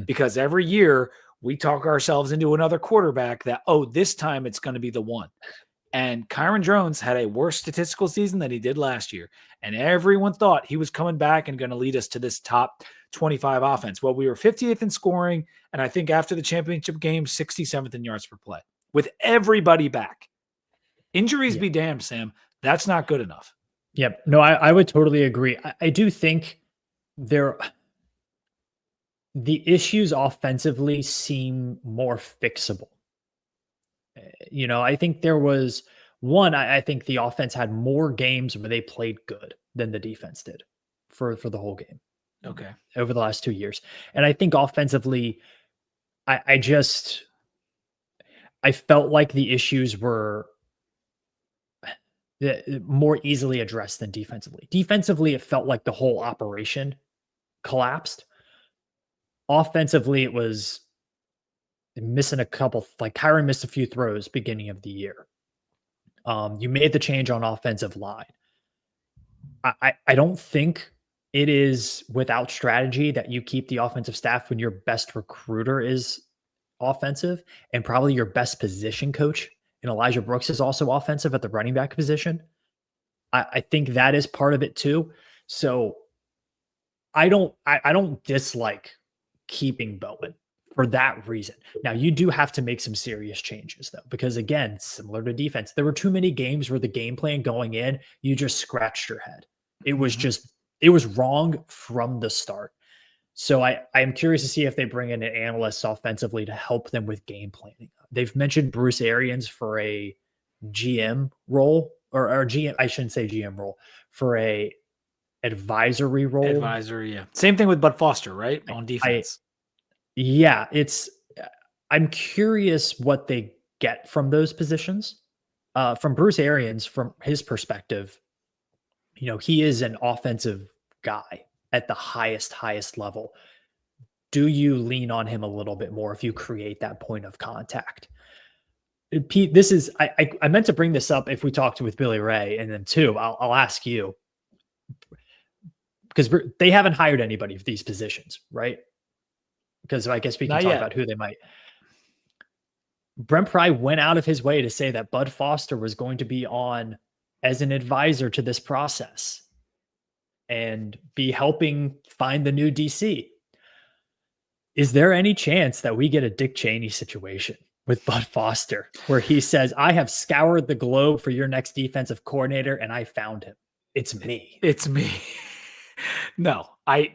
Because every year we talk ourselves into another quarterback that, this time it's going to be the one. And Kyron Drones had a worse statistical season than he did last year. And everyone thought he was coming back and going to lead us to this top 25 offense. Well, we were 58th in scoring. And I think after the championship game, 67th in yards per play with everybody back. Injuries be damned, Sam. That's not good enough. Yep. No, I would totally agree. I do think the issues offensively seem more fixable. I think there was one, I think the offense had more games where they played good than the defense did for the whole game. Okay. Over the last 2 years. And I think offensively, I felt like the issues were more easily addressed than defensively. Defensively, it felt like the whole operation collapsed. Offensively, it was missing a couple, like Kyron missed a few throws beginning of the year. You made the change on offensive line. I don't think it is without strategy that you keep the offensive staff when your best recruiter is offensive and probably your best position coach. And Elijah Brooks is also offensive at the running back position. I think that is part of it too. So I don't dislike keeping Bowen for that reason. Now you do have to make some serious changes though, because again, similar to defense, there were too many games where the game plan going in, you just scratched your head. It was wrong from the start. So I am curious to see if they bring in an analyst offensively to help them with game planning. They've mentioned Bruce Arians for a GM role or GM. I shouldn't say GM role, for a advisory role. Advisory. Yeah. Same thing with Bud Foster, right? On defense. I'm curious what they get from those positions. From Bruce Arians, from his perspective, he is an offensive guy at the highest level. Do you lean on him a little bit more if you create that point of contact? Pete, this is, I meant to bring this up if we talked with Billy Ray, and then two, I'll ask you, because they haven't hired anybody for these positions, right? Because I guess we can talk about who they might. Brent Pry went out of his way to say that Bud Foster was going to be on as an advisor to this process and be helping find the new DC. Is there any chance that we get a Dick Cheney situation with Bud Foster where he says, I have scoured the globe for your next defensive coordinator and I found him. It's me. It's me. No, I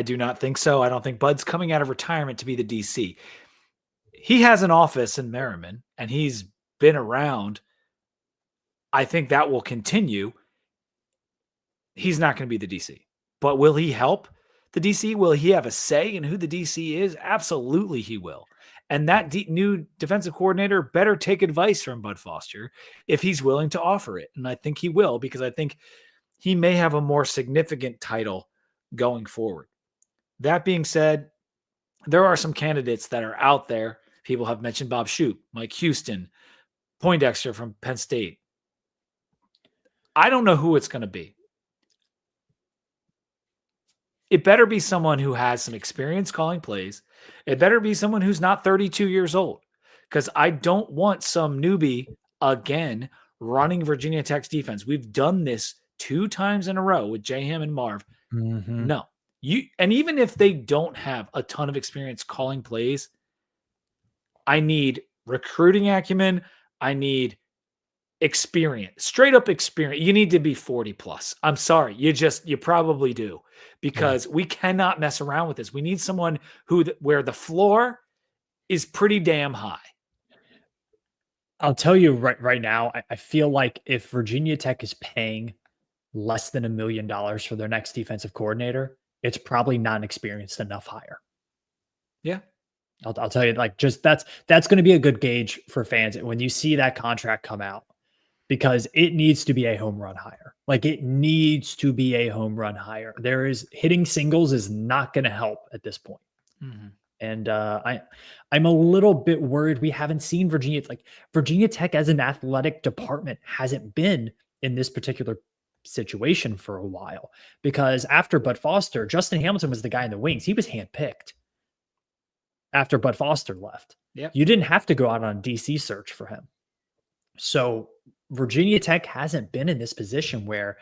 do not think so. I don't think Bud's coming out of retirement to be the DC. He has an office in Merriman and he's been around. I think that will continue. He's not going to be the DC, but will he help the DC? Will he have a say in who the DC is? Absolutely he will. And that new defensive coordinator better take advice from Bud Foster if he's willing to offer it. And I think he will, because I think he may have a more significant title going forward. That being said, there are some candidates that are out there. People have mentioned Bob Shoup, Mike Houston, Poindexter from Penn State. I don't know who it's going to be. It better be someone who has some experience calling plays. It better be someone who's not 32 years old, because I don't want some newbie again running Virginia Tech's defense. We've done this 2 times in a row with J-Ham and Marv. Mm-hmm. No. And even if they don't have a ton of experience calling plays, I need recruiting acumen. I need experience, straight up experience. You need to be 40 plus. I'm sorry. You probably do, because we cannot mess around with this. We need someone where the floor is pretty damn high. I'll tell you right now, I feel like if Virginia Tech is paying less than $1 million for their next defensive coordinator, it's probably not an experienced enough hire. Yeah. I'll tell you, like, just that's going to be a good gauge for fans when you see that contract come out, because it needs to be a home run hire. Like, it needs to be a home run hire. Hitting singles is not going to help at this point. Mhm. And I'm a little bit worried we haven't seen Virginia. Like Virginia Tech as an athletic department hasn't been in this particular situation for a while, because after Bud Foster, Justin Hamilton was the guy in the wings. He was handpicked after Bud Foster left. Yep. You didn't have to go out on a DC search for him. So Virginia Tech hasn't been in this position where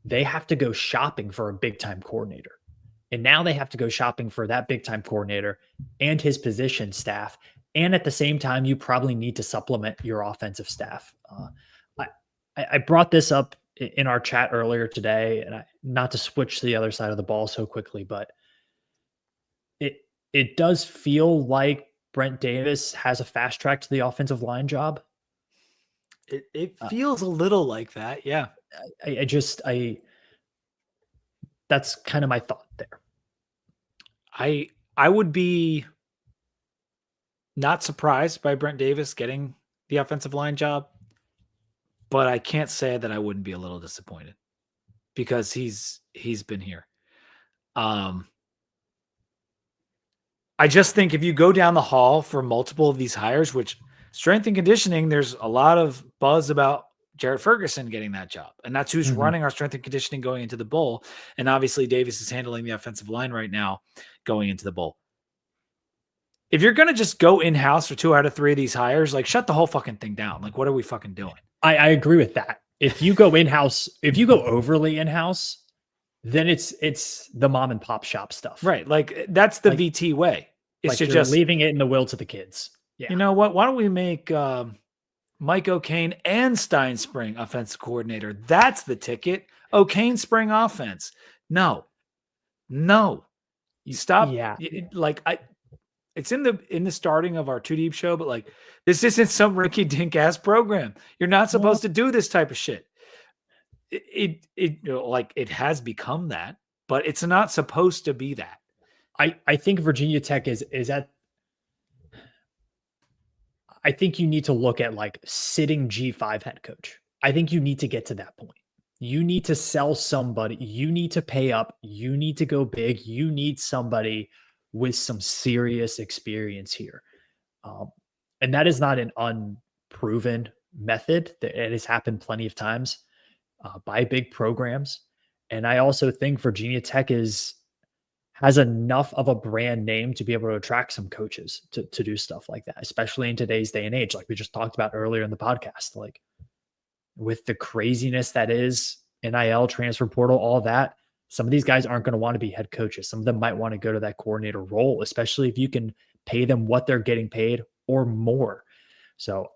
they have to go shopping for a big time coordinator. And now they have to go shopping for that big time coordinator and his position staff. And at the same time, you probably need to supplement your offensive staff. I brought this up in our chat earlier today, and not to switch to the other side of the ball so quickly, but it does feel like Brent Davis has a fast track to the offensive line job. It feels a little like that. Yeah. That's kind of my thought there. I would be not surprised by Brent Davis getting the offensive line job, but I can't say that I wouldn't be a little disappointed because he's been here. I just think if you go down the hall for multiple of these hires, which strength and conditioning, there's a lot of buzz about Jared Ferguson getting that job. And that's who's running our strength and conditioning going into the bowl. And obviously Davis is handling the offensive line right now going into the bowl. If you're going to just go in-house for 2 out of 3 of these hires, like shut the whole fucking thing down. Like, what are we fucking doing? I agree with that. If you go in-house, if you go overly in-house, then it's the mom and pop shop stuff. Right. Like that's the VT way. It's like just leaving it in the will to the kids. Yeah. You know what? Why don't we make Mike O'Kane and Stein Spring offensive coordinator? That's the ticket. O'Kane Spring offense. No. You stop. Yeah. It's in the starting of our Too Deep show, but like this isn't some Ricky Dink ass program. You're not supposed to do this type of shit. It has become that, but it's not supposed to be that. I think Virginia Tech is at. I think you need to look at like sitting G5 head coach. I think you need to get to that point. You need to sell somebody. You need to pay up. You need to go big. You need somebody with some serious experience here. And that is not an unproven method. It has happened plenty of times by big programs. And I also think Virginia Tech has enough of a brand name to be able to attract some coaches to do stuff like that, especially in today's day and age, like we just talked about earlier in the podcast. Like with the craziness that is NIL, transfer portal, all that, some of these guys aren't going to want to be head coaches. Some of them might want to go to that coordinator role, especially if you can pay them what they're getting paid or more. So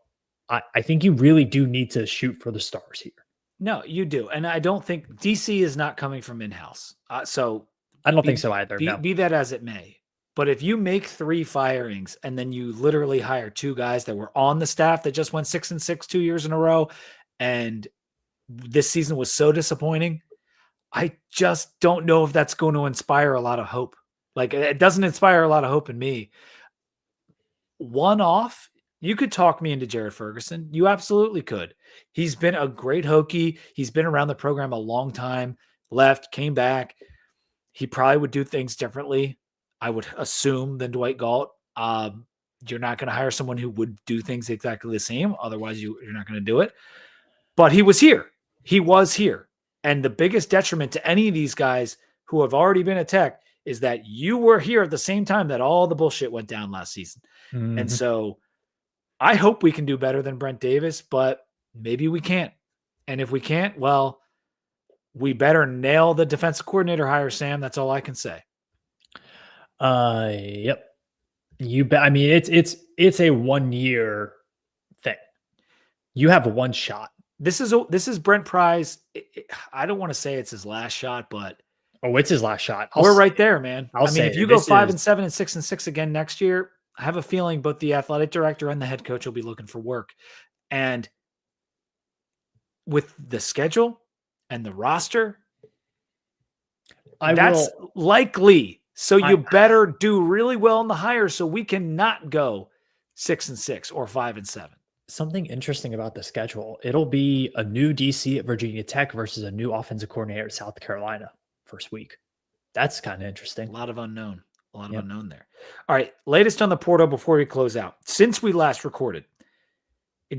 I think you really do need to shoot for the stars here. No, you do. And I don't think DC is not coming from in-house. So I don't think so either. Be that as it may. But if you make 3 firings and then you literally hire 2 guys that were on the staff that just went 6-6 2 years in a row, and this season was so disappointing, I just don't know if that's going to inspire a lot of hope. Like it doesn't inspire a lot of hope in me. One off, you could talk me into Jared Ferguson. You absolutely could. He's been a great Hokie. He's been around the program a long time, left, came back. He probably would do things differently, I would assume, than Dwight Galt. You're not going to hire someone who would do things exactly the same. Otherwise, you're not going to do it. But he was here. He was here. And the biggest detriment to any of these guys who have already been at Tech is that you were here at the same time that all the bullshit went down last season. Mm-hmm. And so I hope we can do better than Brent Davis, but maybe we can't. And if we can't, well, we better nail the defensive coordinator hire, Sam. That's all I can say. Yep. You bet. I mean, it's a 1-year thing. You have one shot. This is Brent Pry's. I don't want to say it's his last shot, but it's his last shot. We're right there, man. I mean, if you go 5-7 and 6-6 again next year, I have a feeling both the athletic director and the head coach will be looking for work. And with the schedule and the roster, that's likely. So you better do really well in the hire so we cannot go 6-6 or 5-7. Something interesting about the schedule. It'll be a new DC at Virginia Tech versus a new offensive coordinator at South Carolina first week. That's kind of interesting. A lot of unknown. A lot of Yep. unknown there. All right. Latest on the portal before we close out. Since we last recorded,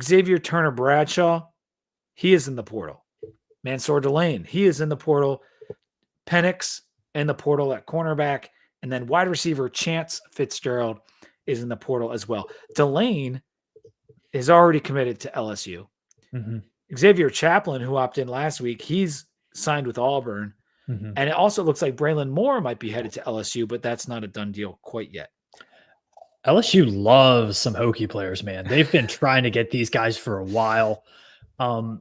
Xavier Turner Bradshaw, he is in the portal. Mansour Delane, he is in the portal. Penix in the portal at cornerback. And then wide receiver Chance Fitzgerald is in the portal as well. Delane is already committed to LSU. Mm-hmm. Xavier Chaplin, who opted in last week, he's signed with Auburn. Mm-hmm. And it also looks like Braylon Moore might be headed to LSU, but that's not a done deal quite yet. LSU loves some Hokie players, man. They've been trying to get these guys for a while. I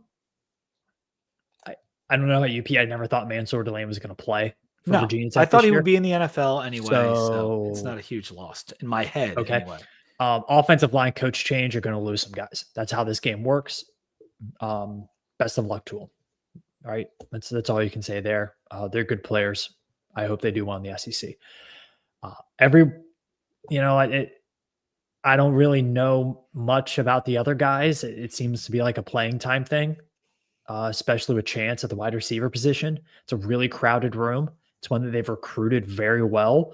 don't know about UP. I never thought Mansour Delane was going to play for Virginia Tech. I thought this he year. would be in the NFL anyway, so So- it's not a huge loss in my head. Okay. Anyway. Offensive line coach change, you're going to lose some guys. That's how this game works. Best of luck to them. All right. That's all you can say there. They're good players. I hope they do well in the SEC. I don't really know much about the other guys. It seems to be like a playing time thing, especially with Chance at the wide receiver position. It's a really crowded room. It's one that they've recruited very well.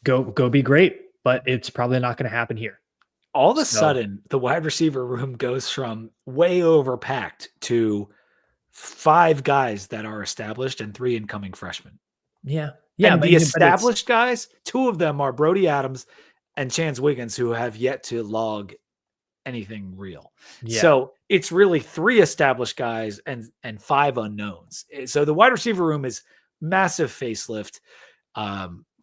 Go be great, but it's probably not going to happen here. All of a sudden, the wide receiver room goes from way overpacked to 5 guys that are established and 3 incoming freshmen. Yeah. And the established guys, 2 of them are Brody Adams and Chance Wiggins, who have yet to log anything real. Yeah. So it's really 3 established guys and 5 unknowns. So the wide receiver room is massive facelift.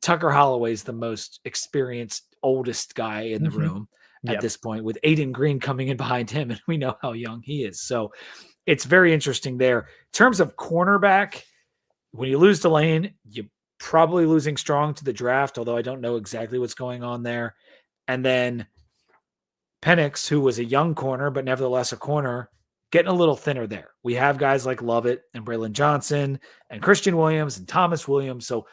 Tucker Holloway's the most experienced, oldest guy in the room at this point, with Aiden Green coming in behind him, and we know how young he is. So it's very interesting there. In terms of cornerback, when you lose Delane, you're probably losing Strong to the draft, although I don't know exactly what's going on there. And then Penix, who was a young corner, but nevertheless a corner, getting a little thinner there. We have guys like Lovett and Braylon Johnson and Christian Williams and Thomas Williams. So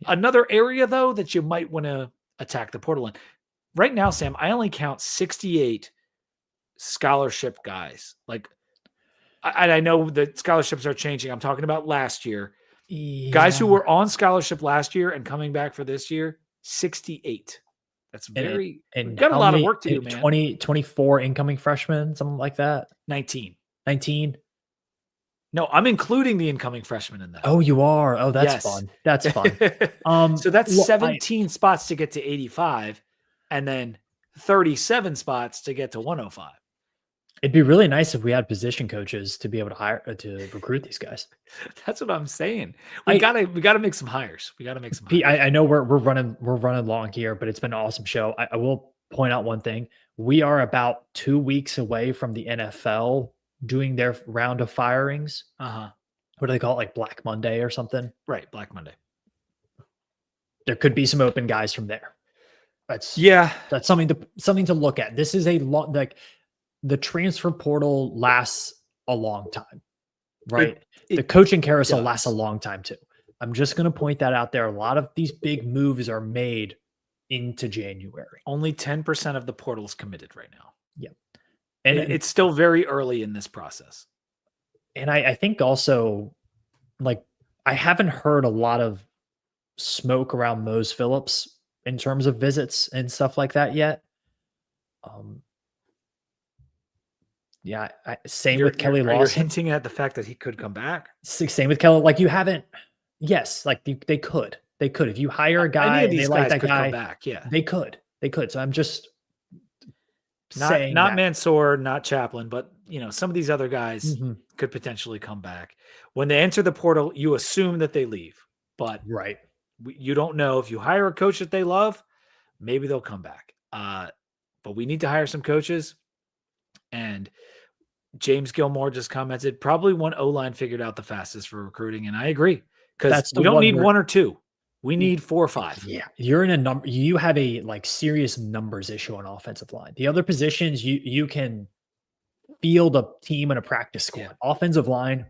another area, though, that you might want to attack the portal in. Right now, Sam, I only count 68 scholarship guys. I know that scholarships are changing. I'm talking about last year. Yeah. Guys who were on scholarship last year and coming back for this year, 68. That's very – and got a lot of work to do, man. 24 incoming freshmen, something like that? 19. 19? No, I'm including the incoming freshmen in that. Oh, you are? Oh, that's Yes. fun. That's fun. So that's 17 spots to get to 85 and then 37 spots to get to 105. It'd be really nice if we had position coaches to be able to recruit these guys. That's what I'm saying. We gotta make some hires. We gotta make some hires. I know we're running long here, but it's been an awesome show. I will point out one thing. We are about 2 weeks away from the NFL doing their round of firings. What do they call it? Like Black Monday or something? Right, Black Monday. There could be some open guys from there. That's something to look at. This is a long, the transfer portal lasts a long time, right? The coaching carousel lasts a long time too. I'm just going to point that out there. A lot of these big moves are made into January. Only 10% of the portal's committed right now. Yep. And it's still very early in this process. And I think also, I haven't heard a lot of smoke around Mose Phillips in terms of visits and stuff like that yet. Same with Kelly Lawson. You're hinting at the fact that he could come back. Same with Kelly. They could. If you hire a guy and they like that guy, come back. Yeah, they could. So I'm just saying not Mansour, not Chaplin, but some of these other guys could potentially come back. When they enter the portal, you assume that they leave, but you don't know. If you hire a coach that they love, maybe they'll come back. But we need to hire some coaches. And James Gilmore just commented, probably one O-line figured out the fastest for recruiting. And I agree, because we don't need 1 or 2. We need 4 or 5. Yeah. You're in you have a serious numbers issue on offensive line. The other positions, you can field a team and a practice squad. Yeah. Offensive line,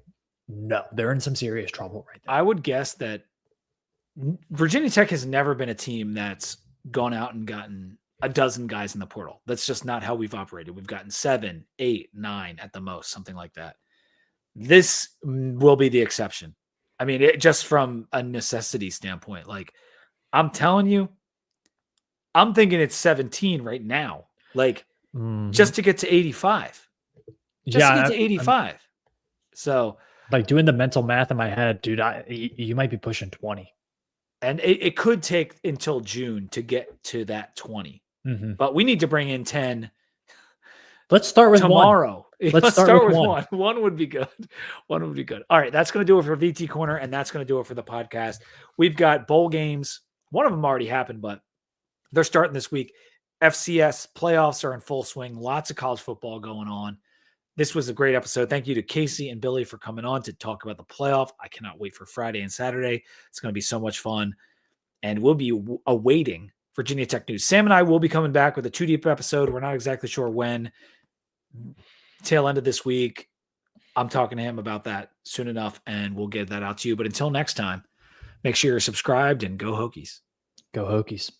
no, they're in some serious trouble right there. I would guess that Virginia Tech has never been a team that's gone out and gotten a dozen guys in the portal. That's just not how we've operated. We've gotten 7, 8, 9 at the most, something like that. This will be the exception. I mean, just from a necessity standpoint, like I'm telling you, I'm thinking it's 17 right now, like just to get to 85. Just to get to 85. So, like doing the mental math in my head, dude, you might be pushing 20. And it could take until June to get to that 20. Mm-hmm. But we need to bring in 10. Let's start with tomorrow. One. Let's start with one. One would be good. One would be good. All right, that's going to do it for VT Corner, and that's going to do it for the podcast. We've got bowl games. One of them already happened, but they're starting this week. FCS playoffs are in full swing. Lots of college football going on. This was a great episode. Thank you to Casey and Billy for coming on to talk about the playoff. I cannot wait for Friday and Saturday. It's going to be so much fun. And we'll be awaiting Virginia Tech news. Sam and I will be coming back with a 2-deep episode. We're not exactly sure when. Tail end of this week. I'm talking to him about that soon enough, and we'll get that out to you. But until next time, make sure you're subscribed and go Hokies. Go Hokies.